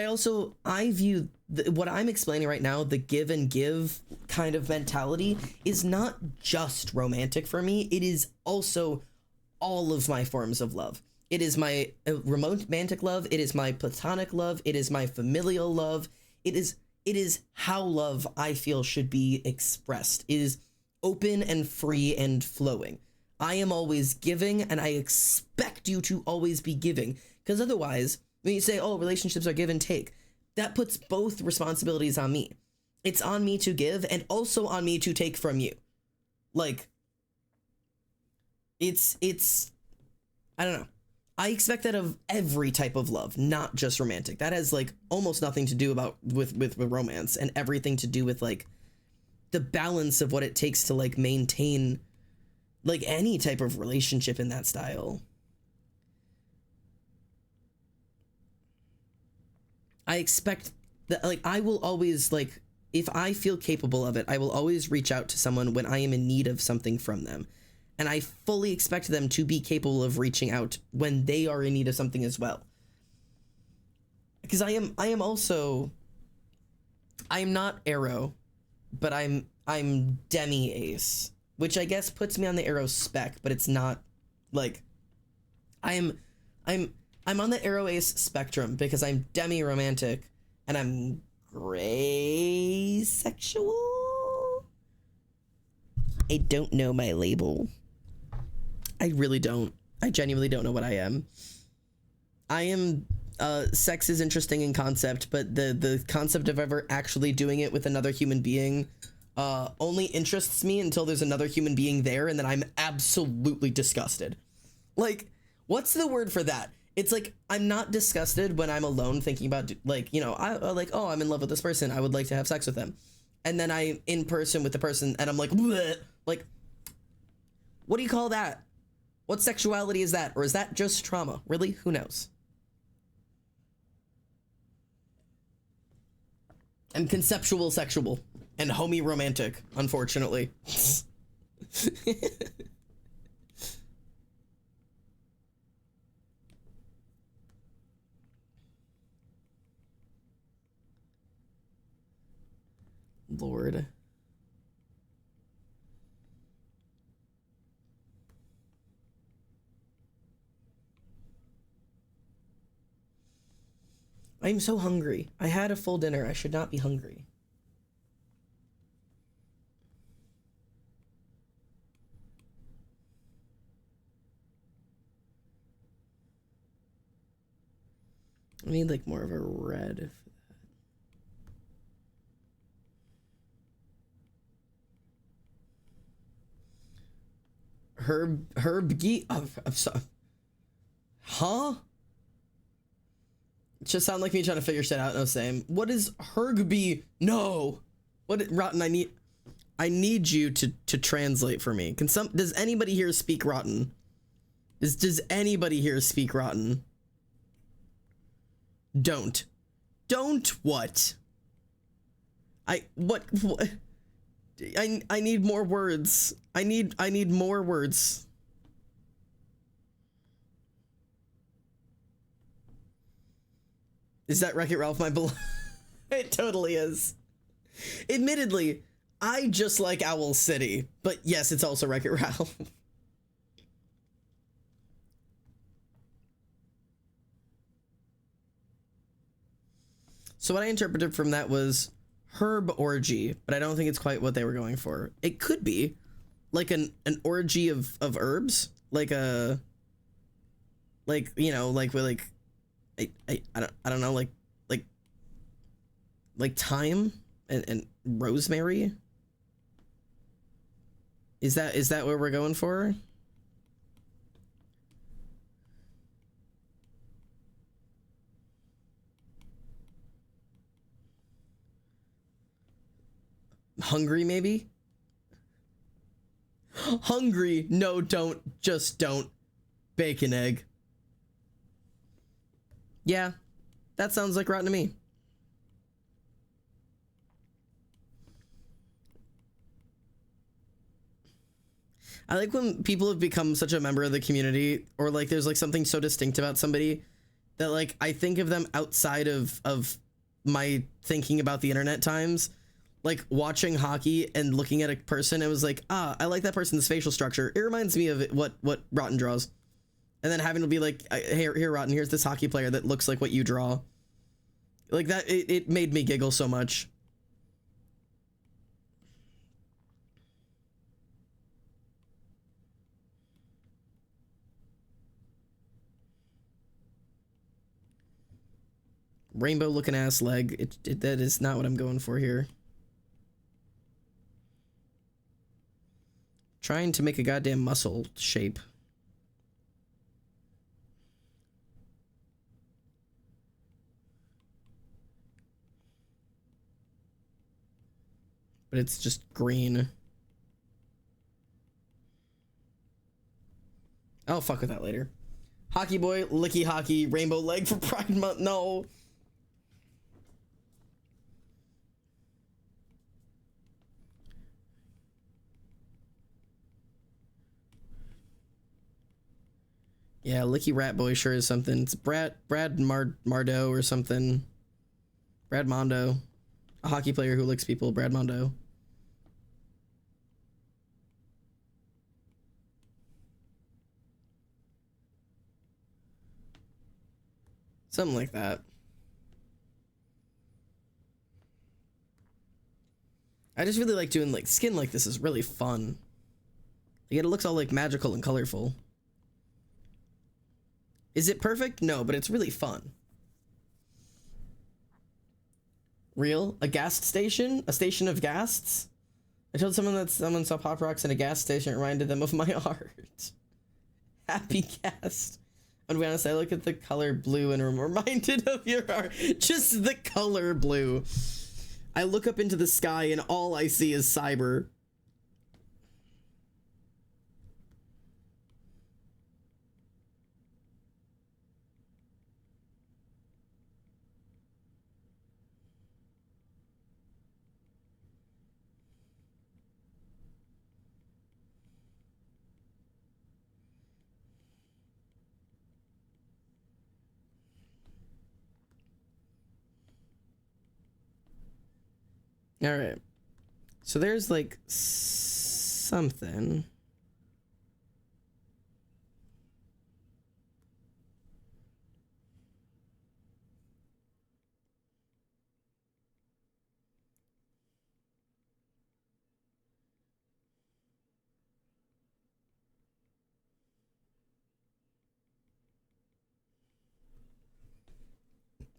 I view what I'm explaining right now, the give and give kind of mentality, is not just romantic for me. It is also all of my forms of love. It is my romantic love. It is my platonic love. It is my familial love. It is how love, I feel, should be expressed. It is open and free and flowing. I am always giving, and I expect you to always be giving. Because otherwise, when you say, oh, relationships are give and take, that puts both responsibilities on me. It's on me to give and also on me to take from you. Like, it's, I don't know. I expect that of every type of love, not just romantic. That has like almost nothing to do with romance, and everything to do with like the balance of what it takes to like maintain like any type of relationship in that style. I expect that, like, I will always, like, if I feel capable of it, I will always reach out to someone when I am in need of something from them. And I fully expect them to be capable of reaching out when they are in need of something as well. Because I am not Arrow, but I'm demi-ace, which I guess puts me on the Arrow spec, but it's not, like, I'm on the Arrow Ace spectrum because I'm demi-romantic and I'm gray sexual. I don't know my label. I really don't. I genuinely don't know what I am. I am, sex is interesting in concept, but the concept of ever actually doing it with another human being only interests me until there's another human being there, and then I'm absolutely disgusted. Like, what's the word for that? It's like, I'm not disgusted when I'm alone thinking about, like, you know, I like, oh, I'm in love with this person, I would like to have sex with them. And then I'm in person with the person, and I'm like, bleh. Like, what do you call that? What sexuality is that? Or is that just trauma? Really? Who knows? I'm conceptual sexual and homie romantic, unfortunately. Lord. I'm so hungry. I had a full dinner. I should not be hungry. I need like more of a red for that. Herb Gee. Oh, I'm sorry. Huh? It just sound like me trying to figure shit out. No, same. What is Hergby? No. What Rotten? I need you to translate for me. Does anybody here speak Rotten? Does anybody here speak Rotten? Don't what? What? I need more words. I need more words. Is that Wreck-It Ralph, my beloved? It totally is. Admittedly, I just like Owl City, but yes, it's also Wreck-It Ralph. So what I interpreted from that was herb orgy, but I don't think it's quite what they were going for. It could be like an orgy of herbs, like a, like, you know, like with like, I don't know, like thyme and rosemary. Is that what we're going for? Hungry, maybe? Hungry. No, don't. Just don't. Bacon egg. Yeah, that sounds like Rotten to me. I like when people have become such a member of the community, or like there's like something so distinct about somebody that like I think of them outside of my thinking about the internet times. Like watching hockey and looking at a person, it was like, ah, I like that person's facial structure. It reminds me of what Rotten draws. And then having to be like, here, Rotten, here's this hockey player that looks like what you draw. Like that, it made me giggle so much. Rainbow looking ass leg. That is not what I'm going for here. Trying to make a goddamn muscle shape. But it's just green. I'll fuck with that later. Hockey boy, licky hockey, rainbow leg for Pride Month. No. Yeah, licky rat boy sure is something. It's Brad Mardo or something. Brad Mondo. A hockey player who licks people, Brad Mondo. Something like that. I just really like doing like skin like this is really fun. Like, it looks all like magical and colorful. Is it perfect? No, but it's really fun. Real? A gas station? A station of ghasts? I told someone that someone saw Pop Rocks in a gas station. It reminded them of my art. Happy cast. And to be honest, I look at the color blue and I'm reminded of your art. Just the color blue. I look up into the sky and all I see is cyber. All right. So there's like something.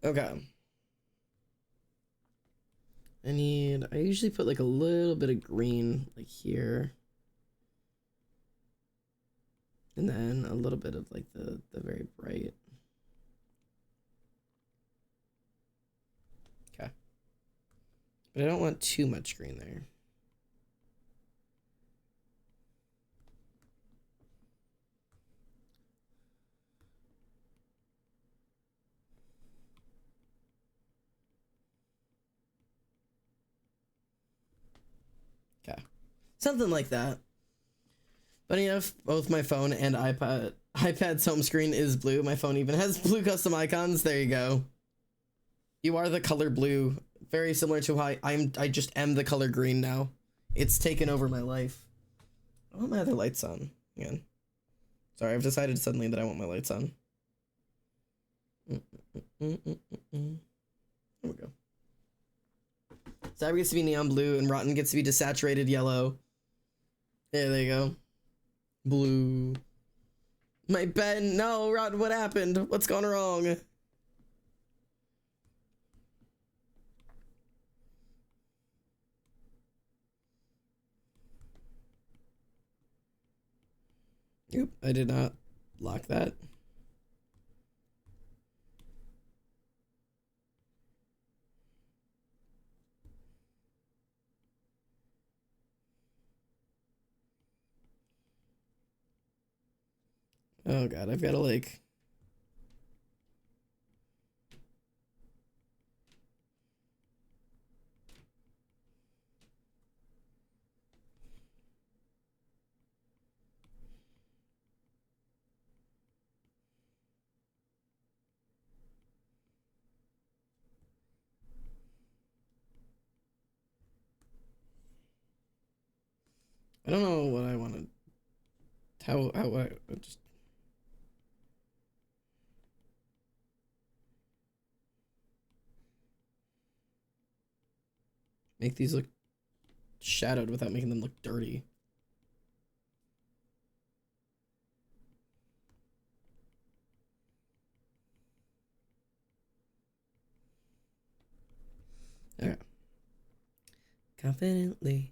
Okay. I usually put like a little bit of green like here. And then a little bit of like the very bright. Okay. But I don't want too much green there. Okay. Something like that. Funny enough, both my phone and iPad's home screen is blue. My phone even has blue custom icons. There you go. You are the color blue. Very similar to how I just am the color green now. It's taken over my life. I want my other lights on again. Sorry, I've decided suddenly that I want my lights on. There we go. Cyber gets to be neon blue and Rotten gets to be desaturated yellow. Yeah, there you go. Blue. My pen. No, Rotten, what happened? What's gone wrong? Oop, I did not lock that. Oh god, I've got to like... I don't know what I want to. How I just. Make these look shadowed without making them look dirty. Alright. Confidently,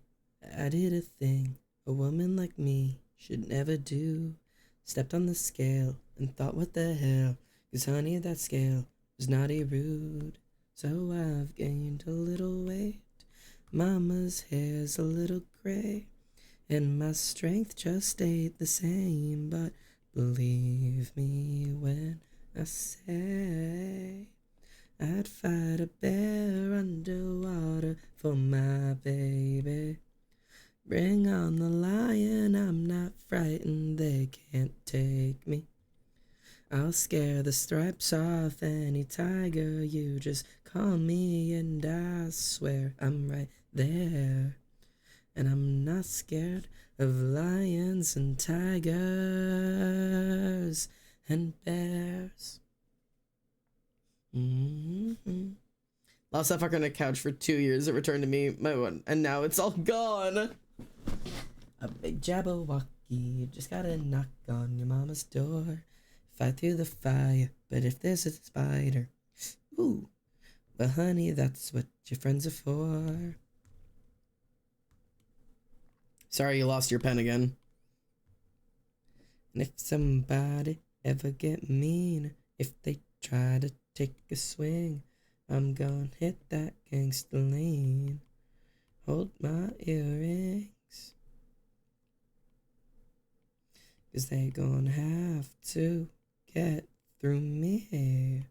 I did a thing a woman like me should never do. Stepped on the scale and thought, what the hell? 'Cause honey, that scale was naughty rude. So I've gained a little weight. Mama's hair's a little gray. And my strength just stayed the same. But believe me when I say I'd fight a bear underwater for my baby. Bring on the lion, I'm not frightened, they can't take me. I'll scare the stripes off any tiger, you just call me and I swear I'm right there. And I'm not scared of lions and tigers and bears. Lost that fucker on a couch for 2 years. It returned to me, my one, and now it's all gone. A big Jabberwocky just gotta knock on your mama's door. Fight through the fire, but if there's a spider, ooh, well, honey, that's what your friends are for. Sorry you lost your pen again. And if somebody ever get mean, if they try to take a swing, I'm gonna hit that gangster lean. Hold my earrings, 'cause they gonna have to get through me.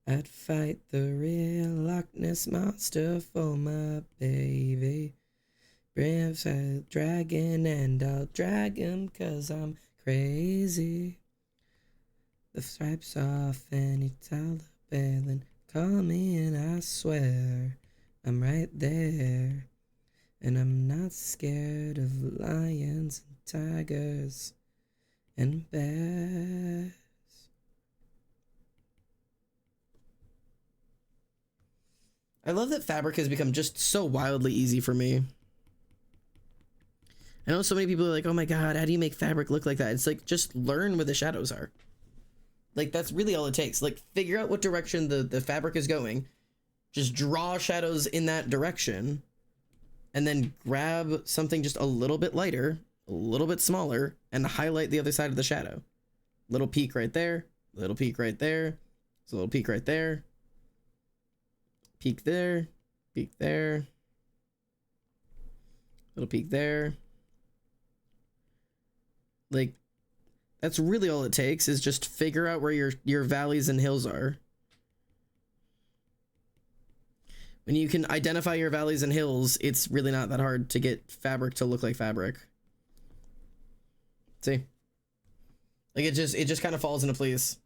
I'd fight the real Loch Ness monster for my baby. Brav's a dragon and I'll drag him 'cause I'm crazy. The stripes off any Taliban, call me and I swear I'm right there. And I'm not scared of lions and tigers and bears. I love that fabric has become just so wildly easy for me. I know so many people are like, oh my god, how do you make fabric look like that? It's like, just learn where the shadows are. Like, that's really all it takes. Like, figure out what direction the fabric is going. Just draw shadows in that direction. And then grab something just a little bit lighter, a little bit smaller, and highlight the other side of the shadow. Little peak right there. Little peak right there. There's a little peak right there. Peak there. Peak there. Little peak there. Like, that's really all it takes, is just figure out where your valleys and hills are. When you can identify your valleys and hills, it's really not that hard to get fabric to look like fabric. See? Like, it just kind of falls into place.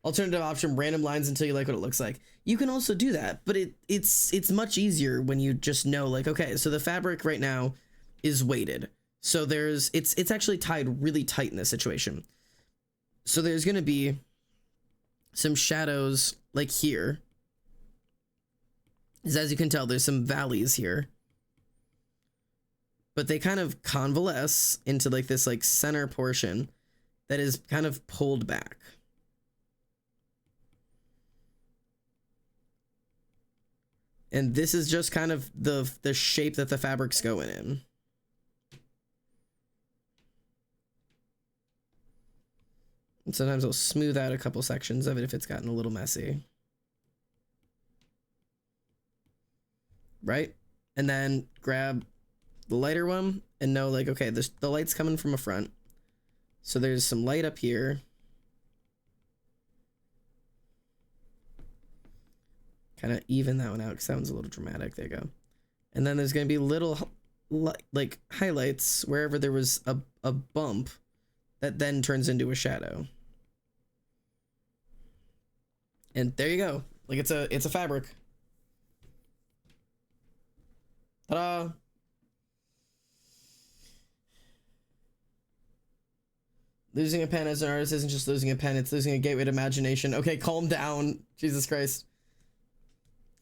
Alternative option, random lines until you like what it looks like. You can also do that, but it's much easier when you just know, like, okay, so the fabric right now is weighted. So it's actually tied really tight in this situation. So there's going to be some shadows like here. As you can tell, there's some valleys here. But they kind of convalesce into like this like center portion that is kind of pulled back. And this is just kind of the shape that the fabric's going in. And sometimes I'll smooth out a couple sections of it if it's gotten a little messy. Right? And then grab the lighter one and know, like, okay, the light's coming from a front. So there's some light up here. Kind of even that one out because that one's a little dramatic. There you go. And then there's going to be little, like, highlights wherever there was a bump that then turns into a shadow. And there you go. Like, it's a fabric. Ta-da! Losing a pen as an artist isn't just losing a pen, it's losing a gateway to imagination. Okay, calm down. Jesus Christ.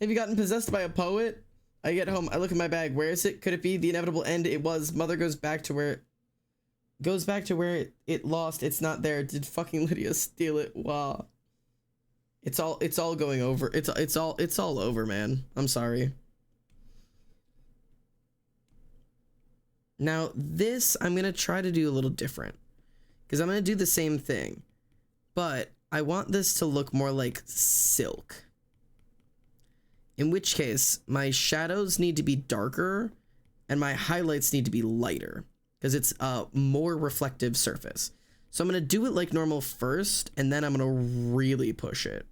Have you gotten possessed by a poet? I get home, I look at my bag. Where is it? Could it be the inevitable end? It was. Mother goes back to where it lost. It's not there. Did fucking Lydia steal it? Wow. It's all going over. It's all over, man. I'm sorry. Now this I'm gonna try to do a little different, because I'm gonna do the same thing, but I want this to look more like silk. In which case, my shadows need to be darker and my highlights need to be lighter, because it's a more reflective surface. So I'm going to do it like normal first, and then I'm going to really push it.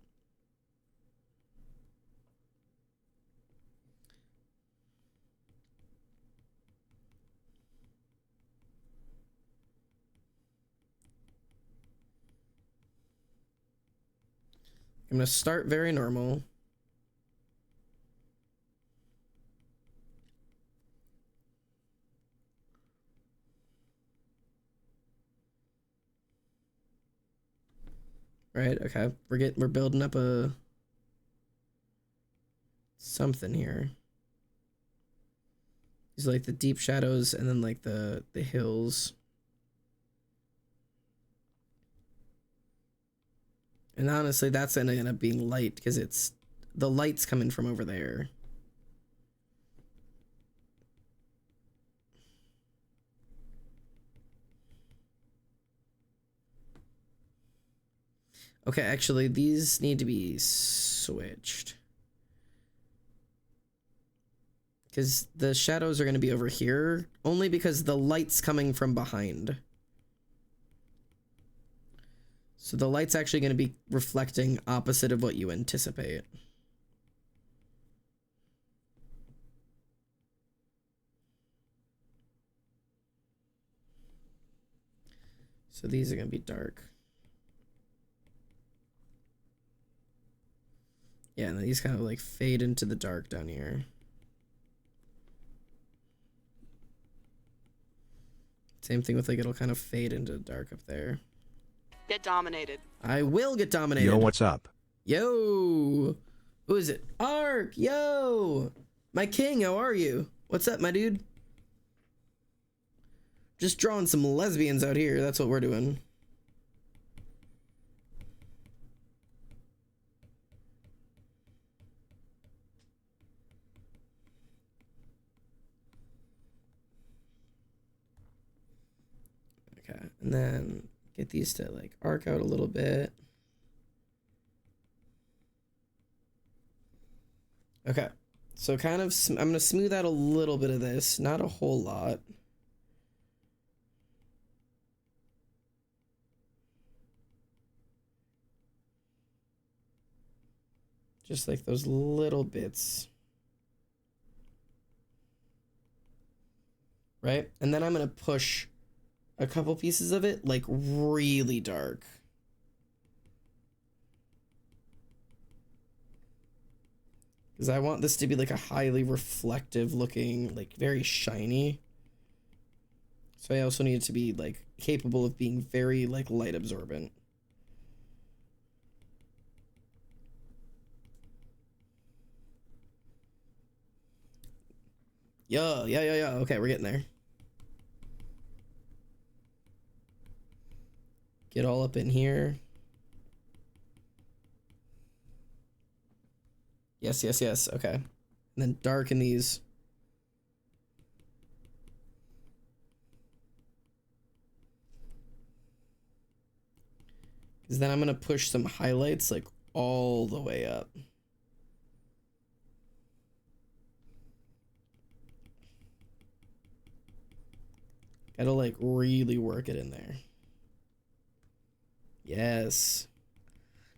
I'm going to start very normal. Right, okay. We're building up a something here. These are like the deep shadows and then like the hills. And honestly, that's gonna end up being light because it's the light's coming from over there. Okay, actually, these need to be switched. Because the shadows are going to be over here, only because the light's coming from behind. So the light's actually going to be reflecting opposite of what you anticipate. So these are going to be dark. Yeah, and these kind of like fade into the dark down here. Same thing with like it'll kind of fade into the dark up there.
Get dominated.
I will get dominated.
Yo, what's up?
Yo! Who is it? Ark! Yo! My king, how are you? What's up, my dude? Just drawing some lesbians out here. That's what we're doing. Okay, and then get these to like arc out a little bit. Okay, so kind of, I'm going to smooth out a little bit of this, not a whole lot. Just like those little bits. Right? And then I'm going to push a couple pieces of it like really dark. Because I want this to be like a highly reflective looking, like very shiny. So I also need it to be like capable of being very like light absorbent. Yeah. Okay, we're getting there. Get all up in here. Yes. Okay. And then darken these. Because then I'm going to push some highlights like all the way up. Gotta like really work it in there. Yes.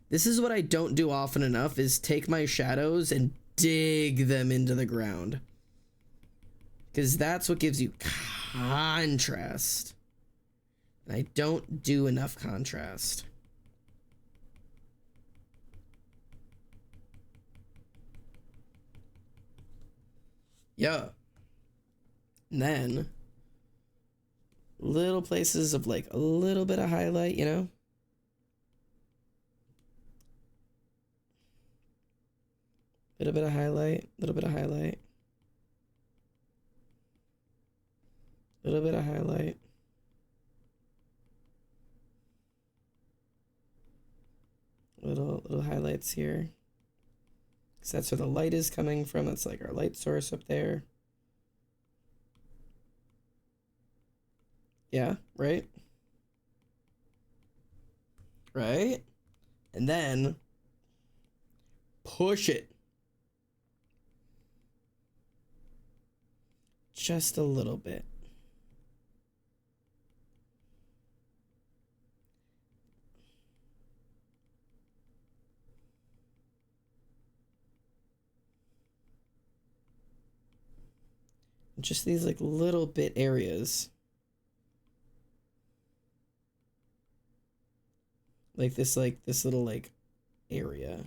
This is what I don't do often enough, is take my shadows and dig them into the ground. Because that's what gives you contrast. And I don't do enough contrast. Yeah. And then little places of like a little bit of highlight, you know? Little bit of highlight, little bit of highlight. Little bit of highlight. Little highlights here. Because that's where the light is coming from. That's like our light source up there. Yeah, right? Right? And then push it. Just a little bit. Just these like little bit areas. Like this little like area.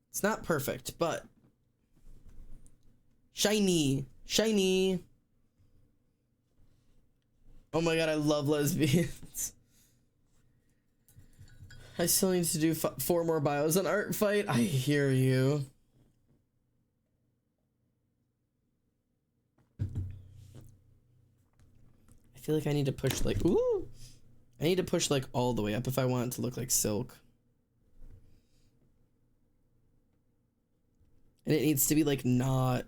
It's not perfect, but shiny, shiny. Oh my god, I love lesbians. I still need to do 4 more bios on Art Fight. I hear you. I feel like I need to push like, ooh. I need to push like all the way up if I want it to look like silk. And it needs to be like not.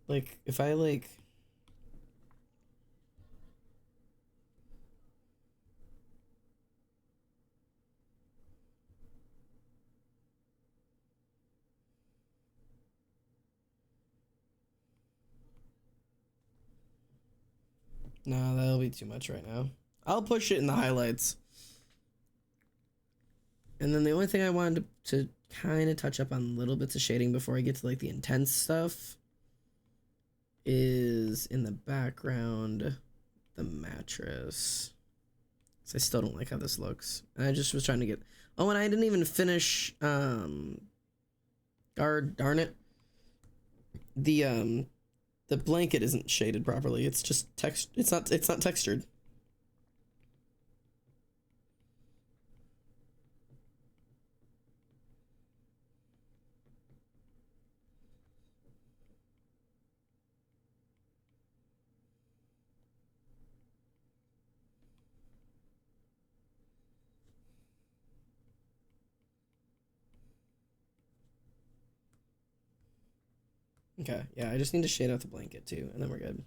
Like if I like. No, that'll be too much right now. I'll push it in the highlights. And then the only thing I wanted to kind of touch up on little bits of shading before I get to like the intense stuff is in the background, the mattress. So I still don't like how this looks. And I just was trying to get, oh, and I didn't even finish, darn it. The blanket isn't shaded properly. It's just it's not textured. Okay, yeah, I just need to shade out the blanket too, and then we're good.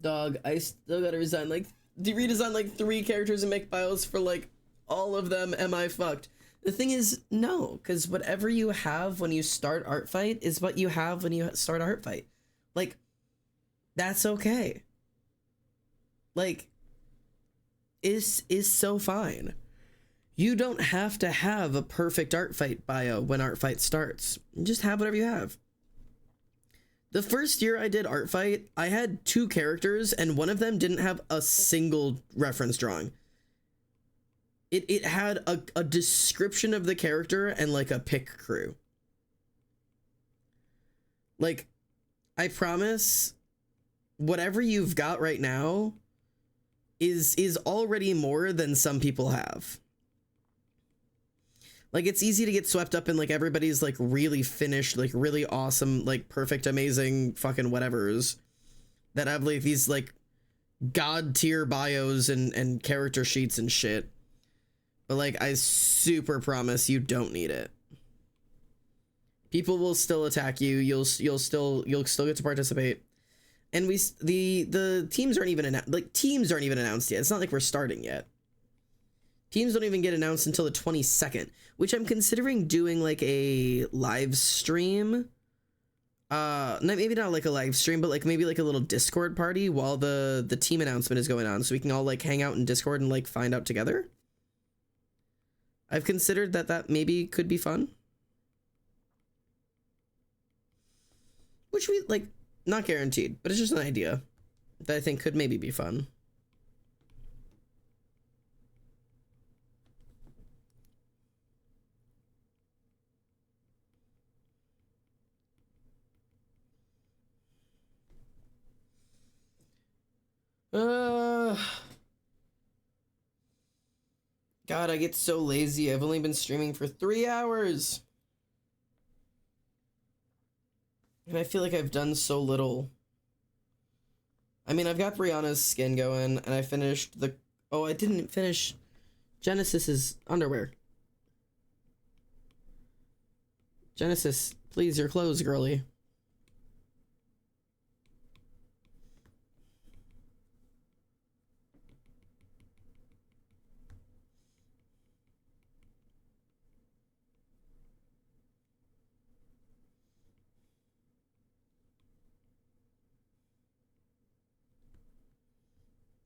Dog, I still gotta redesign like 3 characters and make bios for like all of them. Am I fucked? The thing is, no, because whatever you have when you start Art Fight is what you have when you start Art Fight. Like, that's okay. Like, is so fine. You don't have to have a perfect Art Fight bio when Art Fight starts. Just have whatever you have. The first year I did Art Fight, I had 2 characters and one of them didn't have a single reference drawing. It had a description of the character and like a pick crew. Like, I promise, whatever you've got right now is already more than some people have. Like, it's easy to get swept up in, like, everybody's, like, really finished, like, really awesome, like, perfect, amazing fucking whatevers that have, like, these, like, god-tier bios and character sheets and shit. But, like, I super promise you don't need it. People will still attack you. You'll still get to participate. And the teams aren't even announced yet. It's not like we're starting yet. Teams don't even get announced until the 22nd, which I'm considering doing like a live stream. Maybe not like a live stream, but like maybe like a little Discord party while the team announcement is going on, so we can all like hang out in Discord and like find out together. I've considered that maybe could be fun. Which we like, not guaranteed, but it's just an idea that I think could maybe be fun. God, I get so lazy. I've only been streaming for 3 hours. And I feel like I've done so little. I mean, I've got Brianna's skin going, and I finished the... Oh, I didn't finish Genesis's underwear. Genesis, please, your clothes, girly.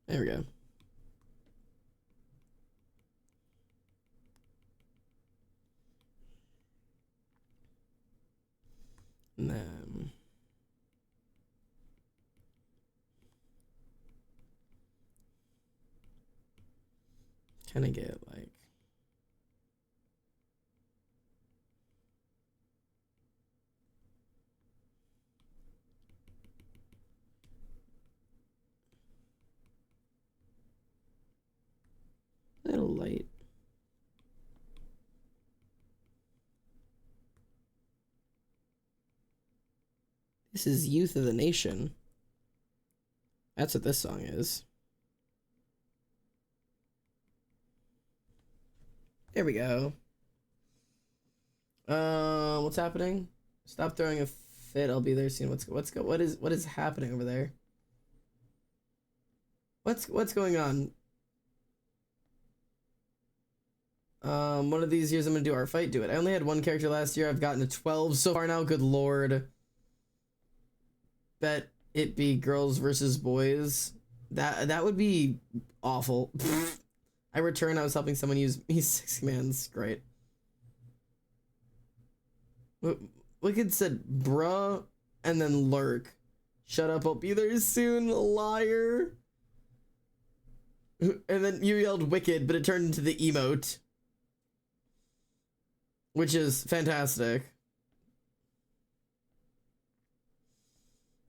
There we go. And then... kind of get, like... a little light. This is Youth of the Nation. That's what this song is. There we go. What's happening? Stop throwing a fit. I'll be there soon. What is happening over there? What's going on? One of these years I'm gonna do our fight. Do it. I only had 1 character last year. I've gotten to 12 so far now. Good lord. Bet it be girls versus boys. That would be awful. I returned. I was helping someone use E6 commands. Great. Wicked said bruh and then lurk. Shut up, I'll be there soon, liar. And then you yelled wicked, but it turned into the emote. Which is fantastic.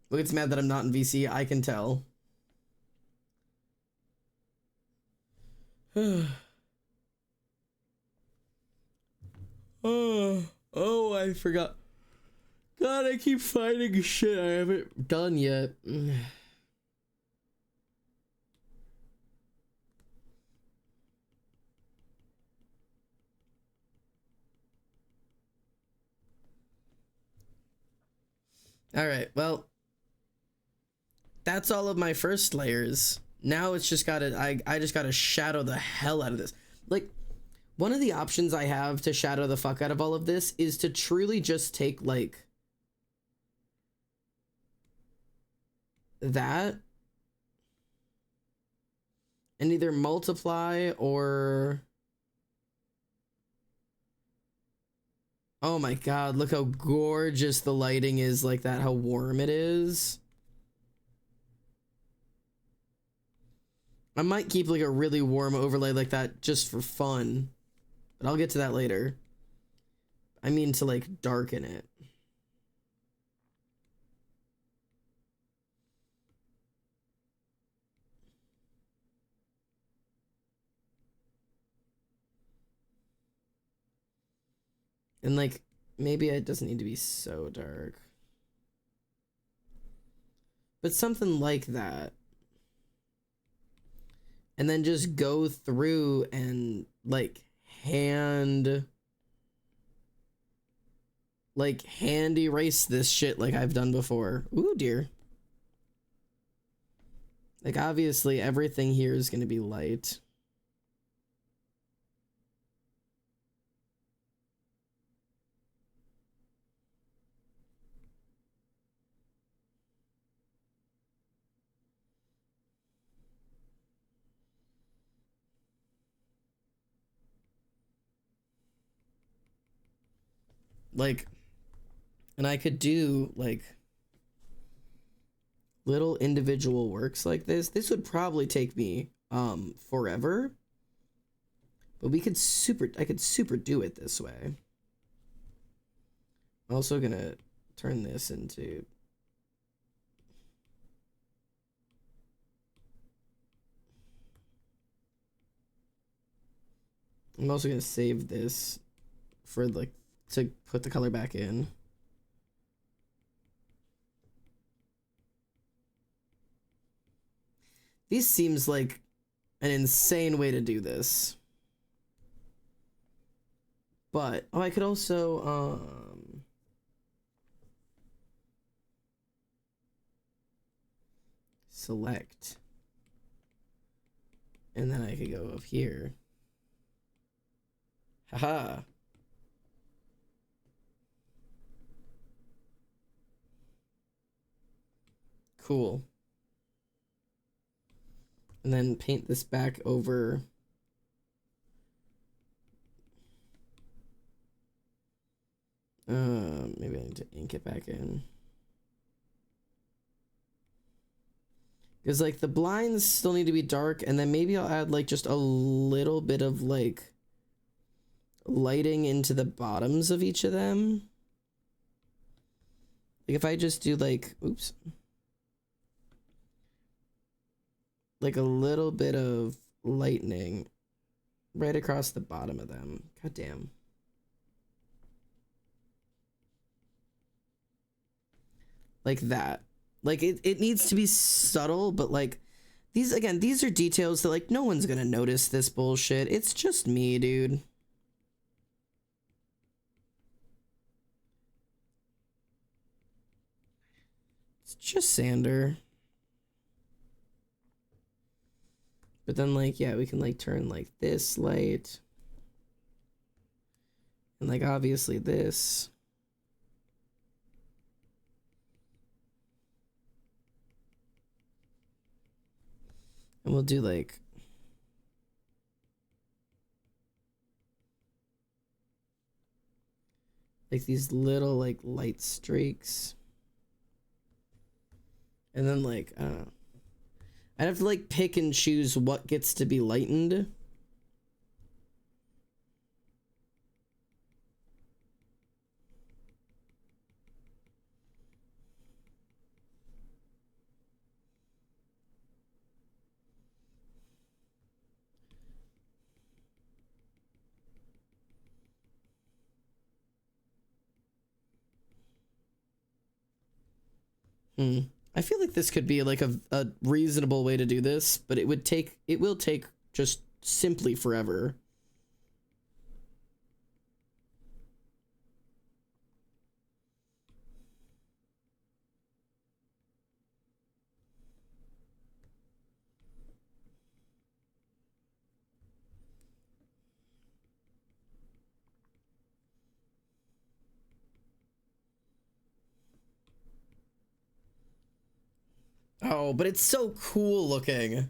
Wicked's mad that I'm not in VC, I can tell. Oh, I forgot. God, I keep finding shit I haven't done yet. Alright, well. That's all of my first layers. Now it's just gotta, I just gotta shadow the hell out of this. Like, one of the options I have to shadow the fuck out of all of this is to truly just take, like, that and either multiply or... Oh my god, look how gorgeous the lighting is like that, how warm it is. I might keep like a really warm overlay like that just for fun. But I'll get to that later. I mean to like darken it. And like, maybe it doesn't need to be so dark. But something like that. And then just go through and like hand erase this shit like I've done before. Ooh, dear. Like, obviously everything here is going to be light. Like, and I could do like little individual works like this. This would probably take me forever. But I could super do it this way. I'm also gonna turn this into I'm also gonna save this for like to put the color back in. This seems like an insane way to do this. But oh, I could also select, and then I could go up here. Haha. Cool. And then paint this back over. Maybe I need to ink it back in. Because like the blinds still need to be dark, and then maybe I'll add like just a little bit of like lighting into the bottoms of each of them. Like if I just do like, oops. Like a little bit of lightning right across the bottom of them. God damn. Like that. Like it needs to be subtle, but like these are details that like no one's gonna notice this bullshit. It's just me, dude. It's just Sander. But then like, yeah, we can like turn like this light. And like obviously this. And we'll do like these little like light streaks. And then like, I don't know. I'd have to like pick and choose what gets to be lightened. I feel like this could be like a reasonable way to do this, but it will take just simply forever. Oh, but it's so cool looking.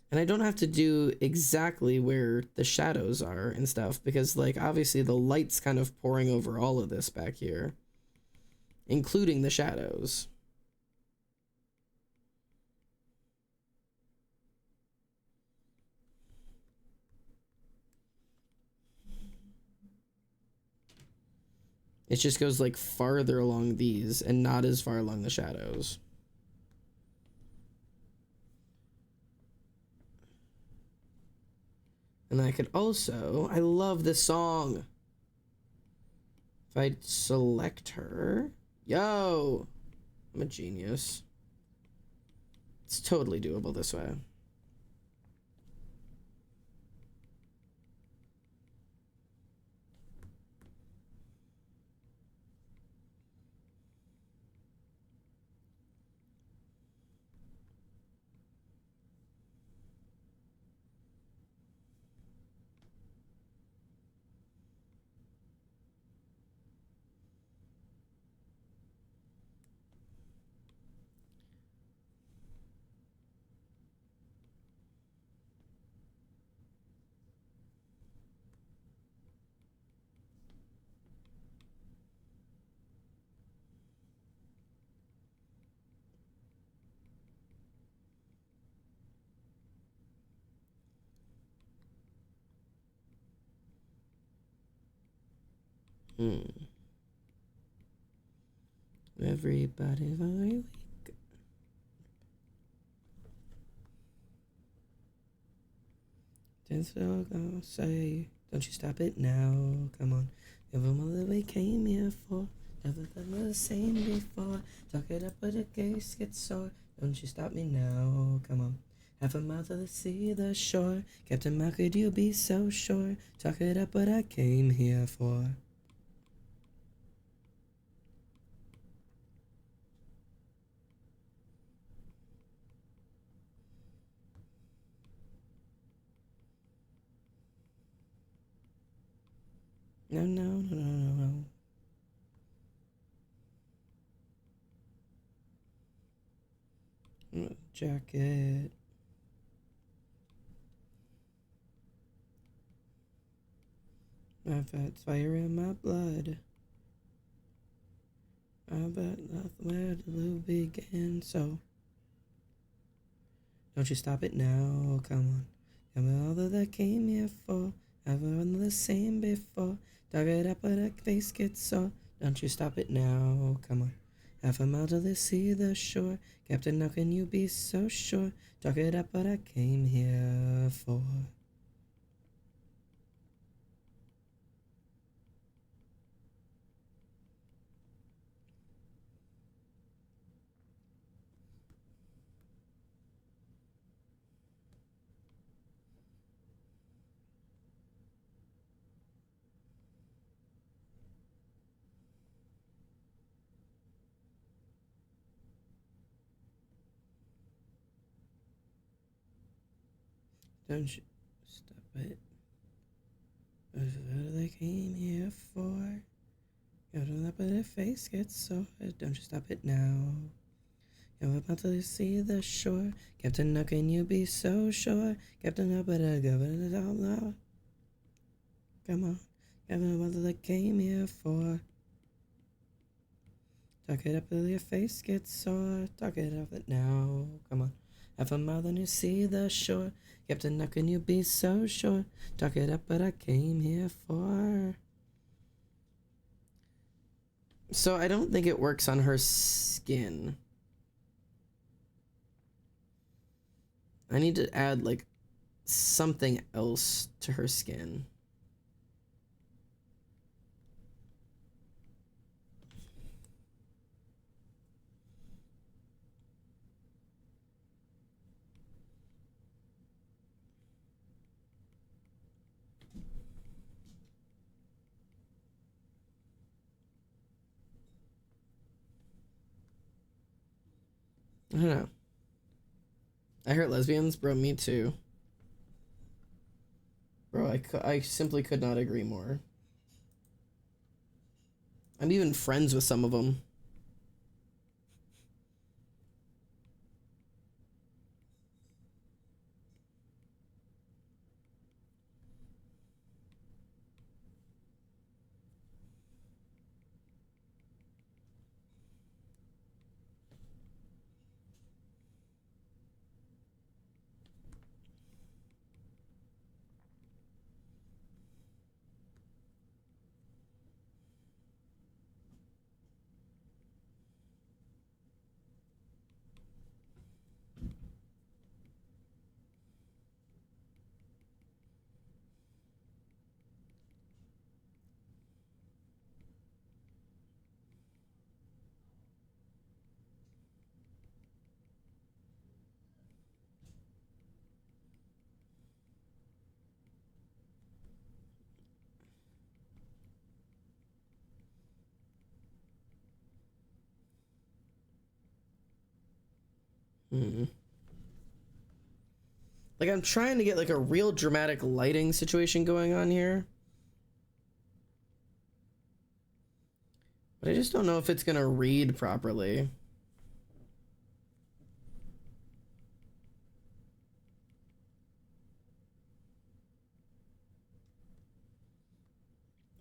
And I don't have to do exactly where the shadows are and stuff, because like obviously the light's kind of pouring over all of this back here, including the shadows. It just goes like farther along these and not as far along the shadows. And I could also, I love this song. If I select her, yo, I'm a genius. It's totally doable this way. We have Everybody very weak. Dance will go say, don't you stop it now, come on. Give them all that we came here for. Never been the same before. Talk it up but the case gets sore. Don't you stop me now, come on. Half a mile to the sea, the shore. Captain, how could you be so sure? Talk it up what I came here for. No, no, no, no, no, no. Jacket. I've had fire in my blood. I bet nothing where to begin, so don't you stop it now, come on. Tell me all that I came here for. I've run the same before. Dug it up but a face gets sore. Don't you stop it now, come on. Half a mile to the sea, the shore. Captain, how can you be so sure? Dug it up but I came here for. Don't you stop it. That's what they came here for. Got it up but her face gets sore. Don't you stop it now. You're about to see the shore. Captain, how can you be so sure? Captain, how better go it all now. Come on. Captain, what they came here for. Talk it up till your face gets sore. Talk it up it now. Come on. Half a mile then you see the shore. Captain, how can you be so sure? Talk it up, but I came here for. So I don't think it works on her skin. I need to add like something else to her skin. I don't know. I heard lesbians, bro. Me too, bro. I simply could not agree more. I'm even friends with some of them. Like I'm trying to get like a real dramatic lighting situation going on here. But I just don't know if it's gonna read properly.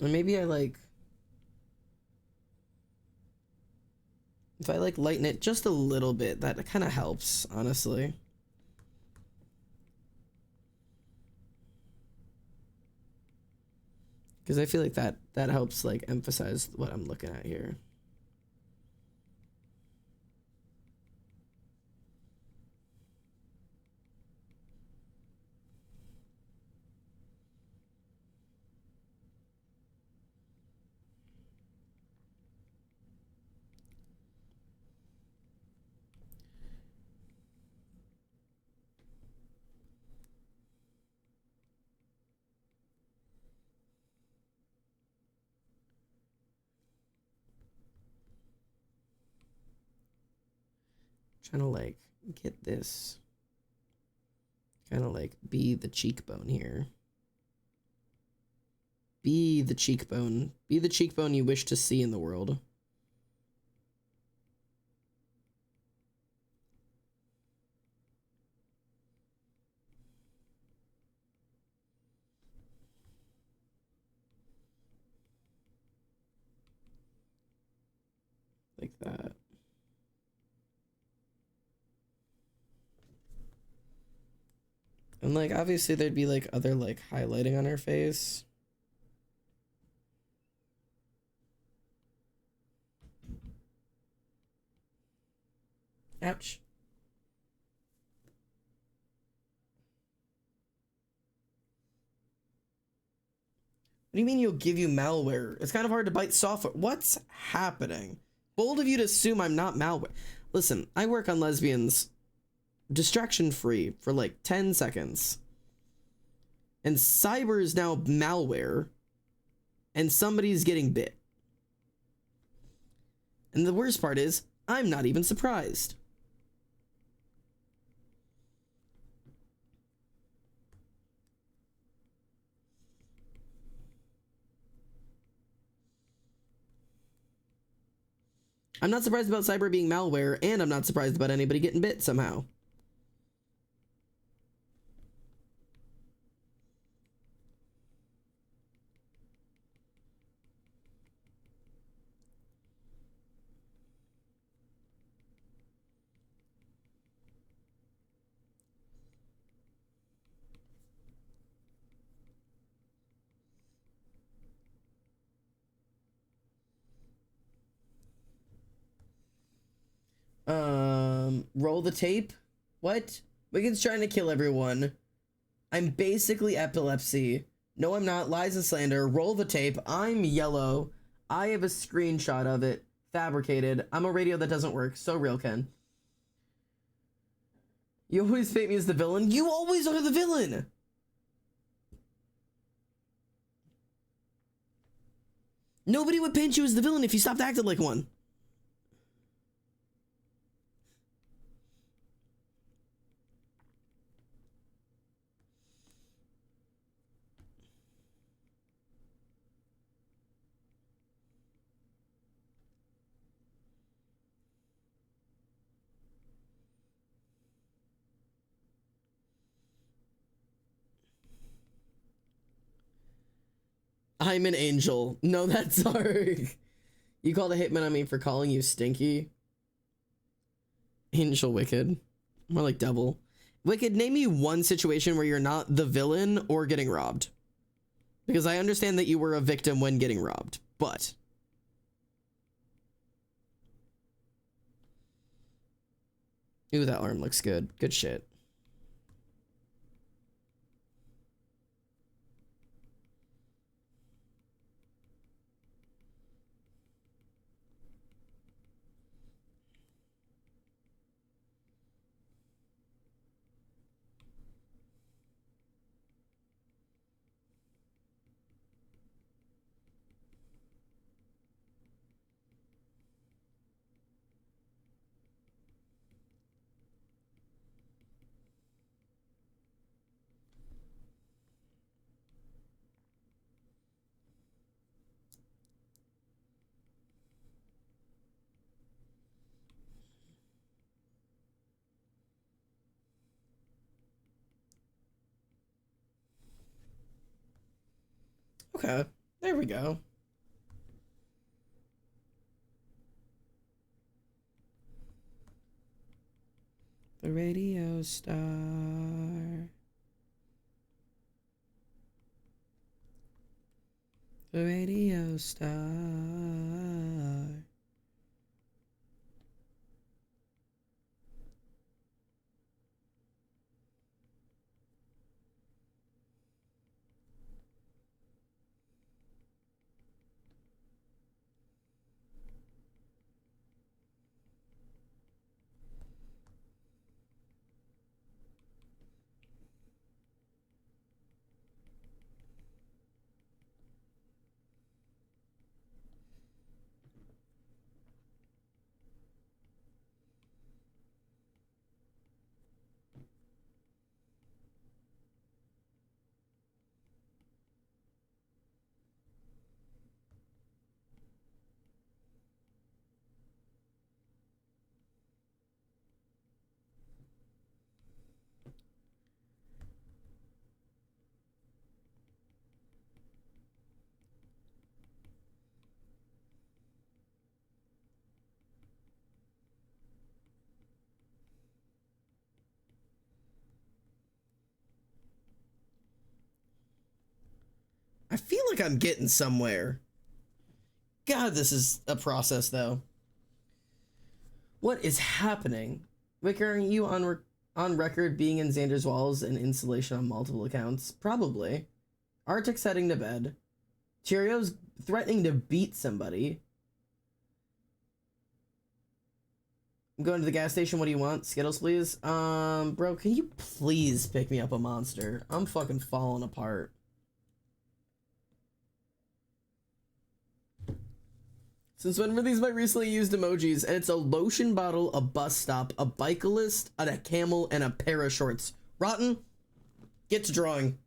And maybe I like, if I like lighten it just a little bit, that kind of helps, honestly. Because I feel like that helps like emphasize what I'm looking at here. Trying to like get this. Kind of like be the cheekbone here. Be the cheekbone. Be the cheekbone you wish to see in the world. Like that. And like obviously there'd be like other like highlighting on her face. Ouch. What do you mean you'll give you malware? It's kind of hard to bite software. What's happening? Bold of you to assume I'm not malware. Listen, I work on lesbians distraction free for like 10 seconds. And cyber is now malware. And somebody's getting bit. And the worst part is, I'm not even surprised. I'm not surprised about cyber being malware, and I'm not surprised about anybody getting bit somehow. Roll the tape? What? Wicked's trying to kill everyone. I'm basically epilepsy. No, I'm not. Lies and slander. Roll the tape. I'm yellow. I have a screenshot of it. Fabricated. I'm a radio that doesn't work. So real, Ken. You always paint me as the villain. You always are the villain! Nobody would paint you as the villain if you stopped acting like one. I'm an angel. No, that's hard. You called a hitman on me for calling you stinky. Angel Wicked. More like devil. Wicked, name me one situation where you're not the villain or getting robbed. Because I understand that you were a victim when getting robbed, but... Ooh, that arm looks good. Good shit. Okay, there we go. The radio star. The radio star. I feel like I'm getting somewhere. God, this is a process, though. What is happening? Rick, are you on record being in Xander's walls and installation on multiple accounts? Probably. Arctic's heading to bed. Cheerio's threatening to beat somebody. I'm going to the gas station. What do you want? Skittles, please? Bro, can you please pick me up a monster? I'm fucking falling apart. Since when were these my recently used emojis? And it's a lotion bottle, a bus stop, a bicyclist, a camel, and a pair of shorts. Rotten, get to drawing.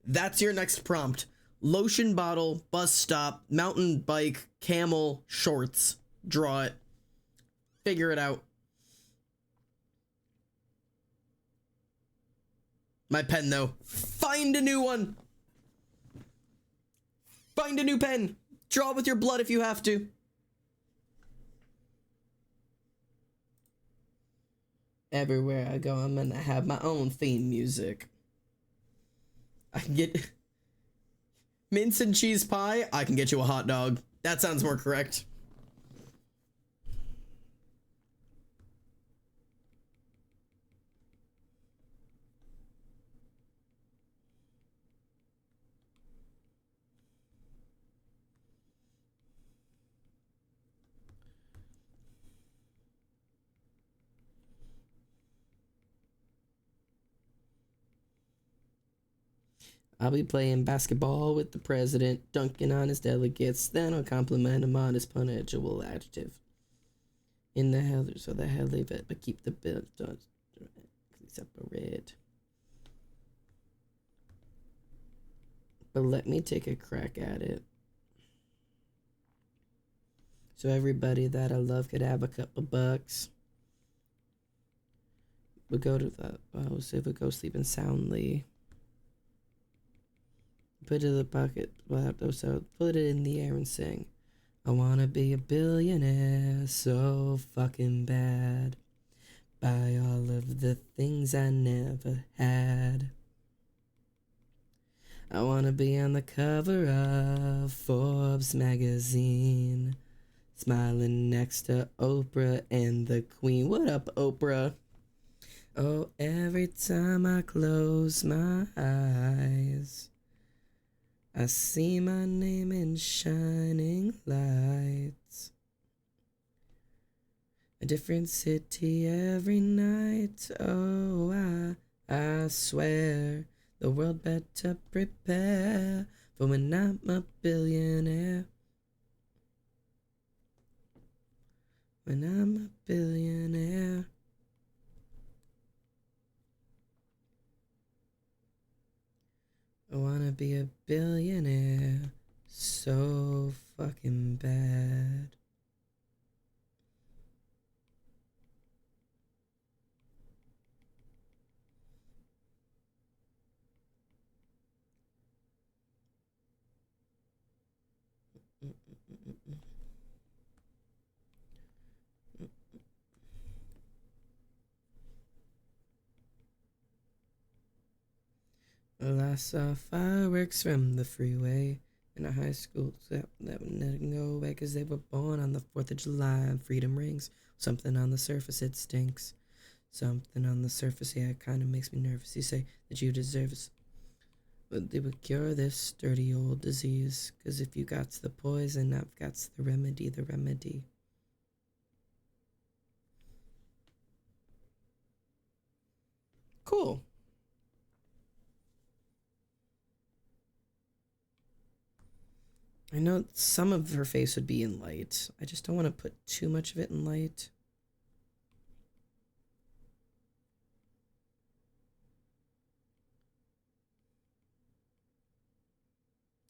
That's your next prompt. Lotion bottle, bus stop, mountain bike, camel, shorts. Draw it. Figure it out. My pen, though. Find a new one. Find a new pen. Draw with your blood if you have to. Everywhere I go, I'm gonna have my own theme music. I can get mince and cheese pie. I can get you a hot dog. That sounds more correct. I'll be playing basketball with the president, dunking on his delegates, then I'll compliment him on his punishable adjective. In the hell, so the hell leave it, but keep the bill separate. But let me take a crack at it. So everybody that I love could have a couple bucks. We'll go to the house if we go sleeping soundly. Put it in the pocket, so put it in the air and sing. I wanna be a billionaire so fucking bad. Buy all of the things I never had. I wanna be on the cover of Forbes magazine, smiling next to Oprah and the Queen. What up, Oprah? Oh, every time I close my eyes, I see my name in shining lights. A different city every night. Oh, I swear the world better prepare for when I'm a billionaire. When I'm a billionaire. I wanna be a billionaire so fucking bad. Well, I saw fireworks from the freeway in a high school that didn't go away because they were born on the 4th of July and freedom rings. Something on the surface, it stinks. Something on the surface, yeah, it kind of makes me nervous. You say that you deserve it. But they would cure this dirty old disease. Because if you got the poison, I've got the remedy, the remedy. Cool. I know some of her face would be in light. I just don't want to put too much of it in light.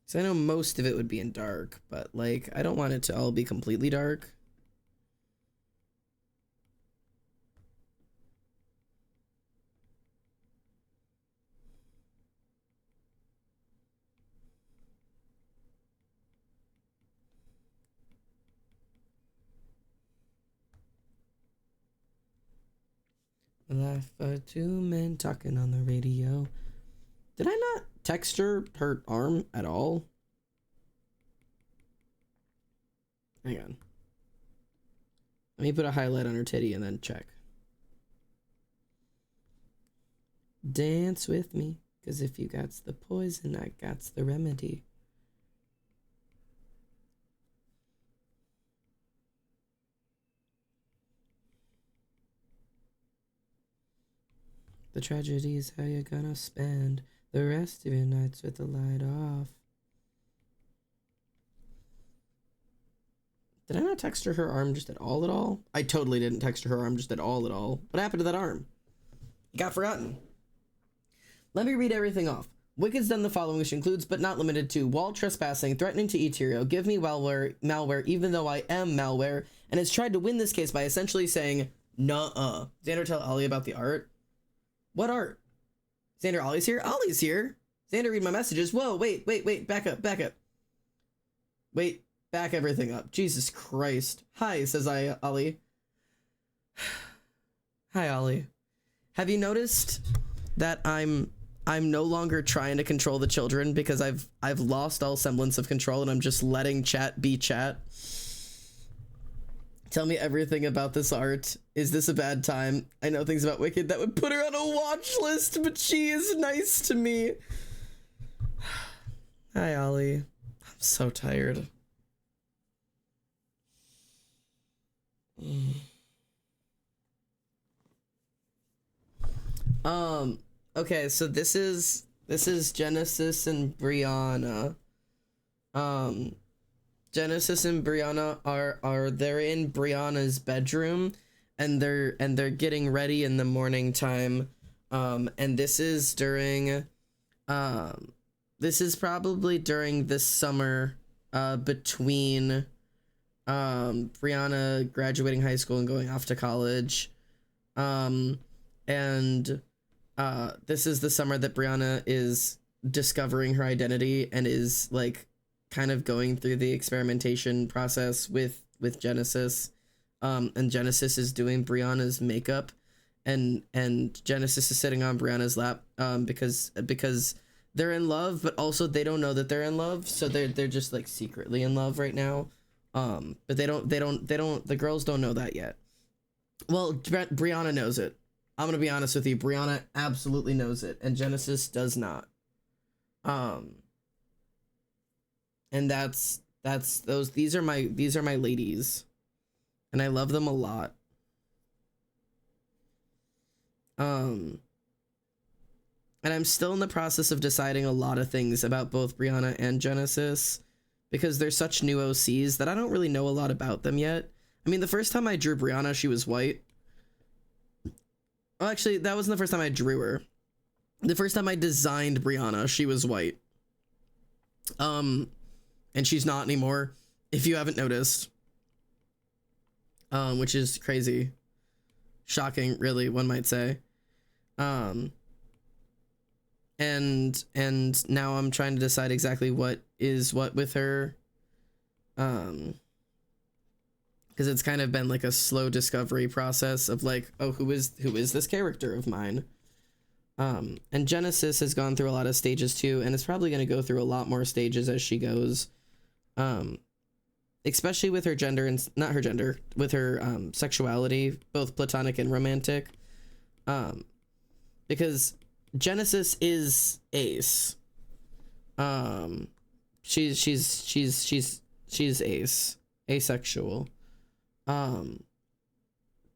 So I know most of it would be in dark, but like I don't want it to all be completely dark. Life for two men talking on the radio. Did I not texture her arm at all? Hang on. Let me put a highlight on her titty and then check. Dance with me, 'cause if you got the poison, I got the remedy. The tragedy is how you're gonna spend the rest of your nights with the light off. Did I not texture her arm just at all? I totally didn't texture her arm just at all. What happened to that arm? It got forgotten. Let me read everything off. Wicked's done the following, which includes but not limited to while trespassing, threatening to Eterio, give me malware even though I am malware, and has tried to win this case by essentially saying, nuh-uh. Xander, tell Ollie about the art. What art? Xander, Ollie's here? Ollie's here. Xander, read my messages. Whoa, wait, back up. Wait, back everything up. Jesus Christ. Hi, says Ollie. Hi, Ollie. Have you noticed that I'm no longer trying to control the children because I've lost all semblance of control and I'm just letting chat be chat? Tell me everything about this art. Is this a bad time? I know things about Wicked that would put her on a watch list, but she is nice to me. Hi, Ollie. I'm so tired. Okay, so this is Genesis and Brianna. Genesis and Brianna are they're in Brianna's bedroom and they're getting ready in the morning time. And this is during this is probably during the summer between Brianna graduating high school and going off to college. This is the summer that Brianna is discovering her identity and is like kind of going through the experimentation process with Genesis. And Genesis is doing Brianna's makeup and Genesis is sitting on Brianna's lap because they're in love, but also they don't know that they're in love, so they're just like secretly in love right now. But the girls don't know that yet. Well, Brianna knows it. I'm gonna be honest with you, Brianna absolutely knows it, and Genesis does not. And these are my ladies, and I love them a lot. And I'm still in the process of deciding a lot of things about both Brianna and Genesis because they're such new OCs that I don't really know a lot about them yet. I mean, the first time I drew Brianna, she was white. Well, actually, that wasn't the first time I drew her. The first time I designed Brianna, she was white. And she's not anymore, if you haven't noticed. Which is crazy. Shocking, really, one might say. And now I'm trying to decide exactly what is what with her. Because it's kind of been like a slow discovery process of like, oh, who is this character of mine? And Genesis has gone through a lot of stages too, and it's probably going to go through a lot more stages as she goes. Especially with her gender and not her gender, with her sexuality, both platonic and romantic. Because Genesis is ace. She's ace, asexual.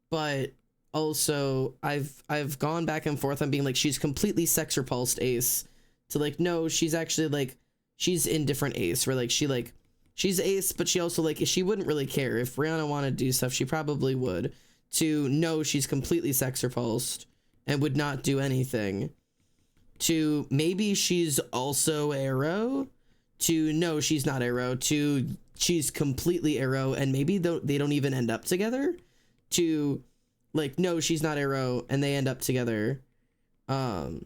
But also I've gone back and forth on being like she's completely sex repulsed ace to like no, she's actually like she's indifferent ace, where like she's ace, but she also like she wouldn't really care if Brianna wanted to do stuff, she probably would, to no, she's completely sex repulsed and would not do anything, to maybe she's also arrow, to no, she's not arrow, to she's completely arrow and maybe they don't even end up together, to like no, she's not arrow and they end up together, and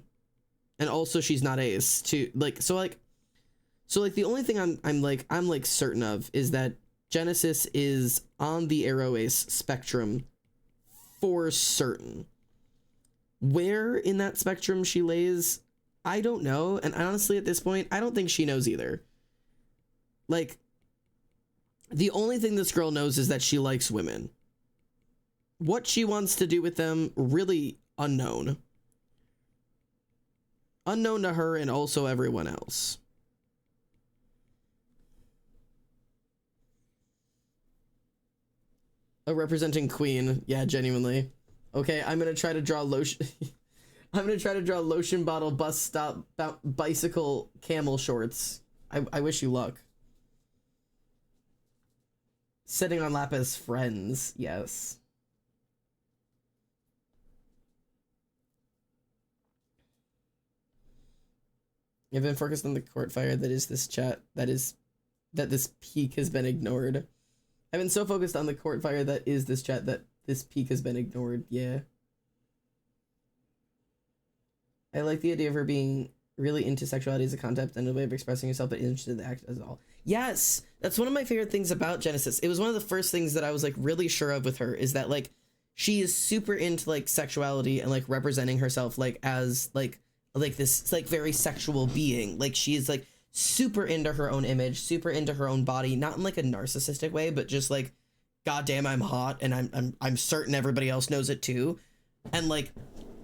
also she's not ace, to like so the only thing I'm certain of is that Genesis is on the arrow ace spectrum for certain. Where in that spectrum she lays, I don't know, and honestly at this point I don't think she knows either. Like, the only thing this girl knows is that she likes women. What she wants to do with them, really unknown. Unknown to her and also everyone else. Oh, representing Queen. Yeah, genuinely. Okay, I'm gonna try to draw lotion. I'm gonna try to draw lotion bottle, bus stop, bicycle, camel shorts. I wish you luck. Sitting on lap as friends. Yes. I've been focused on the court fire that is this chat. That this peak has been ignored. I've been so focused on the court fire that is this chat that this peak has been ignored. Yeah. I like the idea of her being really into sexuality as a concept and a way of expressing herself, but interested in the act as all. Yes, that's one of my favorite things about Genesis. It was one of the first things that I was like really sure of with her, is that like she is super into like sexuality and like representing herself like as like this like very sexual being. Like she is like super into her own image, super into her own body, not in like a narcissistic way, but just like, goddamn, I'm hot and I'm certain everybody else knows it too. And like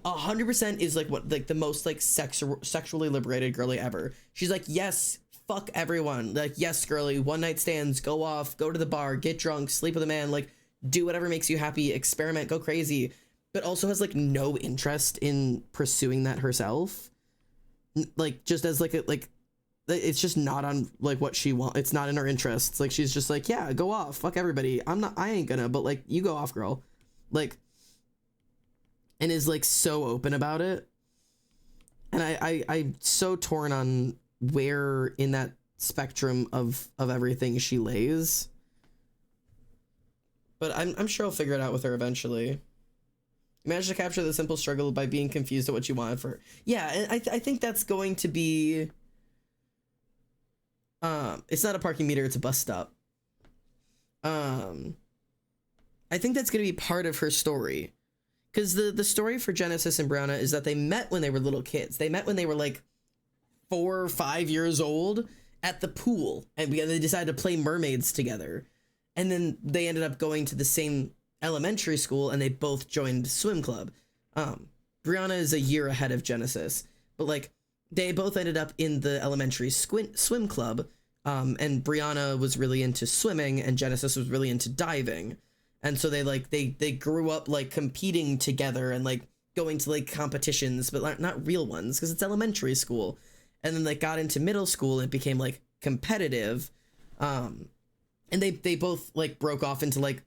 100% is like what like the most like sexually liberated girly ever. She's like, yes, fuck everyone. Like, yes, girly, one night stands, go off, go to the bar, get drunk, sleep with a man, like do whatever makes you happy, experiment, go crazy, but also has like no interest in pursuing that herself. Like just as like it's just not on like what she wants. It's not in her interests. Like she's just like, yeah, go off, fuck everybody. I ain't gonna, but like you go off, girl. Like, and is like so open about it. And I'm so torn on where in that spectrum of everything she lays. But I'm sure I'll figure it out with her eventually. You managed to capture the simple struggle by being confused at what you wanted for her. Yeah, and I think that's going to be it's not a parking meter, it's a bus stop. I think that's gonna be part of her story. Because the story for Genesis and Brianna is that they met when they were little kids. They met when they were like 4 or 5 years old at the pool, and they decided to play mermaids together. And then they ended up going to the same elementary school, and they both joined swim club. Brianna is a year ahead of Genesis, but like they both ended up in the elementary swim club. And Brianna was really into swimming, and Genesis was really into diving. And so they grew up like competing together and like going to like competitions, but not real ones because it's elementary school. And then they got into middle school and it became like competitive. And they both like broke off into like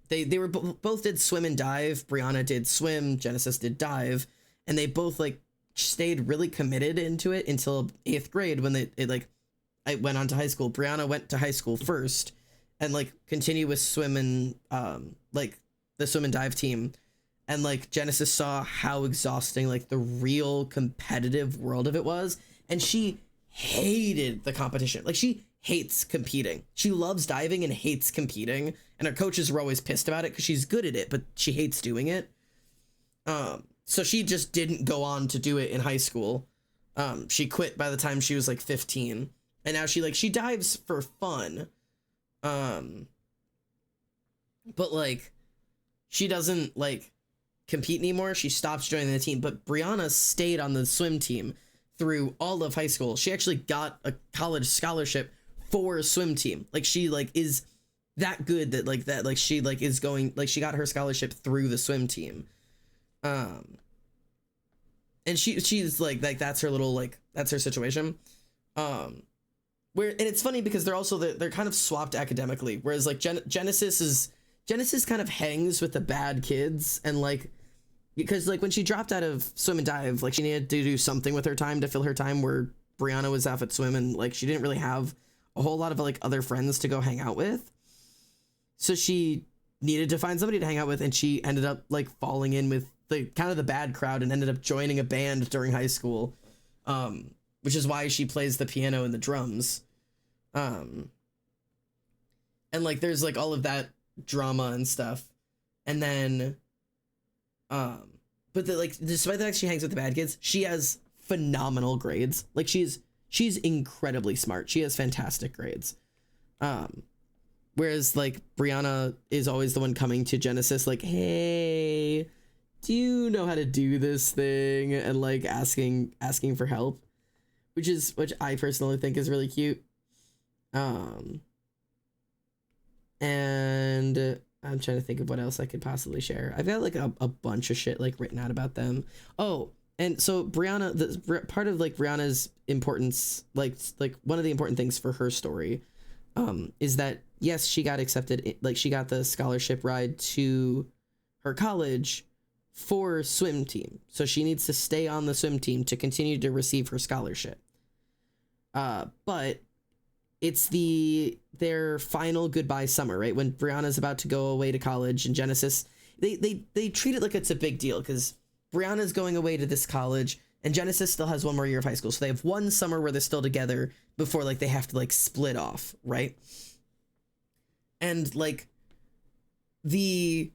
they were both did swim and dive. Brianna did swim, Genesis did dive, and they both like stayed really committed into it until 8th grade when I went on to high school. Brianna went to high school first and like continued with swim and like the swim and dive team. And like Genesis saw how exhausting like the real competitive world of it was, and she hated the competition. Like she hates competing. She loves diving and hates competing, and her coaches were always pissed about it because she's good at it, but she hates doing it. So she just didn't go on to do it in high school. She quit by the time she was like 15, and now she dives for fun. But like she doesn't like compete anymore. She stopped joining the team, but Brianna stayed on the swim team through all of high school. She actually got a college scholarship for a swim team. Like she like is that good that she like is going, like she got her scholarship through the swim team. And she's like that's her little like that's her situation. Where, and it's funny because they're kind of swapped academically, whereas like Genesis kind of hangs with the bad kids, and like because like when she dropped out of swim and dive, like she needed to do something with her time to fill her time where Brianna was off at swim, and like she didn't really have a whole lot of like other friends to go hang out with, so she needed to find somebody to hang out with, and she ended up like falling in with the kind of the bad crowd and ended up joining a band during high school. Which is why she plays the piano and the drums. And like there's like all of that drama and stuff. And then but like despite the fact she hangs with the bad kids, she has phenomenal grades. Like she's incredibly smart. She has fantastic grades. Whereas like Brianna is always the one coming to Genesis like, hey, do you know how to do this thing? And like asking for help, which I personally think is really cute. And I'm trying to think of what else I could possibly share. I've got like a bunch of shit like written out about them. Oh, and so Brianna, part of like Brianna's importance, like one of the important things for her story, is that yes, she got accepted, like she got the scholarship ride to her college for swim team. So she needs to stay on the swim team to continue to receive her scholarship. But it's their final goodbye summer, right? When Brianna's about to go away to college, and Genesis, they treat it like it's a big deal because Brianna's going away to this college and Genesis still has one more year of high school. So they have one summer where they're still together before like they have to like split off, right? And like the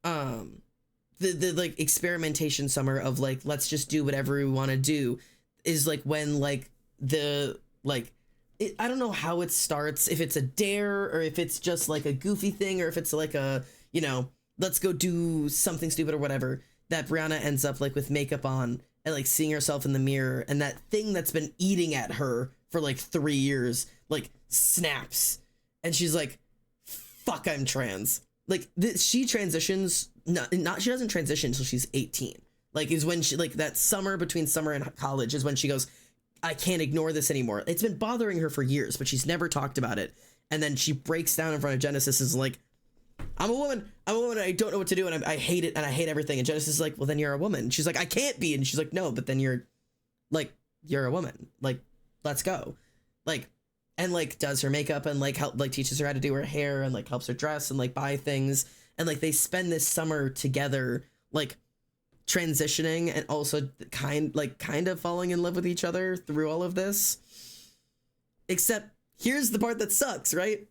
like experimentation summer of like, let's just do whatever we want to do is like when like I don't know how it starts, if it's a dare or if it's just like a goofy thing or if it's like a, you know, let's go do something stupid or whatever, that Brianna ends up like with makeup on and like seeing herself in the mirror, and that thing that's been eating at her for like 3 years like snaps and she's like, fuck, I'm trans. Like she transitions, not she doesn't transition until she's 18. Like is when she, like that summer between summer and college is when she goes, I can't ignore this anymore. It's been bothering her for years, but she's never talked about it. And then she breaks down in front of Genesis and is like, I'm a woman. And I don't know what to do. And I hate it. And I hate everything. And Genesis is like, well, then you're a woman. She's like, I can't be. And she's like, no, but then you're a woman. Like, let's go. Like, and like does her makeup and like help, like teaches her how to do her hair and like helps her dress and like buy things. And like they spend this summer together, like transitioning and also kind of falling in love with each other through all of this. Except here's the part that sucks, right?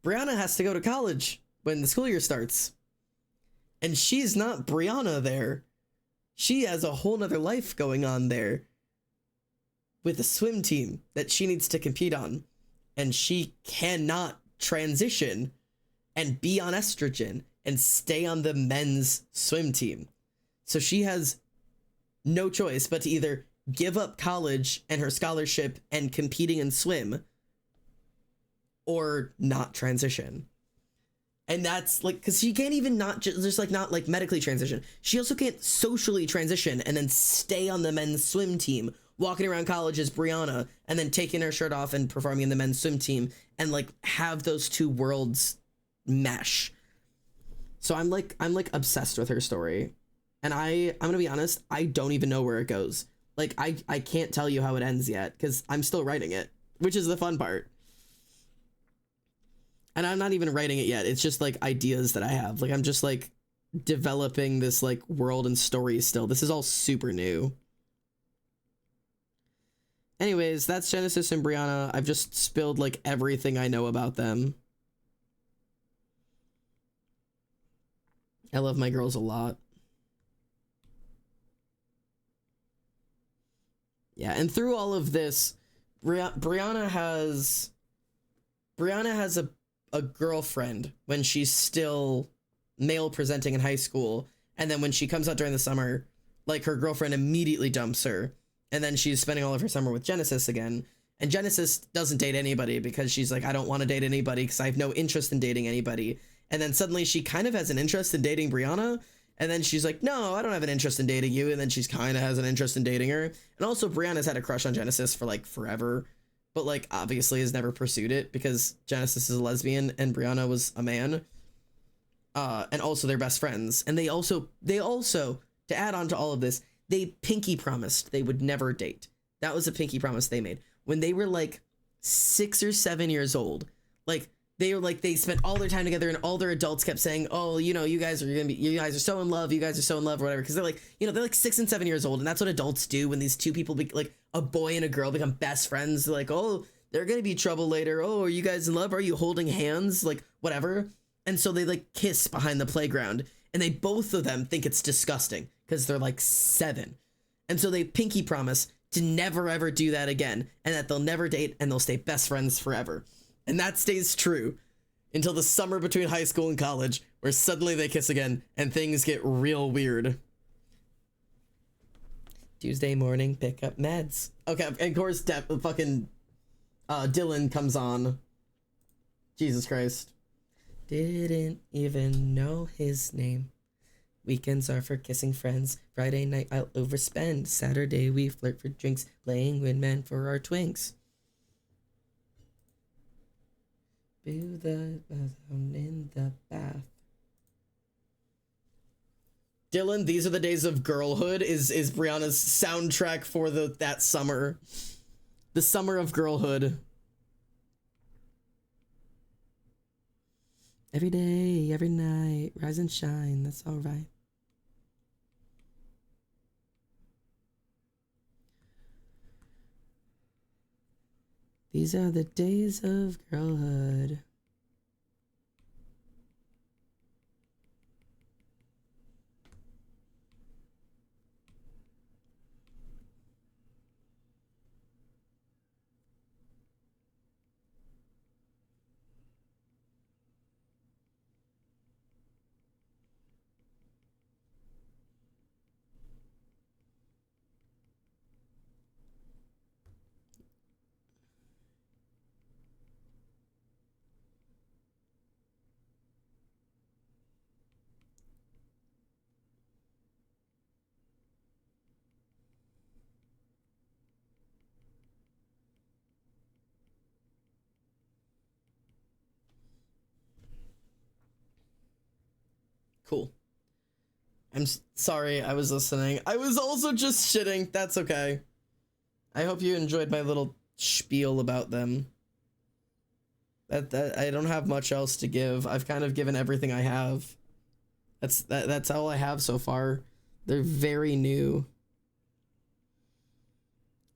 Brianna has to go to college when the school year starts. And she's not Brianna there. She has a whole nother life going on there with a swim team that she needs to compete on. And she cannot transition and be on estrogen and stay on the men's swim team. So she has no choice but to either give up college and her scholarship and competing in swim or not transition. And that's like, because she can't even not just like not like medically transition. She also can't socially transition and then stay on the men's swim team, walking around college as Brianna and then taking her shirt off and performing in the men's swim team and like have those two worlds mesh. So I'm like obsessed with her story. And I'm gonna be honest, I don't even know where it goes. Like I can't tell you how it ends yet because I'm still writing it, which is the fun part. And I'm not even writing it yet. It's just like ideas that I have. Like I'm just like developing this like world and story still. This is all super new. Anyways, that's Genesis and Brianna. I've just spilled like everything I know about them. I love my girls a lot. Yeah, and through all of this, Brianna has a girlfriend when she's still male presenting in high school, and then when she comes out during the summer, like her girlfriend immediately dumps her, and then she's spending all of her summer with Genesis again. And Genesis doesn't date anybody because she's like, I don't want to date anybody because I have no interest in dating anybody. And then suddenly she kind of has an interest in dating Brianna. And then she's like, no, I don't have an interest in dating you. And then she's kind of has an interest in dating her. And also Brianna's had a crush on Genesis for like forever, but like obviously has never pursued it because Genesis is a lesbian and Brianna was a man. And also they're best friends. And they also, to add on to all of this, they pinky promised they would never date. That was a pinky promise they made when they were like 6 or 7 years old. Like they were like, they spent all their time together and all their adults kept saying, oh, you know, you guys are so in love, or whatever. Cause they're like, you know, they're like 6 and 7 years old. And that's what adults do when these two people like a boy and a girl become best friends. They're like, oh, they're going to be trouble later. Oh, are you guys in love? Are you holding hands? Like whatever. And so they like kiss behind the playground and they, both of them think it's disgusting because they're like 7. And so they pinky promise to never ever do that again, and that they'll never date and they'll stay best friends forever. And that stays true until the summer between high school and college, where suddenly they kiss again and things get real weird. Tuesday morning, pick up meds. Okay, and of course, fucking Dylan comes on. Jesus Christ. Didn't even know his name. Weekends are for kissing friends. Friday night I'll overspend. Saturday we flirt for drinks. Laying with men for our twinks. Boo the in the bath. Dylan, These Are the Days of Girlhood is Brianna's soundtrack for that summer. The summer of girlhood. Every day, every night, rise and shine, that's all right. These are the days of girlhood. Cool. I'm sorry, I was listening. I was also just shitting. That's okay. I hope you enjoyed my little spiel about them. That I don't have much else to give. I've kind of given everything I have. That's all I have so far. They're very new.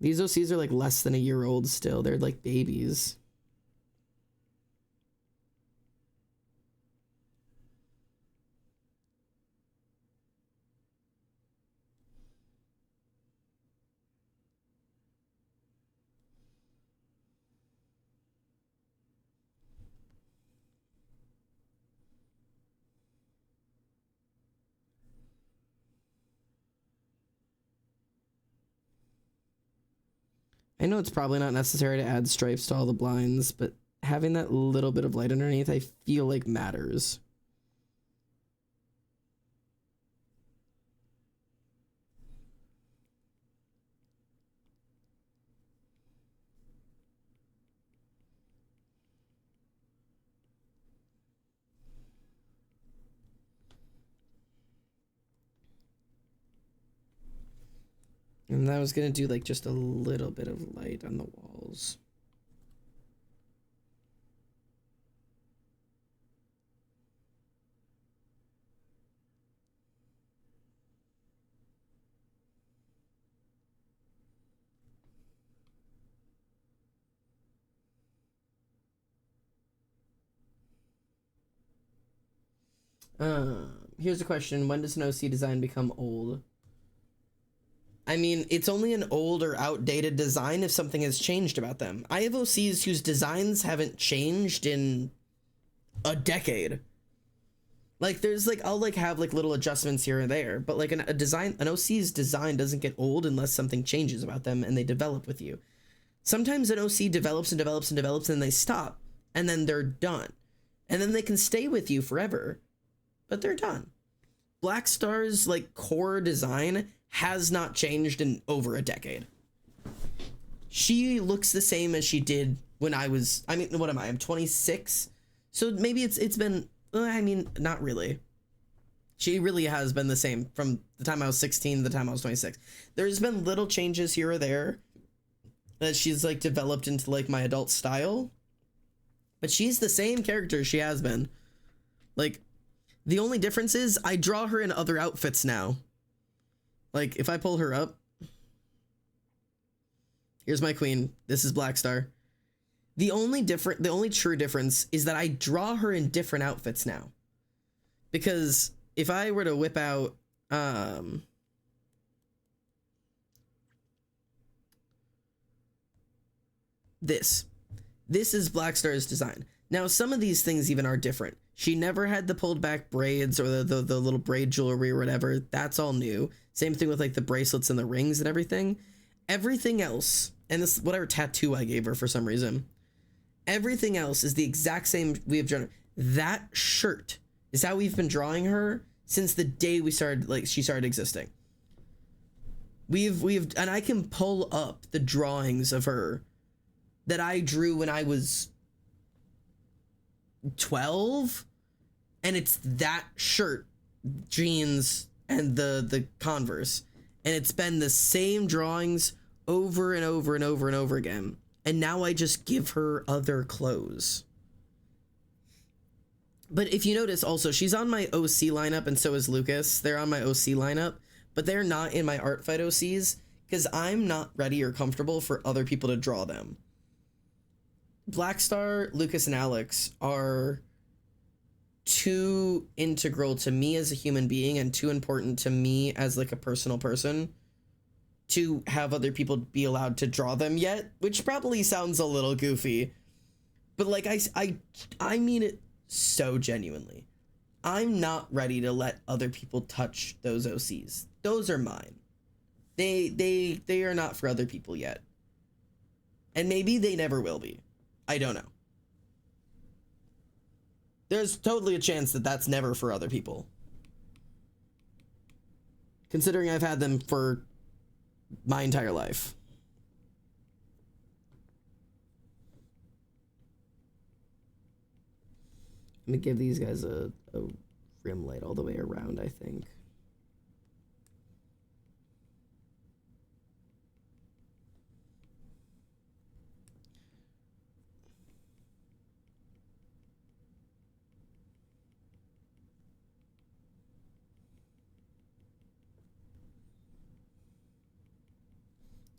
These OCs are like less than a year old still. They're like babies. I know it's probably not necessary to add stripes to all the blinds, but having that little bit of light underneath, I feel like matters. And I was gonna do like just a little bit of light on the walls. Here's a question. When does an OC design become old? I mean, it's only an old or outdated design if something has changed about them. I have OCs whose designs haven't changed in a decade. Like, there's like, I'll like have like little adjustments here and there, but like an OC's design doesn't get old unless something changes about them and they develop with you. Sometimes an OC develops and develops and develops and they stop and then they're done. And then they can stay with you forever, but they're done. Black Star's like core design has not changed in over a decade. She looks the same as she did when I was, I mean, what am I? I'm 26. So maybe it's been, I mean, not really. She really has been the same from the time I was 16 to the time I was 26. There's been little changes here or there that she's like developed into like my adult style, but she's the same character she has been. Like, the only difference is I draw her in other outfits now. Like, if I pull her up, here's my queen. This is Black Star. The only true difference is that I draw her in different outfits now. Because if I were to whip out, this. This is Black Star's design. Now, some of these things even are different. She never had the pulled back braids or the little braid jewelry or whatever. That's all new. Same thing with like the bracelets and the rings and everything. Everything else, and this whatever tattoo I gave her for some reason, everything else is the exact same we have drawn. That shirt is how we've been drawing her since the day we started, like she started existing. We've and I can pull up the drawings of her that I drew when I was 12, and it's that shirt, jeans, and the Converse, and it's been the same drawings over and over and over and over again, and now I just give her other clothes. But if you notice also, she's on my OC lineup, and so is Lucas. They're on my OC lineup, but they're not in my art fight OCs because I'm not ready or comfortable for other people to draw them. Black Star, Lucas, and Alex are too integral to me as a human being and too important to me as like a personal person to have other people be allowed to draw them yet, which probably sounds a little goofy, but like I mean it so genuinely. I'm not ready to let other people touch those OCs. Those are mine. They are not for other people yet. And maybe they never will be. I don't know. There's totally a chance that that's never for other people. Considering I've had them for my entire life. I'm gonna give these guys a rim light all the way around, I think.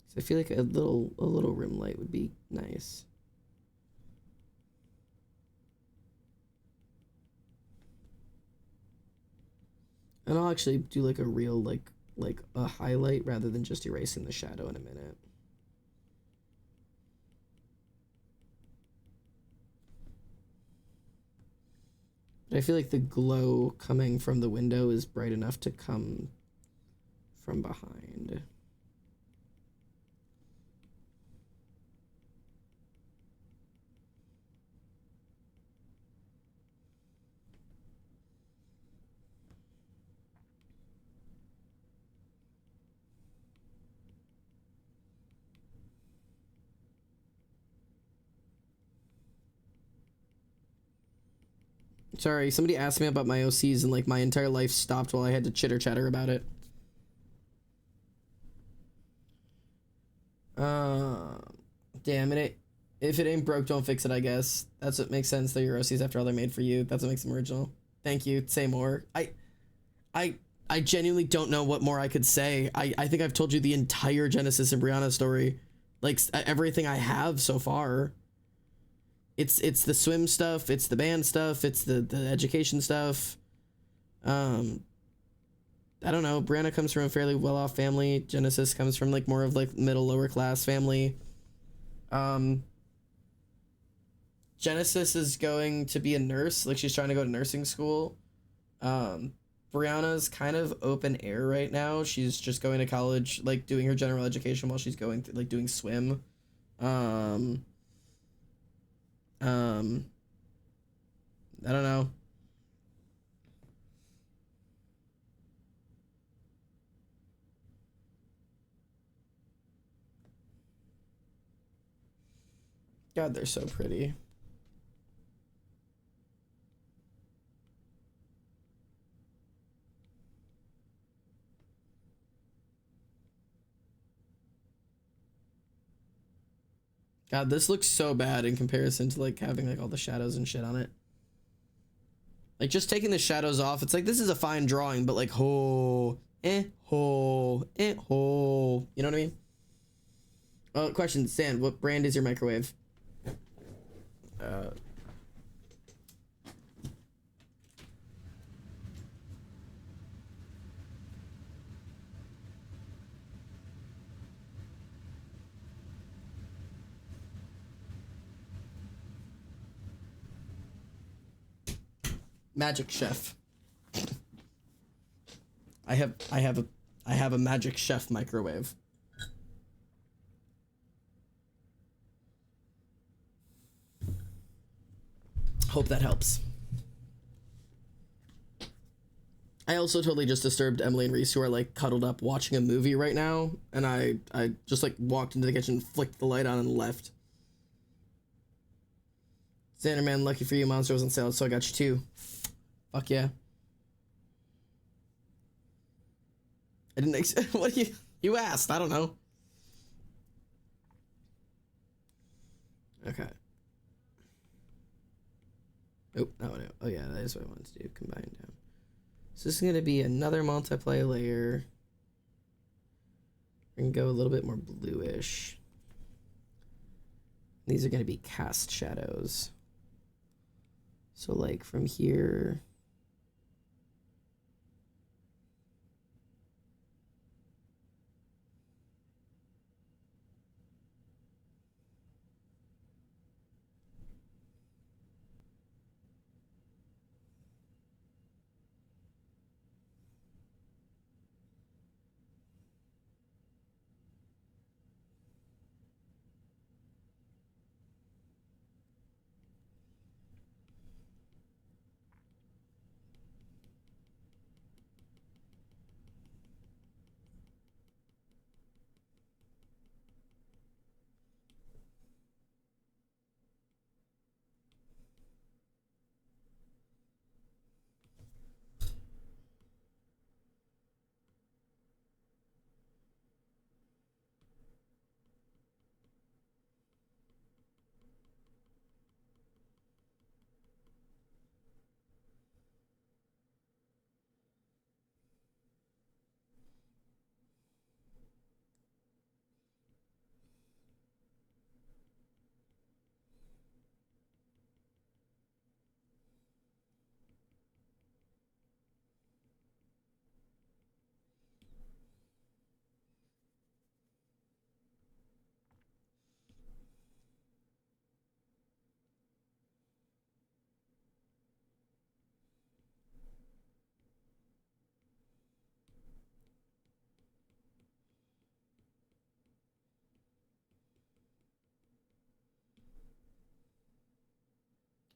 So I feel like a little rim light would be nice. And I'll actually do like a real like a highlight rather than just erasing the shadow in a minute. But I feel like the glow coming from the window is bright enough to come from behind. Sorry, somebody asked me about my OCs and like my entire life stopped while I had to chitter chatter about it. Damn it. If it ain't broke, don't fix it, I guess. That's what makes sense. They're your OCs after all, they're made for you. That's what makes them original. Thank you. Say more. I genuinely don't know what more I could say. I think I've told you the entire Genesis and Brianna story. Like everything I have so far. It's the swim stuff, it's the band stuff, it's the education stuff. I don't know. Brianna comes from a fairly well-off family. Genesis comes from like more of like middle lower class family. Genesis is going to be a nurse, like she's trying to go to nursing school. Brianna's kind of open air right now. She's just going to college, like doing her general education while she's going through, like doing swim. I don't know. God, they're so pretty. God, this looks so bad in comparison to like having like all the shadows and shit on it. Like just taking the shadows off, it's like this is a fine drawing, but like ho, ho, ho. You know what I mean? Oh, question, Sand, what brand is your microwave? Magic Chef. I have a Magic Chef microwave. Hope that helps. I also totally just disturbed Emily and Reese, who are like cuddled up watching a movie right now, and I just like walked into the kitchen, flicked the light on, and left. Xanderman, lucky for you, Monster was on sale, so I got you too. Fuck yeah. I didn't what you asked? I don't know. Okay. Oh, no. Oh yeah, that is what I wanted to do. Combine down. So this is gonna be another multiplayer layer. We're gonna go a little bit more bluish. These are gonna be cast shadows. So like from here.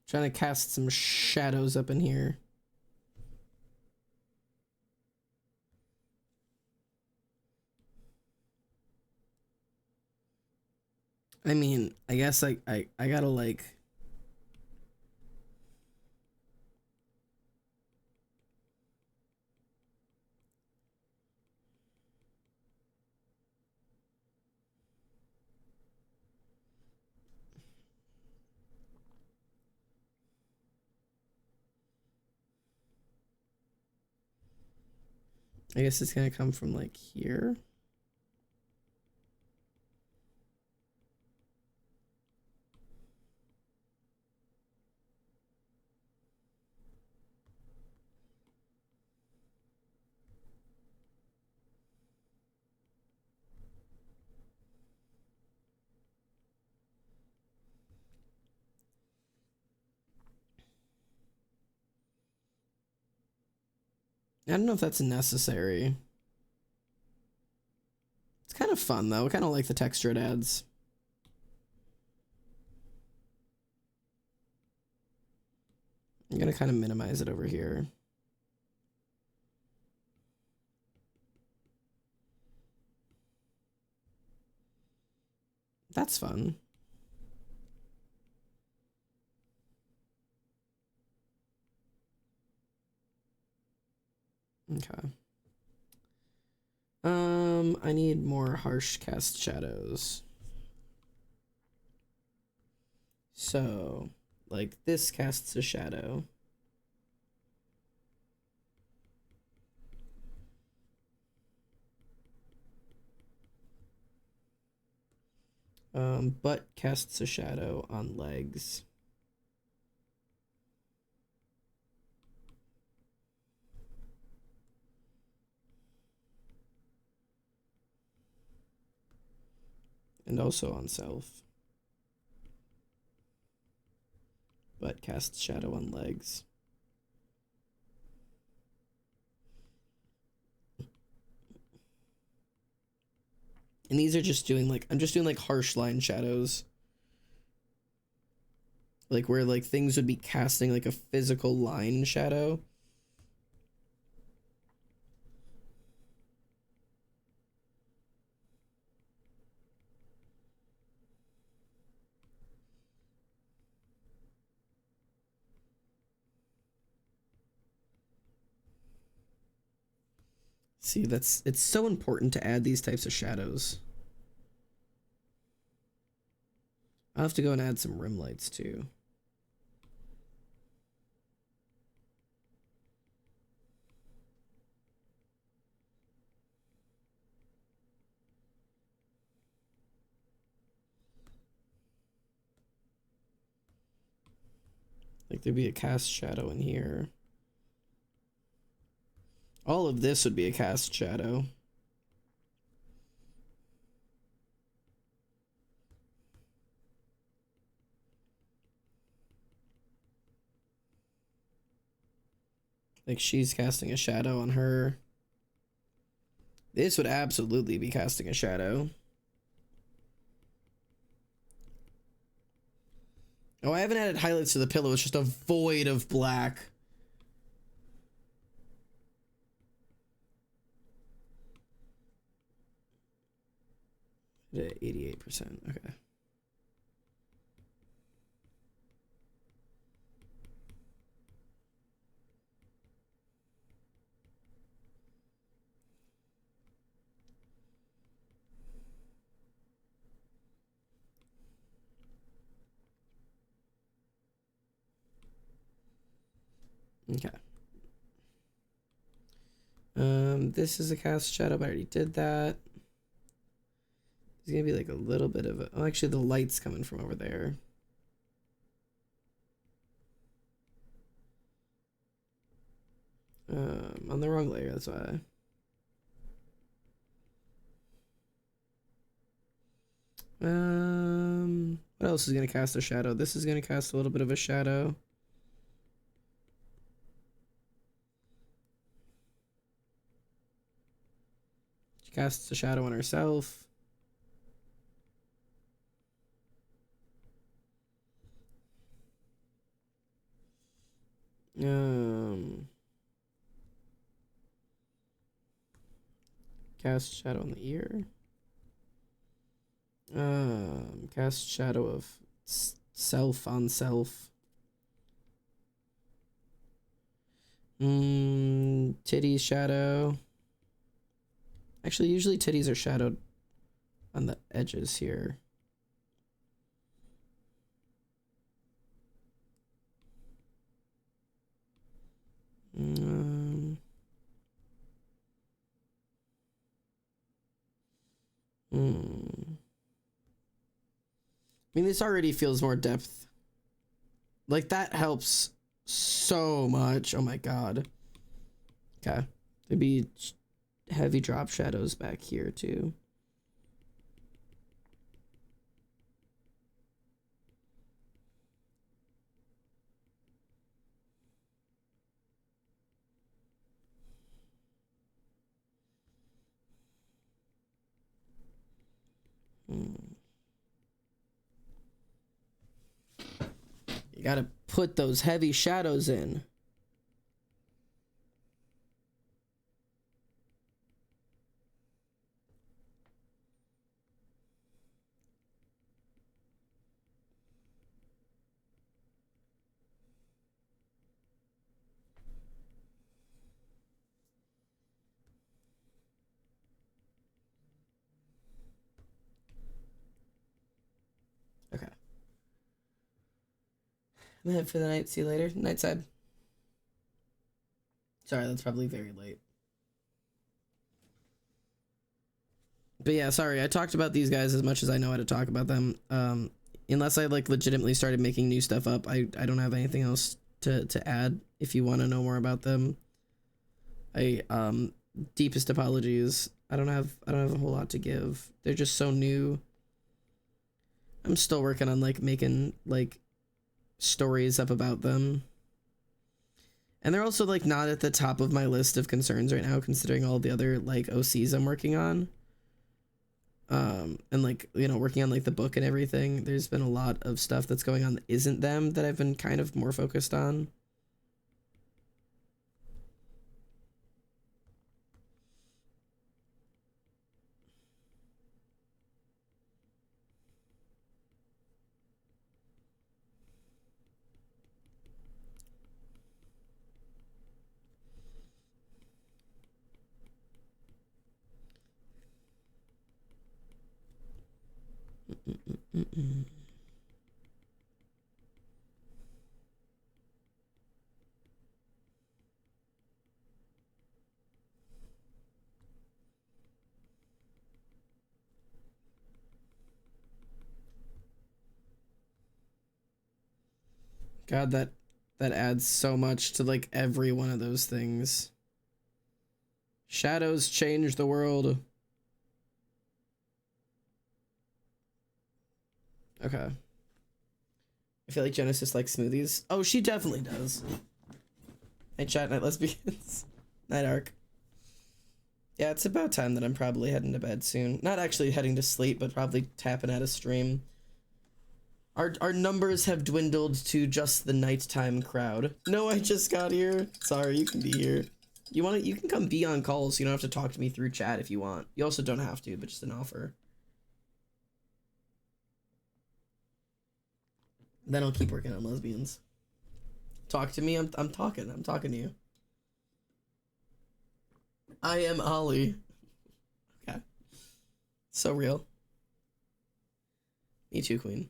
Trying to cast some shadows up in here. I mean, I guess I gotta like. I guess it's gonna come from like here. I don't know if that's necessary. It's kind of fun though. I kind of like the texture it adds. I'm gonna kind of minimize it over here. That's fun. Okay. I need more harsh cast shadows. So, like this casts a shadow. Butt casts a shadow on legs. And also on self. Butt casts shadow on legs. And these are just doing like, I'm just doing like harsh line shadows. Like where like things would be casting like a physical line shadow. See, it's so important to add these types of shadows. I'll have to go and add some rim lights too. Like there'd be a cast shadow in here. All of this would be a cast shadow. Like she's casting a shadow on her. This would absolutely be casting a shadow. Oh, I haven't added highlights to the pillow. It's just a void of black. At 88%. Okay. Okay. This is a cast shadow, but I already did that. There's gonna be like a little bit of a, oh, actually the light's coming from over there. On the wrong layer, that's why. What else is gonna cast a shadow? This is gonna cast a little bit of a shadow. She casts a shadow on herself. Cast shadow on the ear. Cast shadow of self on self. Titty shadow. Actually, usually titties are shadowed on the edges here. I mean, this already feels more depth. Like, that helps so much. Oh my god. Okay. There'd be heavy drop shadows back here, too. You gotta put those heavy shadows in. Okay. I'm gonna head for the night. See you later. Night side. Sorry, that's probably very late. But yeah, sorry. I talked about these guys as much as I know how to talk about them. Unless I like legitimately started making new stuff up, I don't have anything else to add. If you want to know more about them, deepest apologies. I don't have a whole lot to give. They're just so new. I'm still working on like making like stories up about them. And they're also like not at the top of my list of concerns right now, considering all the other like OCs I'm working on. and like, you know, working on like the book and everything, there's been a lot of stuff that's going on that isn't them that I've been kind of more focused on. God, that adds so much to like every one of those things. Shadows change the world. Okay. I feel like Genesis likes smoothies. Oh, she definitely does. Night chat, night lesbians. Night arc. Yeah, it's about time that I'm probably heading to bed soon. Not actually heading to sleep, but probably tapping at a stream. Our numbers have dwindled to just the nighttime crowd. No, I just got here. Sorry, you can be here. You can come be on calls. You don't have to talk to me through chat if you want. You also don't have to, but just an offer. Then I'll keep working on lesbians. Talk to me. I'm talking. I'm talking to you. I am Ollie. Okay. So real. Me too, Queen.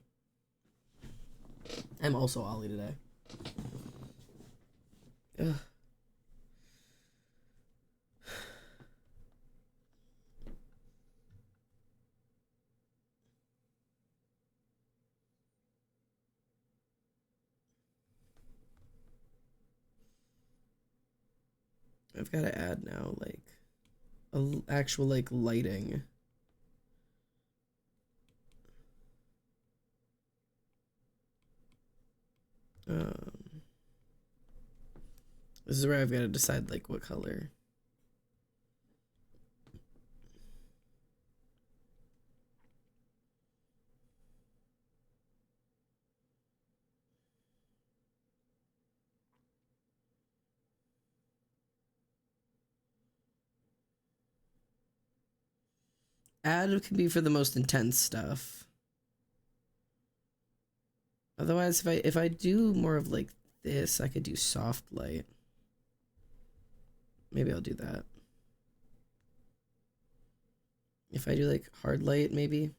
I'm also Ollie today. Ugh. I've got to add now, like, actual, like, lighting. This is where I've got to decide, like, what color. Add can be for the most intense stuff. Otherwise, if I do more of like this, I could do soft light. Maybe I'll do that. If I do like hard light, maybe.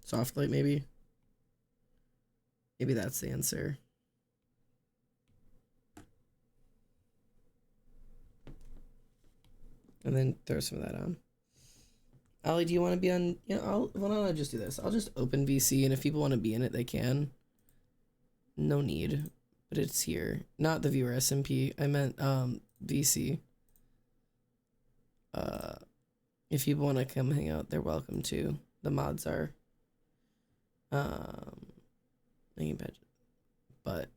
Soft light, maybe. Maybe that's the answer. And then throw some of that on. Ollie, do you want to be on? Yeah, why don't I just do this? I'll just open VC, and if people want to be in it, they can. No need, but it's here. Not the viewer SMP. I meant VC. If people want to come hang out, they're welcome to. The mods are. But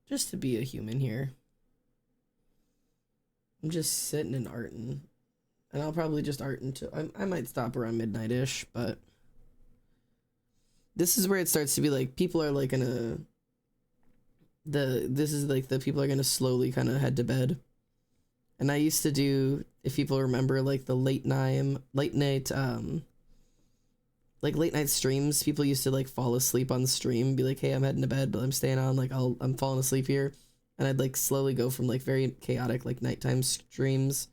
just to be a human here. I'm just sitting and arting. And I'll probably just art until... I might stop around midnight-ish, but... This is where it starts to be like, people are like gonna... This is like the people are gonna slowly kind of head to bed. And I used to do, if people remember, like the late night streams. People used to like fall asleep on the stream, be like, hey, I'm heading to bed, but I'm staying on, like I'm falling asleep here. And I'd like slowly go from like very chaotic like nighttime streams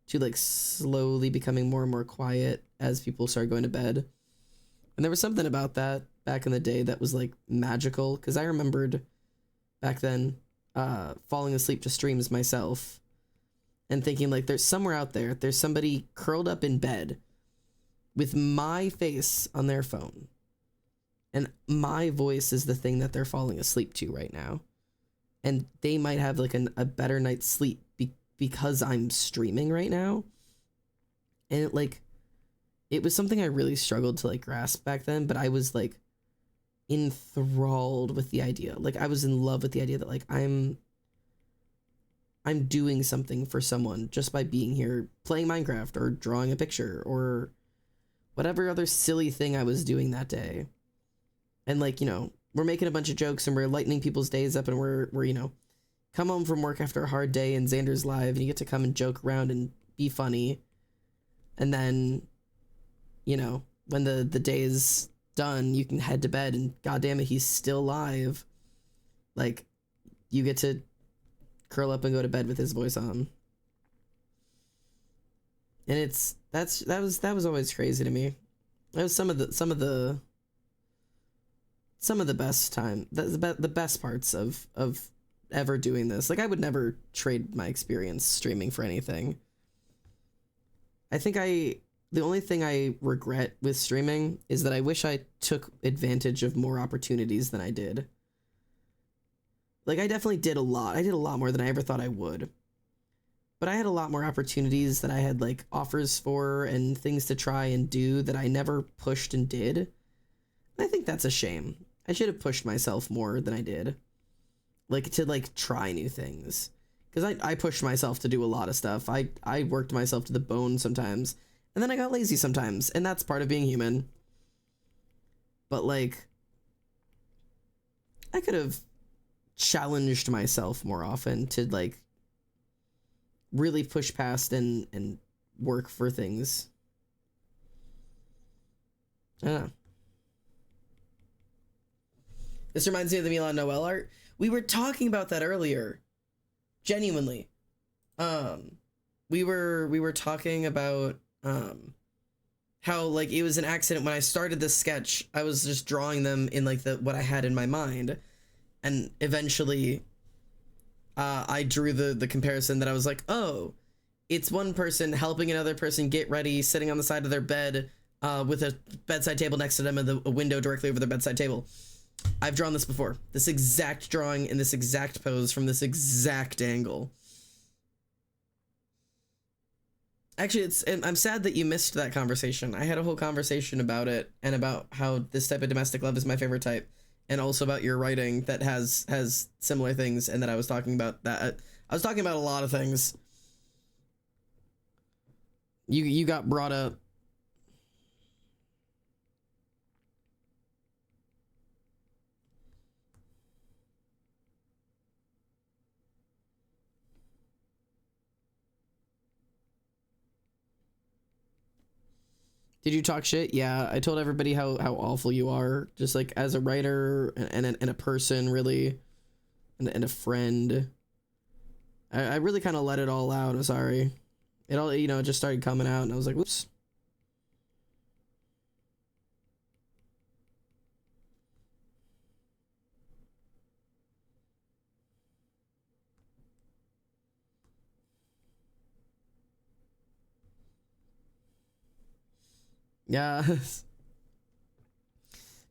to like slowly becoming more and more quiet as people started going to bed. And there was something about that back in the day that was like magical, because I remembered back then falling asleep to streams myself and thinking like there's somewhere out there's somebody curled up in bed with my face on their phone, and my voice is the thing that they're falling asleep to right now. And they might have like a better night's sleep because I'm streaming right now. And it was something I really struggled to like grasp back then, but I was like enthralled with the idea. Like I was in love with the idea that like I'm I'm doing something for someone just by being here, playing Minecraft or drawing a picture or whatever other silly thing I was doing that day. And like, you know, we're making a bunch of jokes and we're lightening people's days up, and we're you know, come home from work after a hard day and Xander's live and you get to come and joke around and be funny. And then, you know, when the day is done, you can head to bed and goddamn it, he's still live. Like, you get to curl up and go to bed with his voice on. And that was always crazy to me. That was some of the best time, the best parts of ever doing this. Like, I would never trade my experience streaming for anything. I think the only thing I regret with streaming is that I wish I took advantage of more opportunities than I did. Like, I definitely did a lot. I did a lot more than I ever thought I would. But I had a lot more opportunities that I had, like, offers for and things to try and do that I never pushed and did. And I think that's a shame. I should have pushed myself more than I did. Like, to, like, try new things. Because I pushed myself to do a lot of stuff. I worked myself to the bone sometimes. And then I got lazy sometimes. And that's part of being human. But, like, I could have challenged myself more often to, like, really push past and work for things. I don't know. This reminds me of the Milan Noel art. We were talking about that earlier. Genuinely. We were talking about how, like, it was an accident. When I started this sketch, I was just drawing them in, like, what I had in my mind, and eventually I drew the comparison that I was like, oh, it's one person helping another person get ready, sitting on the side of their bed with a bedside table next to them and a window directly over their bedside table. I've drawn this before. This exact drawing in this exact pose from this exact angle. Actually, I'm sad that you missed that conversation. I had a whole conversation about it and about how this type of domestic love is my favorite type, and also about your writing that has similar things, and that I was talking about that. I was talking about a lot of things. You got brought up. Did you talk shit? Yeah, I told everybody how awful you are, just like as a writer and a person, really, and a friend. I really kind of let it all out. I'm sorry. It all, you know, it just started coming out, and I was like, whoops. Yeah.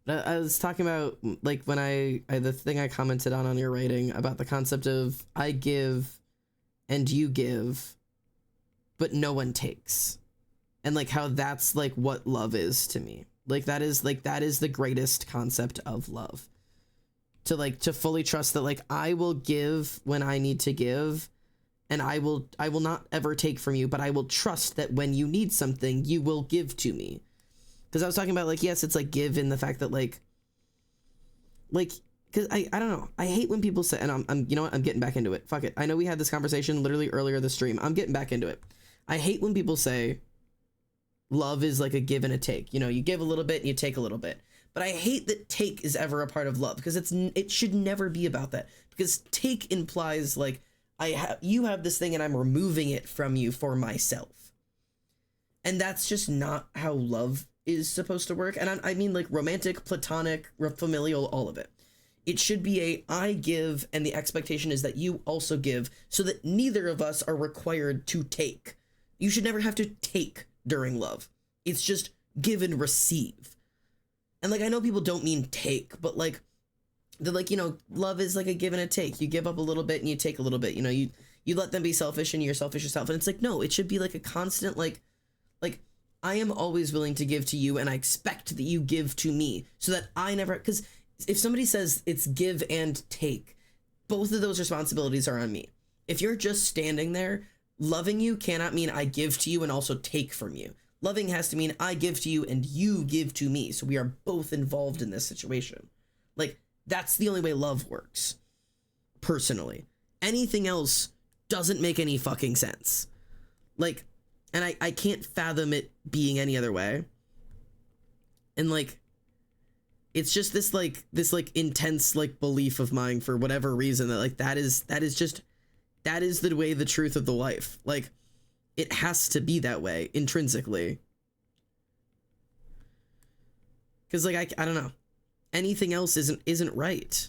But I was talking about, like, when the thing I commented on your writing about the concept of I give and you give, but no one takes. And, like, how that's, like, what love is to me. Like, that is the greatest concept of love. To fully trust that, like, I will give when I need to give, and I will not ever take from you, but I will trust that when you need something, you will give to me. Because I was talking about, like, yes, it's, like, give in the fact that, like, because I don't know. I hate when people say, and I'm you know what? I'm getting back into it. Fuck it. I know we had this conversation literally earlier this stream. I'm getting back into it. I hate when people say love is like a give and a take. You know, you give a little bit and you take a little bit. But I hate that take is ever a part of love, because it should never be about that. Because take implies, like, you have this thing and I'm removing it from you for myself. And that's just not how love is supposed to work. And I mean, like, romantic, platonic, familial, all of it. It should be I give, and the expectation is that you also give, so that neither of us are required to take. You should never have to take during love. It's just give and receive. And, like, I know people don't mean take, but, like, they're like, you know, love is like a give and a take. You give up a little bit and you take a little bit. You know, you let them be selfish and you're selfish yourself. And it's like, no, it should be like a constant, like I am always willing to give to you, and I expect that you give to me, so that I never, because if somebody says it's give and take, both of those responsibilities are on me. If you're just standing there, loving you cannot mean I give to you and also take from you. Loving has to mean I give to you and you give to me. So we are both involved in this situation. Like, that's the only way love works. Personally. Anything else doesn't make any fucking sense. Like, and I can't fathom it being any other way. And like, it's just this intense like belief of mine for whatever reason that like that is the way, the truth of the life. Like, it has to be that way intrinsically. Cause like I don't know. Anything else isn't right.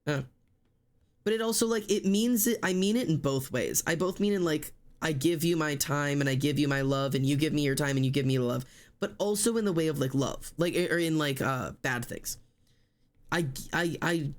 But it also like it means it. I mean it in both ways. I both mean in like I give you my time and I give you my love and you give me your time and you give me love, but also in the way of like love, like or in like bad things. I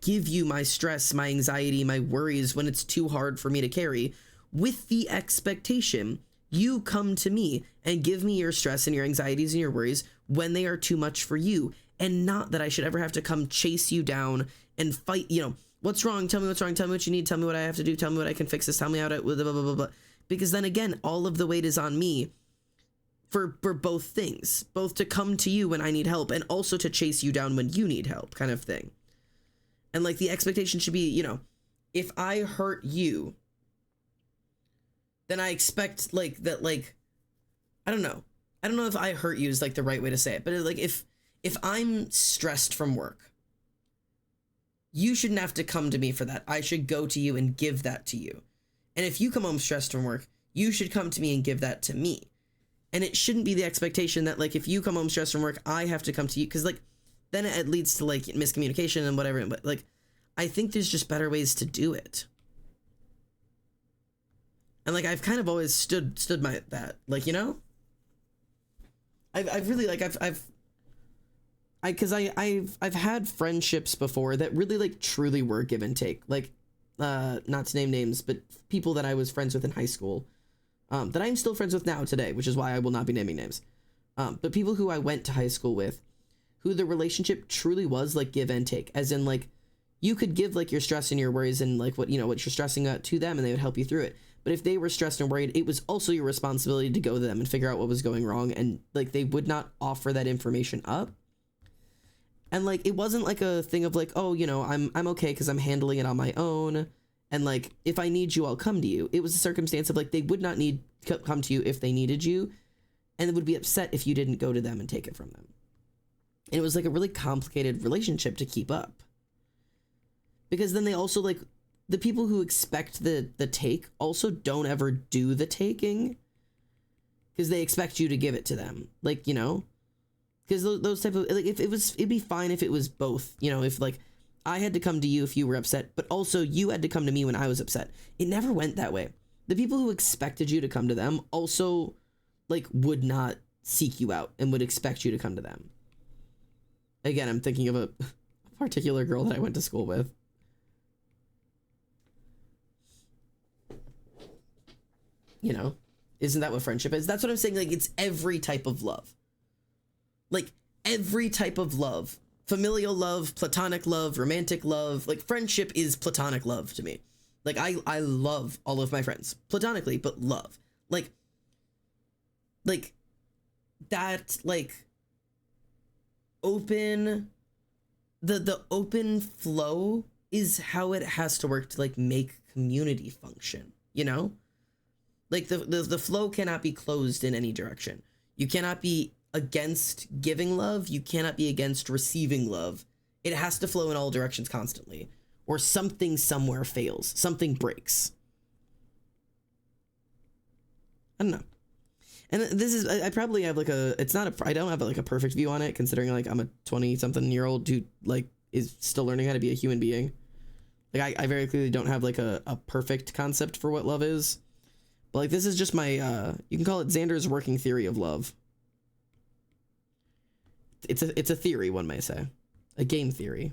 give you my stress, my anxiety, my worries when it's too hard for me to carry, with the expectation you come to me and give me your stress and your anxieties and your worries when they are too much for you, and not that I should ever have to come chase you down and fight, you know, what's wrong? Tell me what's wrong. Tell me what you need. Tell me what I have to do. Tell me what I can fix this. Tell me how to blah, blah, blah, blah, blah. Because then again, all of the weight is on me for both things, both to come to you when I need help and also to chase you down when you need help, kind of thing. And like the expectation should be, you know, if I hurt you, then I expect like that, like, I don't know if I hurt you is like the right way to say it, but like if I'm stressed from work, you shouldn't have to come to me for that. I should go to you and give that to you. And if you come home stressed from work, you should come to me and give that to me. And it shouldn't be the expectation that like if you come home stressed from work, I have to come to you, because like then it leads to like miscommunication and whatever. But like I think there's just better ways to do it. And like I've kind of always stood by that, like, you know, I've really like I've had friendships before that really like truly were give and take, like not to name names, but people that I was friends with in high school, that I'm still friends with now today, which is why I will not be naming names, but people who I went to high school with, who the relationship truly was like give and take, as in like you could give like your stress and your worries and like what, you know, what you're stressing to them, and they would help you through it. But if they were stressed and worried, it was also your responsibility to go to them and figure out what was going wrong, and like they would not offer that information up. And like it wasn't like a thing of like, oh, you know, I'm okay because I'm handling it on my own, and like if I need you, I'll come to you. It was a circumstance of like they would not need to come to you if they needed you, and they would be upset if you didn't go to them and take it from them. And it was like a really complicated relationship to keep up, because then they also like the people who expect the take also don't ever do the taking, because they expect you to give it to them, like, you know. Because those type of, like, if it'd be fine if it was both, you know, if like I had to come to you if you were upset, but also you had to come to me when I was upset. It never went that way. The people who expected you to come to them also like would not seek you out and would expect you to come to them. Again, I'm thinking of a particular girl that I went to school with. You know, isn't that what friendship is? That's what I'm saying. Like, it's every type of love. Like every type of love, familial love, platonic love, romantic love, like friendship is platonic love to me. Like I love all of my friends platonically, but love, like that, like open, the open flow is how it has to work to like make community function, you know? Like the flow cannot be closed in any direction. You cannot be against giving love, you cannot be against receiving love. It has to flow in all directions constantly, or something somewhere fails, something breaks. I don't know. And this is, I probably have like a, it's not a, I don't have like a perfect view on it, considering like I'm a 20-something-year-old who like is still learning how to be a human being. Like I very clearly don't have like a perfect concept for what love is, but like this is just my you can call it Xander's working theory of love. It's a theory, one may say, a game theory.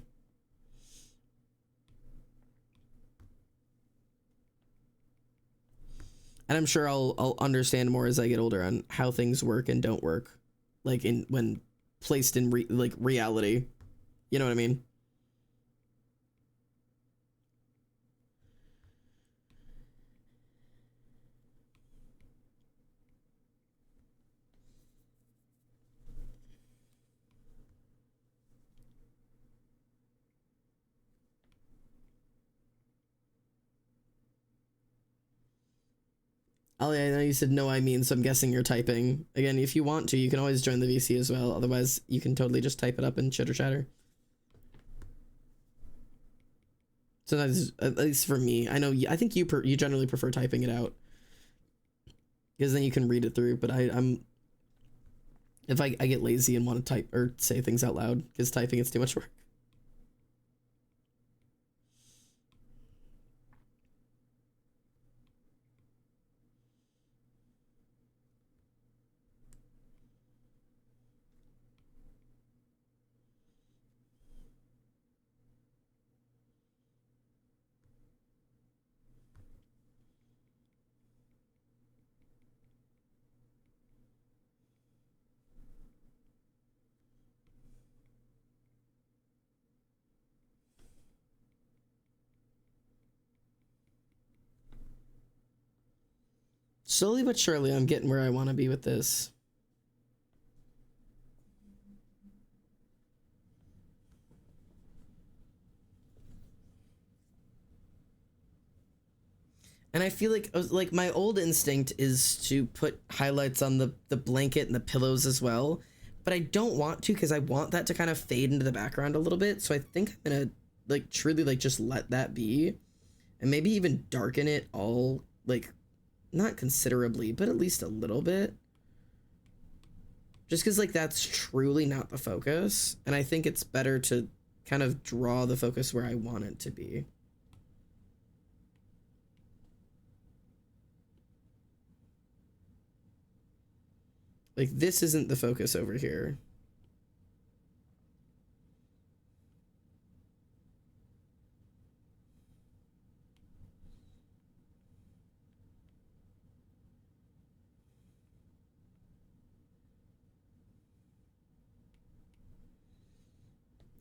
And I'm sure I'll understand more as I get older on how things work and don't work, like when placed in reality. You know what I mean? Ollie, I know you said no, I mean, so I'm guessing you're typing. Again, if you want to, you can always join the VC as well. Otherwise, you can totally just type it up in chitter chatter. Sometimes, at least for me, I know, I think you generally prefer typing it out. Because then you can read it through, but if I get lazy and want to type or say things out loud, because typing is too much work. Slowly but surely, I'm getting where I want to be with this. And I feel like my old instinct is to put highlights on the blanket and the pillows as well, but I don't want to because I want that to kind of fade into the background a little bit. So I think I'm gonna like truly like just let that be, and maybe even darken it all, like not considerably, but at least a little bit. Just because like that's truly not the focus, and I think it's better to kind of draw the focus where I want it to be. Like, this isn't the focus over here.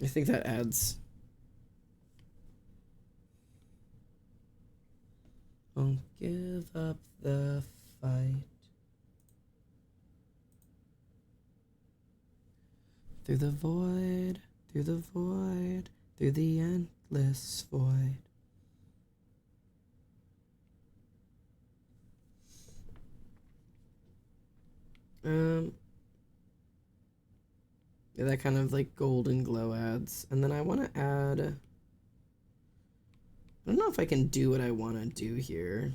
I think that adds. Won't give up the fight. Through the void, through the void, through the endless void. Yeah, that kind of like golden glow adds. And then I want to add, I don't know if I can do what I want to do here.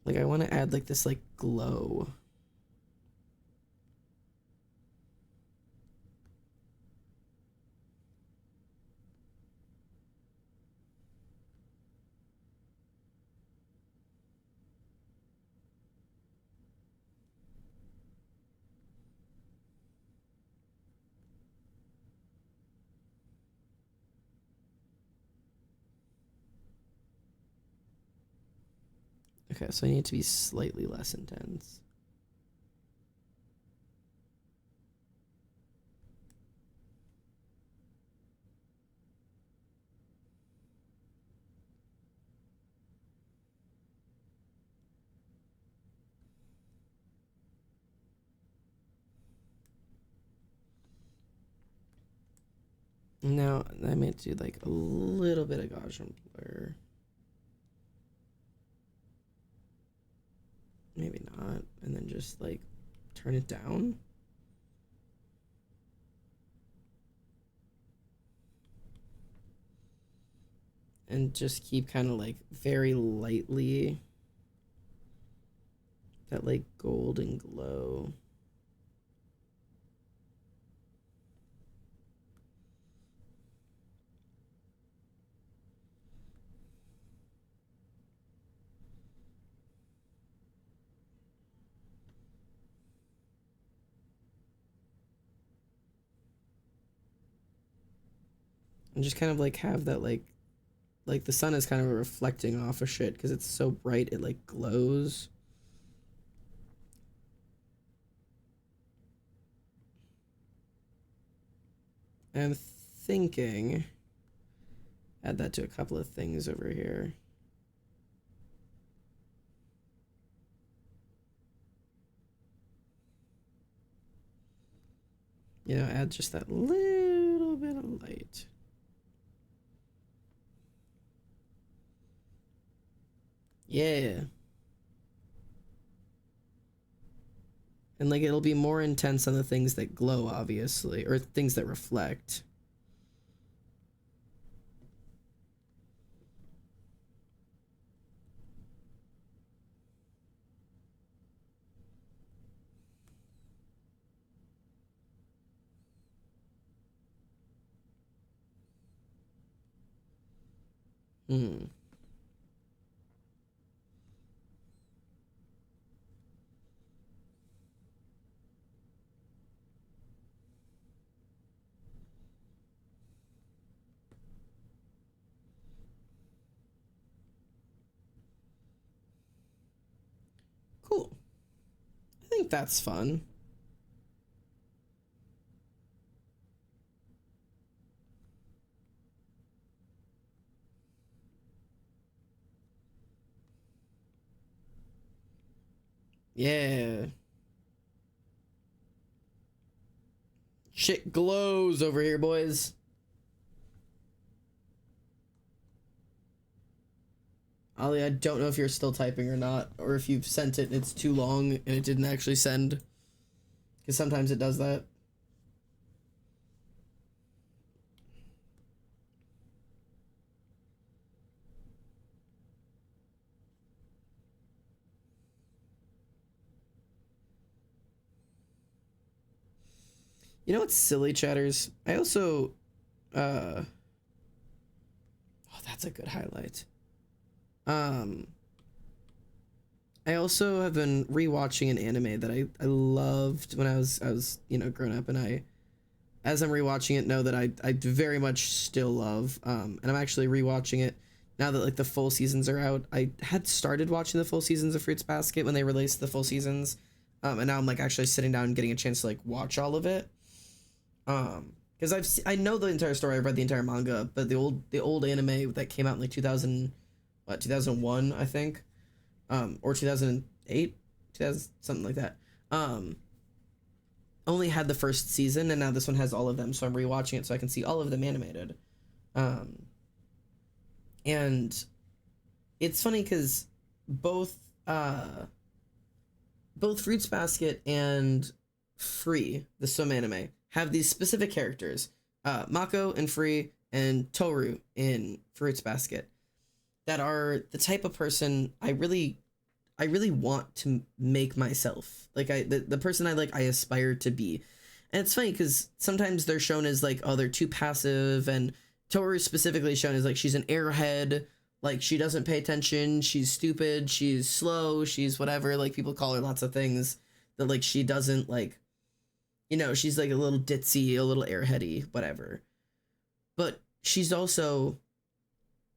Like, I want to add like this like glow. Okay, so I need to be slightly less intense. Now, I may do like a little bit of Gaussian blur. Maybe not. And then just like turn it down. And just keep kind of like very lightly that like golden glow. And just kind of like have that like the sun is kind of reflecting off of shit because it's so bright it like glows. I'm thinking add that to a couple of things over here. You know, add just that little bit of light. Yeah. And like it'll be more intense on the things that glow, obviously, or things that reflect. Hmm. Cool. I think that's fun. Yeah. Shit glows over here, boys. Ollie, I don't know if you're still typing or not, or if you've sent it and it's too long and it didn't actually send. Because sometimes it does that. You know what's silly, chatters? I also, oh, that's a good highlight. I also have been rewatching an anime that I loved when I was, you know, grown up, and as I'm rewatching it, know that I very much still love, and I'm actually rewatching it now that like the full seasons are out. I had started watching the full seasons of Fruits Basket when they released the full seasons, and now I'm like actually sitting down and getting a chance to like watch all of it. Because I know the entire story, I've read the entire manga, but the old anime that came out in like 2001, I think, or 2008, 2000, something like that, only had the first season, and now this one has all of them, so I'm rewatching it so I can see all of them animated. And it's funny because both Fruits Basket and Free, the swim anime, have these specific characters, Mako and Free and Toru in Fruits Basket, that are the type of person I really want to make myself. Like the person I aspire to be. And it's funny because sometimes they're shown as like, oh, they're too passive, and Toru specifically shown as like she's an airhead, like she doesn't pay attention, she's stupid, she's slow, she's whatever, like people call her lots of things that like she doesn't like, you know, she's like a little ditzy, a little airheady, whatever. But she's also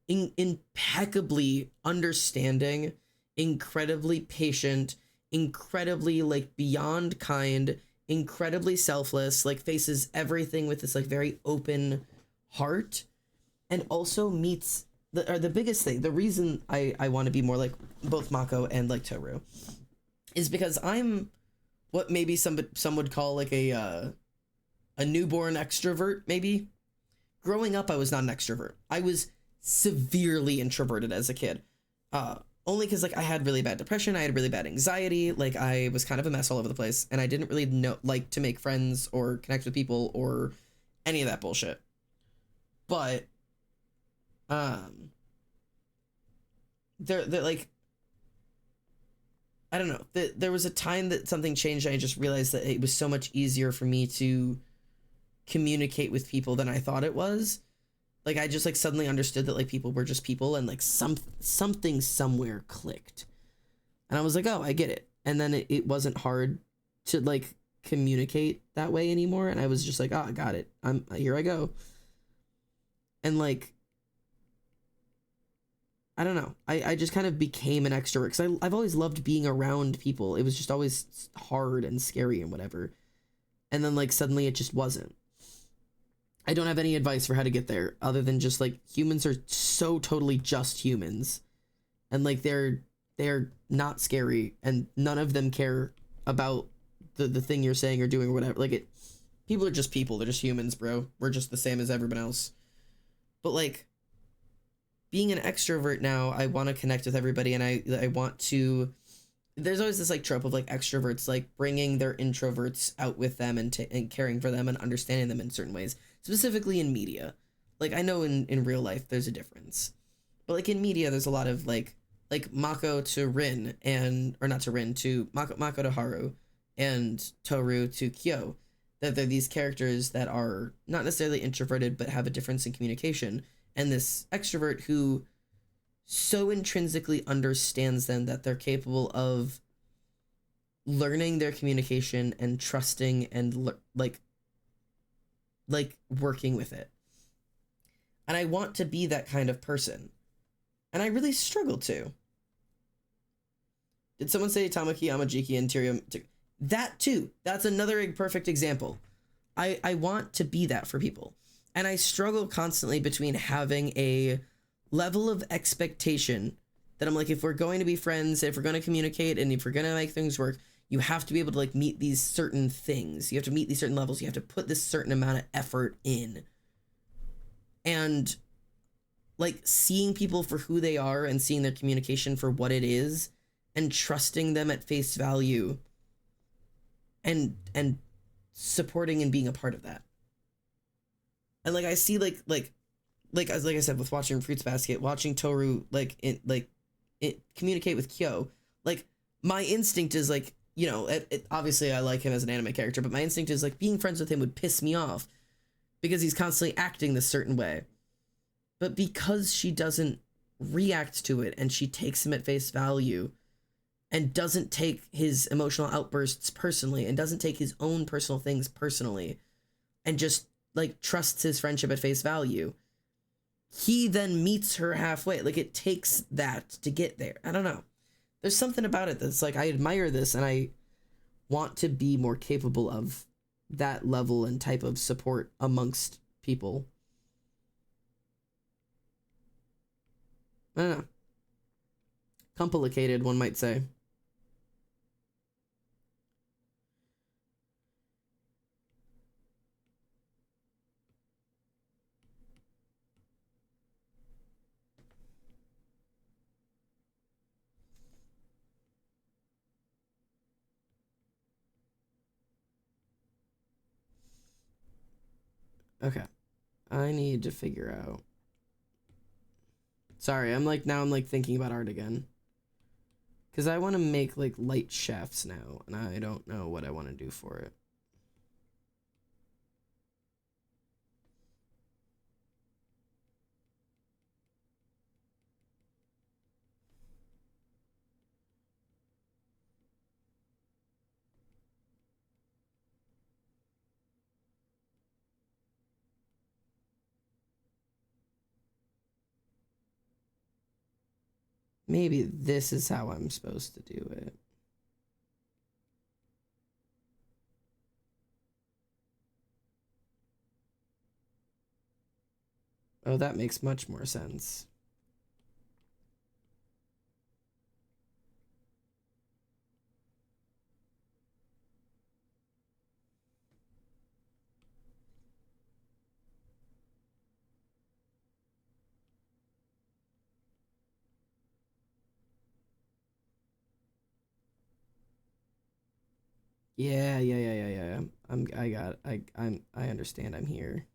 impeccably understanding, incredibly patient, incredibly like beyond kind, incredibly selfless, like faces everything with this like very open heart, and also meets the biggest thing, the reason I want to be more like both Mako and like Toru is because I'm what maybe some would call like a newborn extrovert. Maybe growing up I was not an extrovert. I was severely introverted as a kid, only because like I had really bad depression, I had really bad anxiety, like I was kind of a mess all over the place, and I didn't really like to make friends or connect with people or any of that bullshit. But they're like, I don't know, there was a time that something changed, and I just realized that it was so much easier for me to communicate with people than I thought it was. Like I just like suddenly understood that like people were just people, and like something somewhere clicked, and I was like, oh, I get it. And then it wasn't hard to like communicate that way anymore, and I was just like, oh, I got it, here I go. And like, I don't know, I just kind of became an extrovert because I've always loved being around people. It was just always hard and scary and whatever, and then like suddenly it just wasn't. I don't have any advice for how to get there other than just like humans are so totally just humans, and like they're not scary, and none of them care about the thing you're saying or doing or whatever. Like People are just people. They're just humans, bro. We're just the same as everyone else. But like, being an extrovert now, I want to connect with everybody, and I want to. There's always this like trope of like extroverts like bringing their introverts out with them and caring for them and understanding them in certain ways, specifically in media. Like I know in real life there's a difference, but like in media there's a lot of like Mako to Rin or not to Rin to Mako to Haru, and Toru to Kyo, that they're these characters that are not necessarily introverted but have a difference in communication, and this extrovert who so intrinsically understands them that they're capable of learning their communication and trusting and like working with it. And I want to be that kind of person, and I really struggle to. Did someone say Tamaki, Amajiki, and Tyrium? That too. That's another perfect example. I want to be that for people. And I struggle constantly between having a level of expectation that I'm like, if we're going to be friends, if we're going to communicate, and if we're going to make things work, you have to be able to like meet these certain things. You have to meet these certain levels. You have to put this certain amount of effort in. And like seeing people for who they are and seeing their communication for what it is and trusting them at face value and supporting and being a part of that. And like I see like I said with watching Fruits Basket, watching Toru communicate with Kyo, like my instinct is like, you know, obviously I like him as an anime character, but my instinct is like being friends with him would piss me off because he's constantly acting this certain way. But because she doesn't react to it and she takes him at face value and doesn't take his emotional outbursts personally and doesn't take his own personal things personally and just like trusts his friendship at face value, he then meets her halfway. Like it takes that to get there. I don't know. There's something about it that's like, I admire this and I want to be more capable of that level and type of support amongst people. I don't know. Complicated, one might say. Okay. I need to figure out. Sorry, I'm like thinking about art again. Because I want to make like light shafts now, and I don't know what I want to do for it. Maybe this is how I'm supposed to do it. Oh, that makes much more sense. Yeah. I understand. I'm here.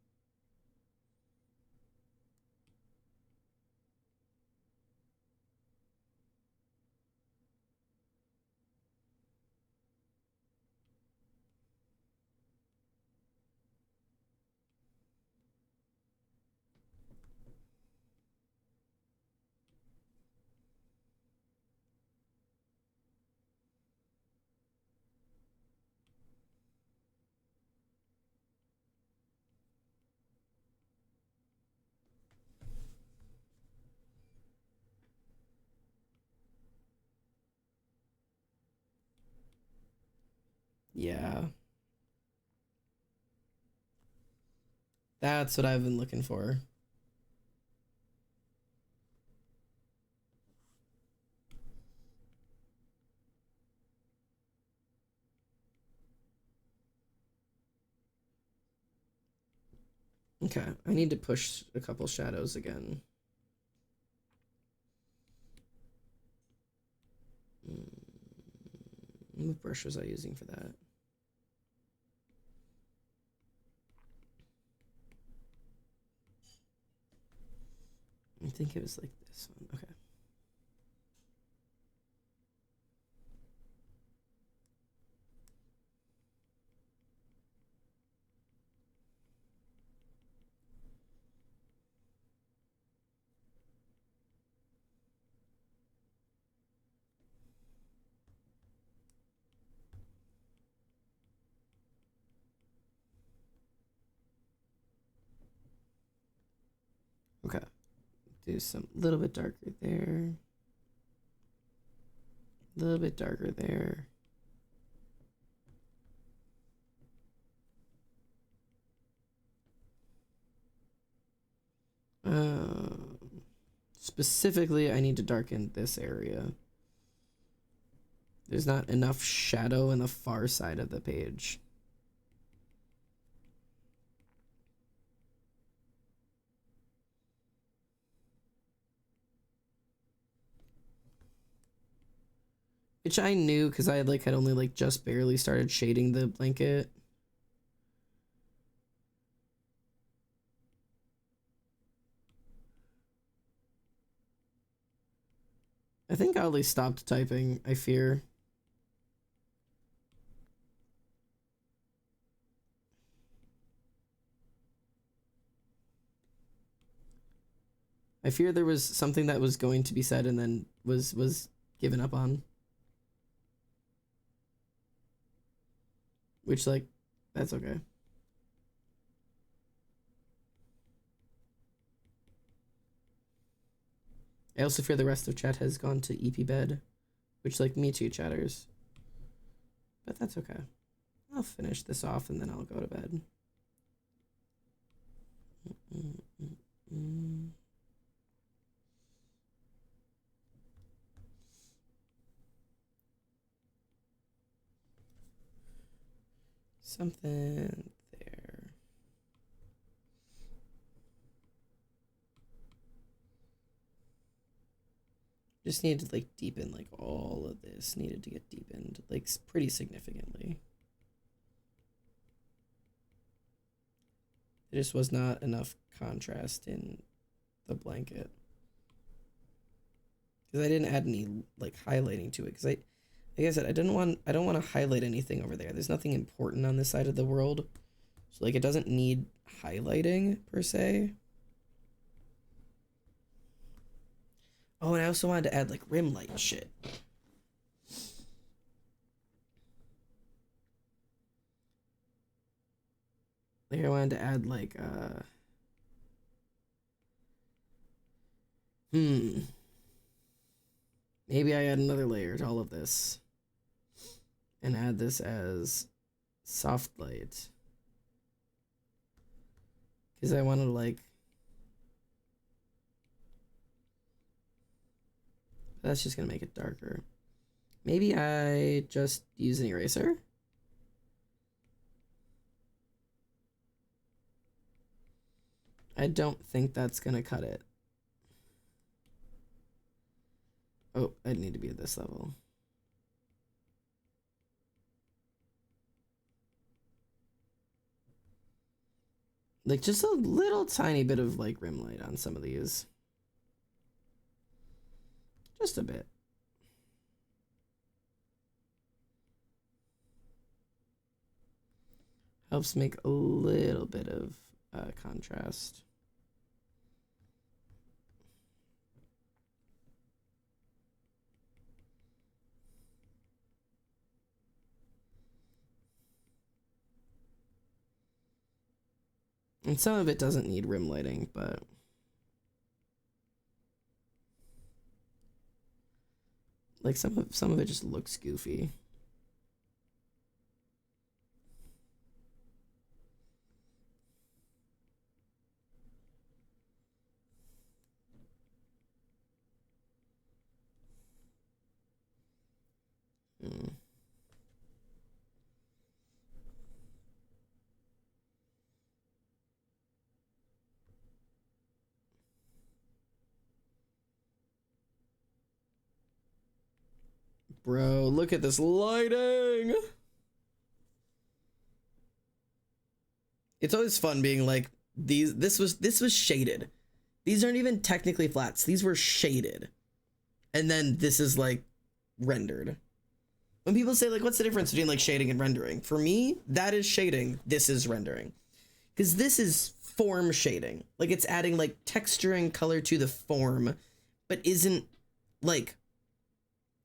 Yeah. That's what I've been looking for. Okay, I need to push a couple shadows again. What brush was I using for that? I think it was like this one. Okay. Okay. Do some little bit darker there. A little bit darker there. Specifically, I need to darken this area. There's not enough shadow in the far side of the page. Which I knew because I had only just barely started shading the blanket. I think Ollie stopped typing, I fear. I fear there was something that was going to be said and then was given up on. Which, that's okay. I also fear the rest of chat has gone to EP bed. Which, me too, chatters. But that's okay. I'll finish this off and then I'll go to bed. Something there. Just needed to deepen all of this needed to get deepened pretty significantly. There just was not enough contrast in the blanket. Because I didn't add any highlighting to it because like I said, I don't want to highlight anything over there. There's nothing important on this side of the world. So it doesn't need highlighting per se. Oh, and I also wanted to add rim light shit. I wanted to add maybe I add another layer to all of this. And add this as soft light. Because I wanted that's just going to make it darker. Maybe I just use an eraser? I don't think that's going to cut it. Oh, I need to be at this level. Just a little tiny bit of rim light on some of these. Just a bit. Helps make a little bit of contrast. And some of it doesn't need rim lighting, but some of it just looks goofy. Bro, look at this lighting. It's always fun being like, this was shaded. These aren't even technically flats. These were shaded. And then this is like rendered. When people say like, what's the difference between like shading and rendering? For me, that is shading. This is rendering. Because this is form shading. Like it's adding like texture and color to the form, but isn't like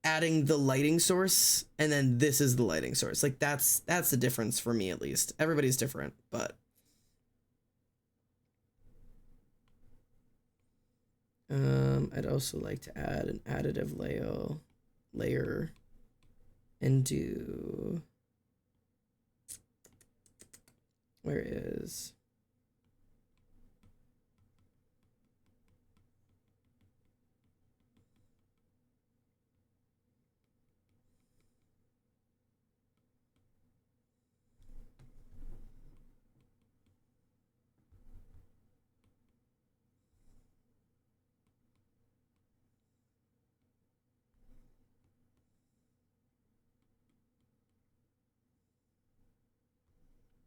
adding the lighting source. And then this is the lighting source. Like that's the difference for me, at least. Everybody's different, but. I'd also like to add an additive layer and do, where is,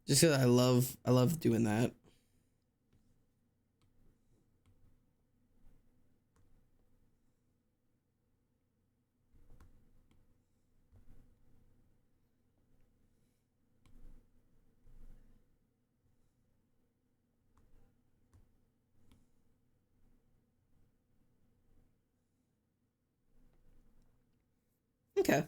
just because I love doing that. Okay.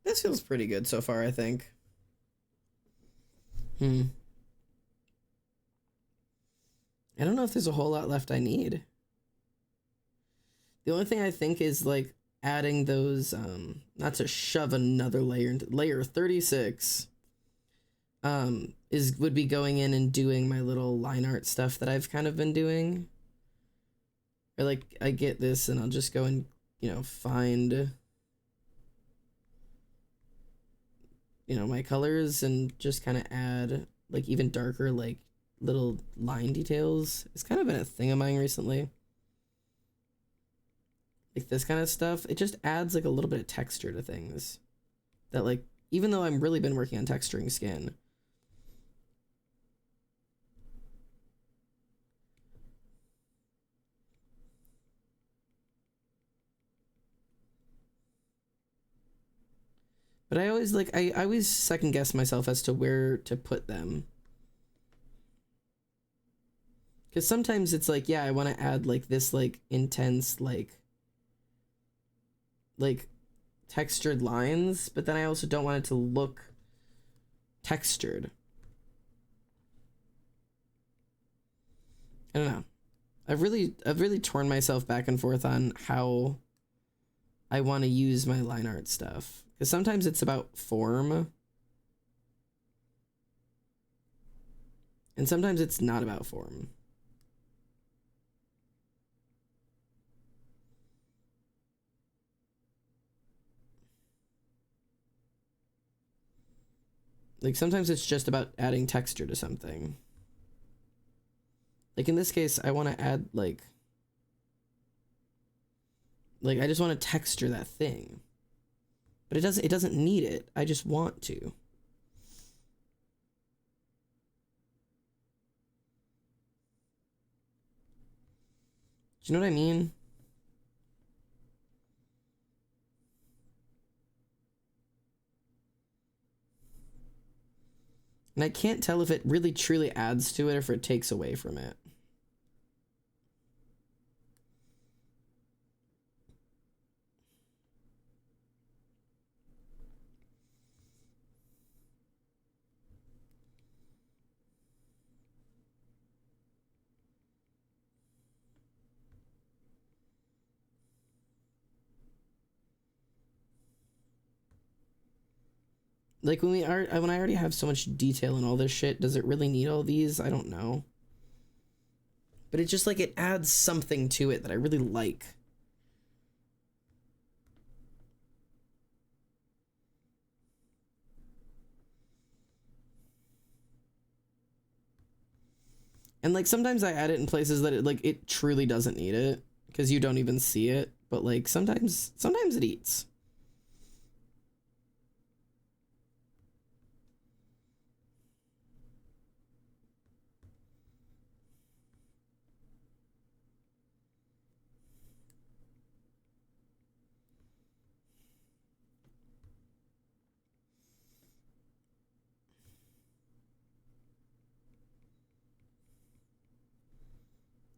This feels pretty good so far, I think. I don't know if there's a whole lot left I need. The only thing I think is like adding those, not to shove another layer into layer 36, would be going in and doing my little line art stuff that I've kind of been doing. Or like I get this and I'll just go and, you know, find, you know, my colors and just kind of add like even darker, like little line details. It's kind of been a thing of mine recently. Like this kind of stuff, it just adds like a little bit of texture to things that, like, even though I've really been working on texturing skin, but I always like, I always second guess myself as to where to put them. Because sometimes it's like, yeah, I want to add like this like intense like textured lines, but then I also don't want it to look textured. I don't know. I've really torn myself back and forth on how I want to use my line art stuff. Because sometimes it's about form. And sometimes it's not about form. Like sometimes it's just about adding texture to something. Like in this case, I want to add like I just want to texture that thing. But it doesn't need it. I just want to. Do you know what I mean? And I can't tell if it really truly adds to it or if it takes away from it. Like when I already have so much detail and all this shit, does it really need all these? I don't know. But it's just like it adds something to it that I really like. And like sometimes I add it in places that it truly doesn't need it because you don't even see it. But like sometimes it eats.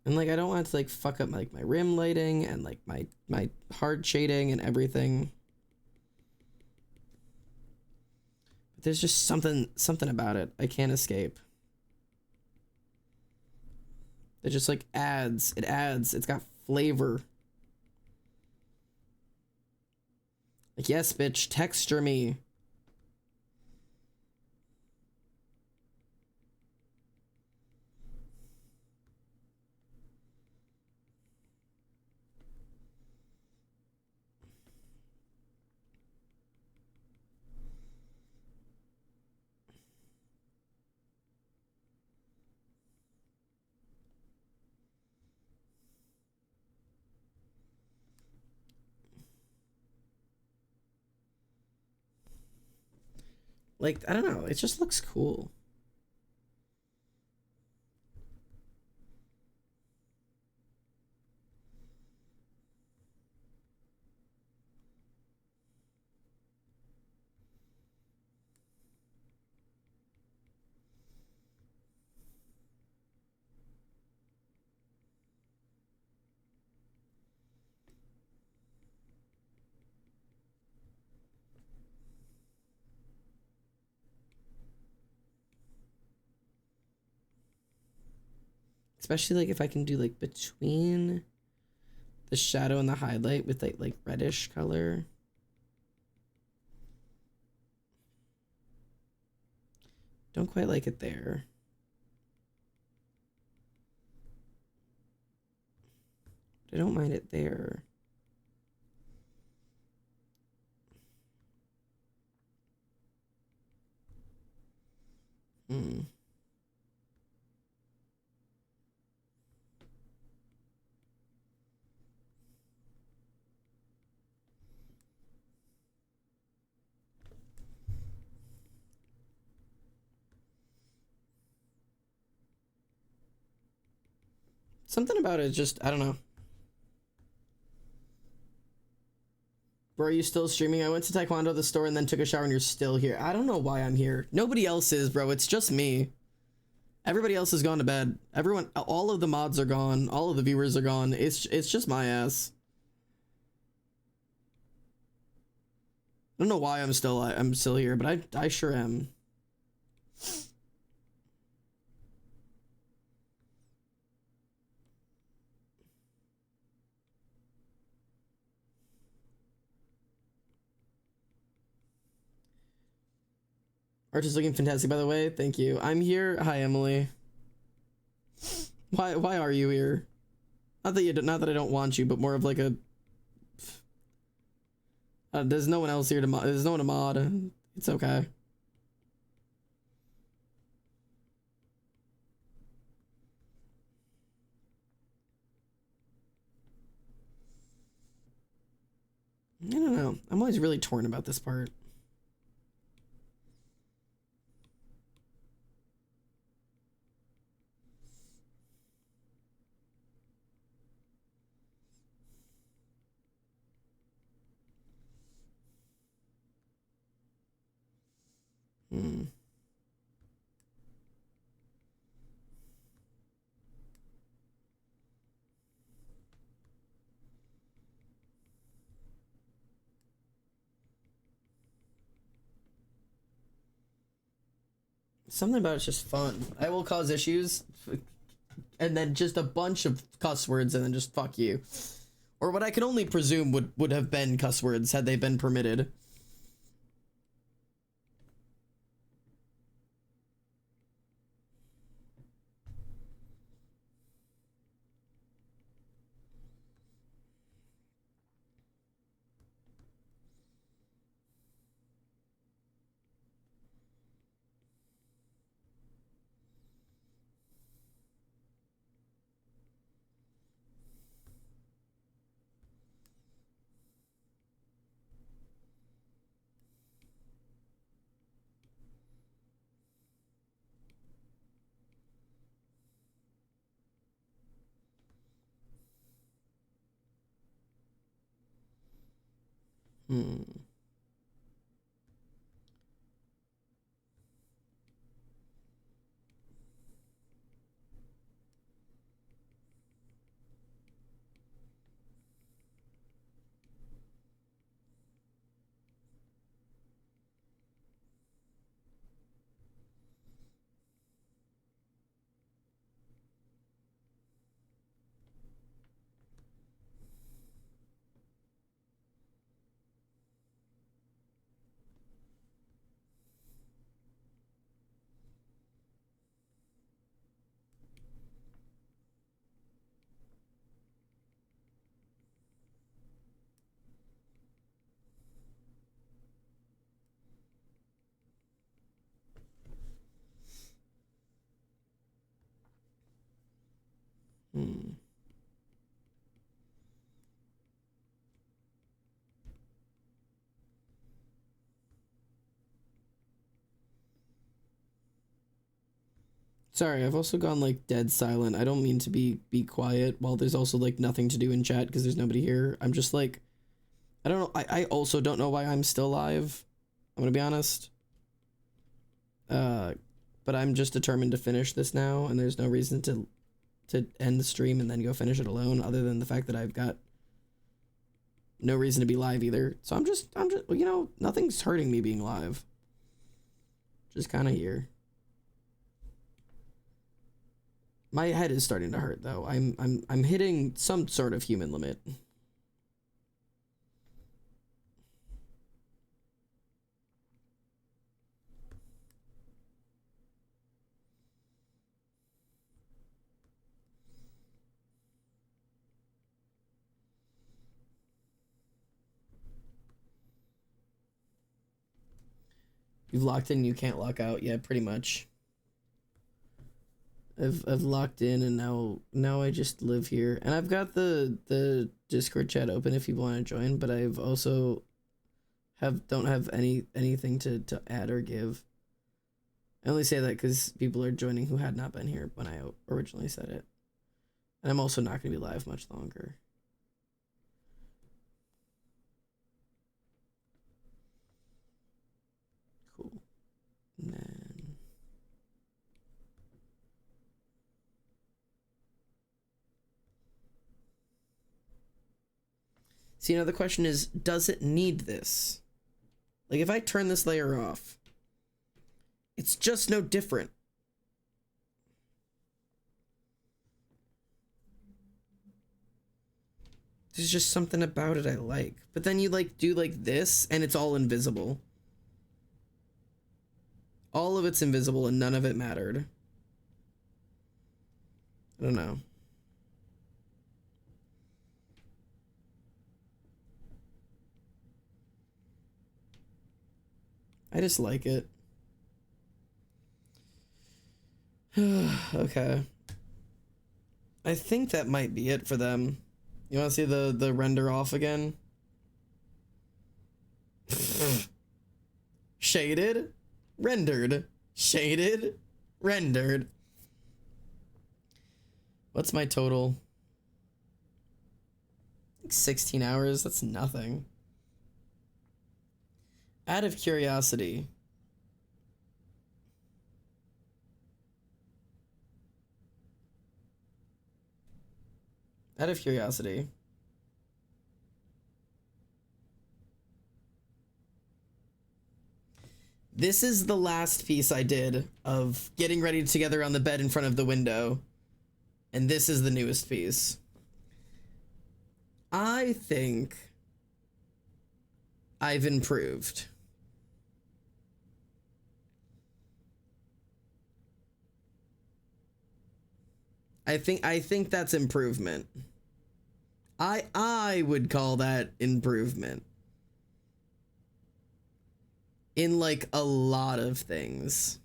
And like I don't want it to like fuck up like my rim lighting and like my hard shading and everything. But there's just something about it I can't escape. It just like adds. It's got flavor. Like yes, bitch, texture me. Like, I don't know, it just looks cool. Especially like if I can do like between the shadow and the highlight with like reddish color. Don't quite like it there. I don't mind it there. Hmm. Something about it just, I don't know. Bro, are you still streaming? I went to Taekwondo the store and then took a shower and you're still here. I don't know why I'm here. Nobody else is, bro. It's just me. Everybody else has gone to bed. Everyone, all of the mods are gone. All of the viewers are gone. It's just my ass. I don't know why I'm still here, but I sure am. Art is looking fantastic, by the way. Thank you. I'm here. Hi, Emily. Why are you here? Not that I don't want you, but more of like a. There's no one else here to mod. There's no one to mod. It's okay. I don't know. I'm always really torn about this part. Hmm. Something about it's just fun. I will cause issues, and then just a bunch of cuss words, and then just fuck you. Or what I can only presume would have been cuss words had they been permitted. Hmm. Hmm. Sorry, I've also gone like dead silent. I don't mean to be quiet while there's also like nothing to do in chat because there's nobody here. I'm just like, I don't know. I also don't know why I'm still live. I'm gonna be honest. But I'm just determined to finish this now, and there's no reason to end the stream and then go finish it alone, other than the fact that I've got no reason to be live either. So I'm just, you know, nothing's hurting me being live. Just kind of here. My head is starting to hurt though. I'm hitting some sort of human limit. You've locked in, you can't lock out. Yeah, pretty much. I've locked in, and now I just live here. And I've got the Discord chat open if you want to join, but I've also don't have anything to add or give. I only say that because people are joining who had not been here when I originally said it. And I'm also not going to be live much longer. Cool. And then... See, now the question is, does it need this? Like, if I turn this layer off, it's just no different. There's just something about it I like. But then you, like, do, like, this, and it's all invisible. All of it's invisible, and none of it mattered. I don't know. I just like it. Okay. I think that might be it for them. You want to see the render off again? Shaded, rendered, shaded, rendered. What's my total? 16 hours? That's nothing. Out of curiosity. Out of curiosity. This is the last piece I did of getting ready together on the bed in front of the window. And this is the newest piece. I think I've improved. I think that's improvement. I would call that improvement. In like a lot of things.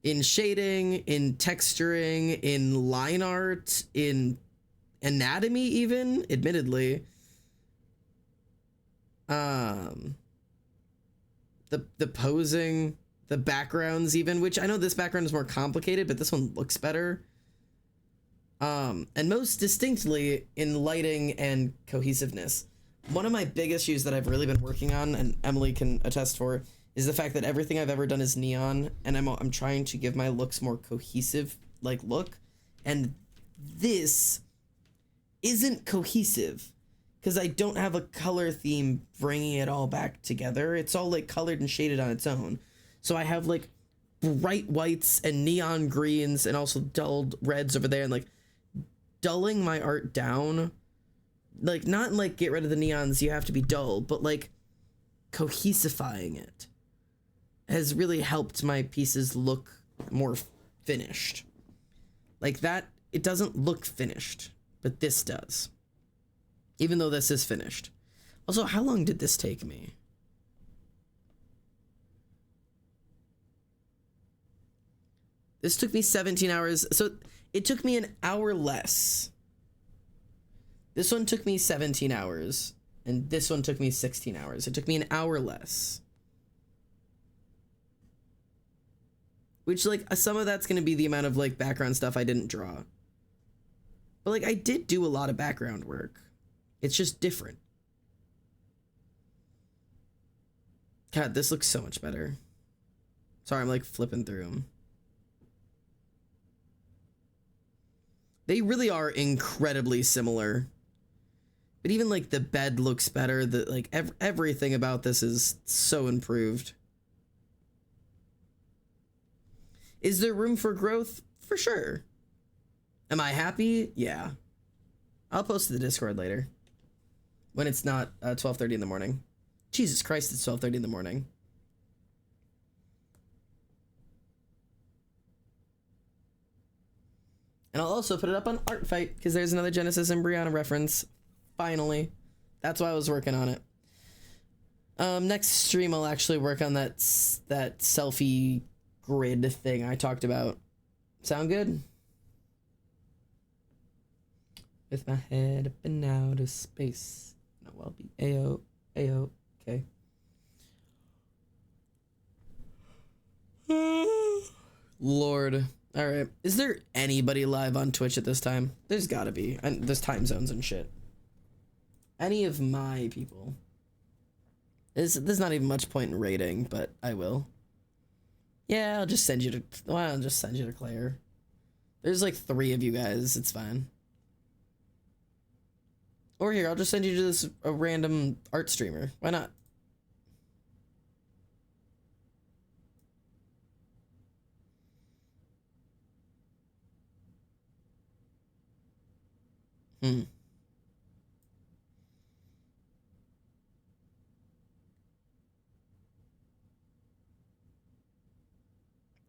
In shading, in texturing, in line art, in anatomy even, admittedly. The posing, the backgrounds even, which I know this background is more complicated, but this one looks better. And most distinctly in lighting and cohesiveness. One of my big issues that I've really been working on, and Emily can attest for, is the fact that everything I've ever done is neon, and I'm trying to give my looks more cohesive, like, look. And this isn't cohesive, because I don't have a color theme bringing it all back together. It's all, like, colored and shaded on its own. So I have, like, bright whites and neon greens and also dulled reds over there, and, like, dulling my art down, like, not like get rid of the neons, you have to be dull, but like cohesifying it has really helped my pieces look more finished. Like that, it doesn't look finished, but this does, even though this is finished. Also, how long did this take me? This took me 17 hours, so it took me an hour less. This one took me 17 hours, and this one took me 16 hours. It took me an hour less. Which, like, some of that's going to be the amount of, like, background stuff I didn't draw. But, like, I did do a lot of background work. It's just different. God, this looks so much better. Sorry, I'm, like, flipping through them. They really are incredibly similar. But even, like, the bed looks better. The, like, everything about this is so improved. Is there room for growth? For sure. Am I happy? Yeah. I'll post to the Discord later. When it's not 12:30 in the morning. Jesus Christ, it's 12:30 in the morning. And I'll also put it up on Art Fight, because there's another Genesis and Brianna reference. Finally. That's why I was working on it. Next stream I'll actually work on that selfie grid thing I talked about. Sound good? With my head up and out of space. No, I'll be A-O, okay. Lord. Alright. Is there anybody live on Twitch at this time? There's gotta be. And there's time zones and shit. Any of my people. There's not even much point in rating, but I will. Yeah, I'll just send you to... Well, I'll just send you to Claire. There's like 3 of you guys. It's fine. Or here, I'll just send you to this a random art streamer. Why not?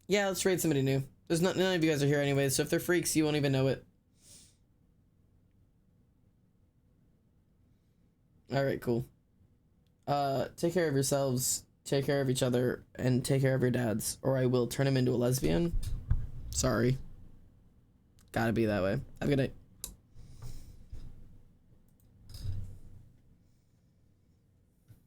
Yeah, let's raid somebody new. There's none of you guys are here anyway, so if they're freaks, you won't even know it. Alright, cool. Take care of yourselves, take care of each other, and take care of your dads, or I will turn him into a lesbian. Sorry. Gotta be that way. Have a good night.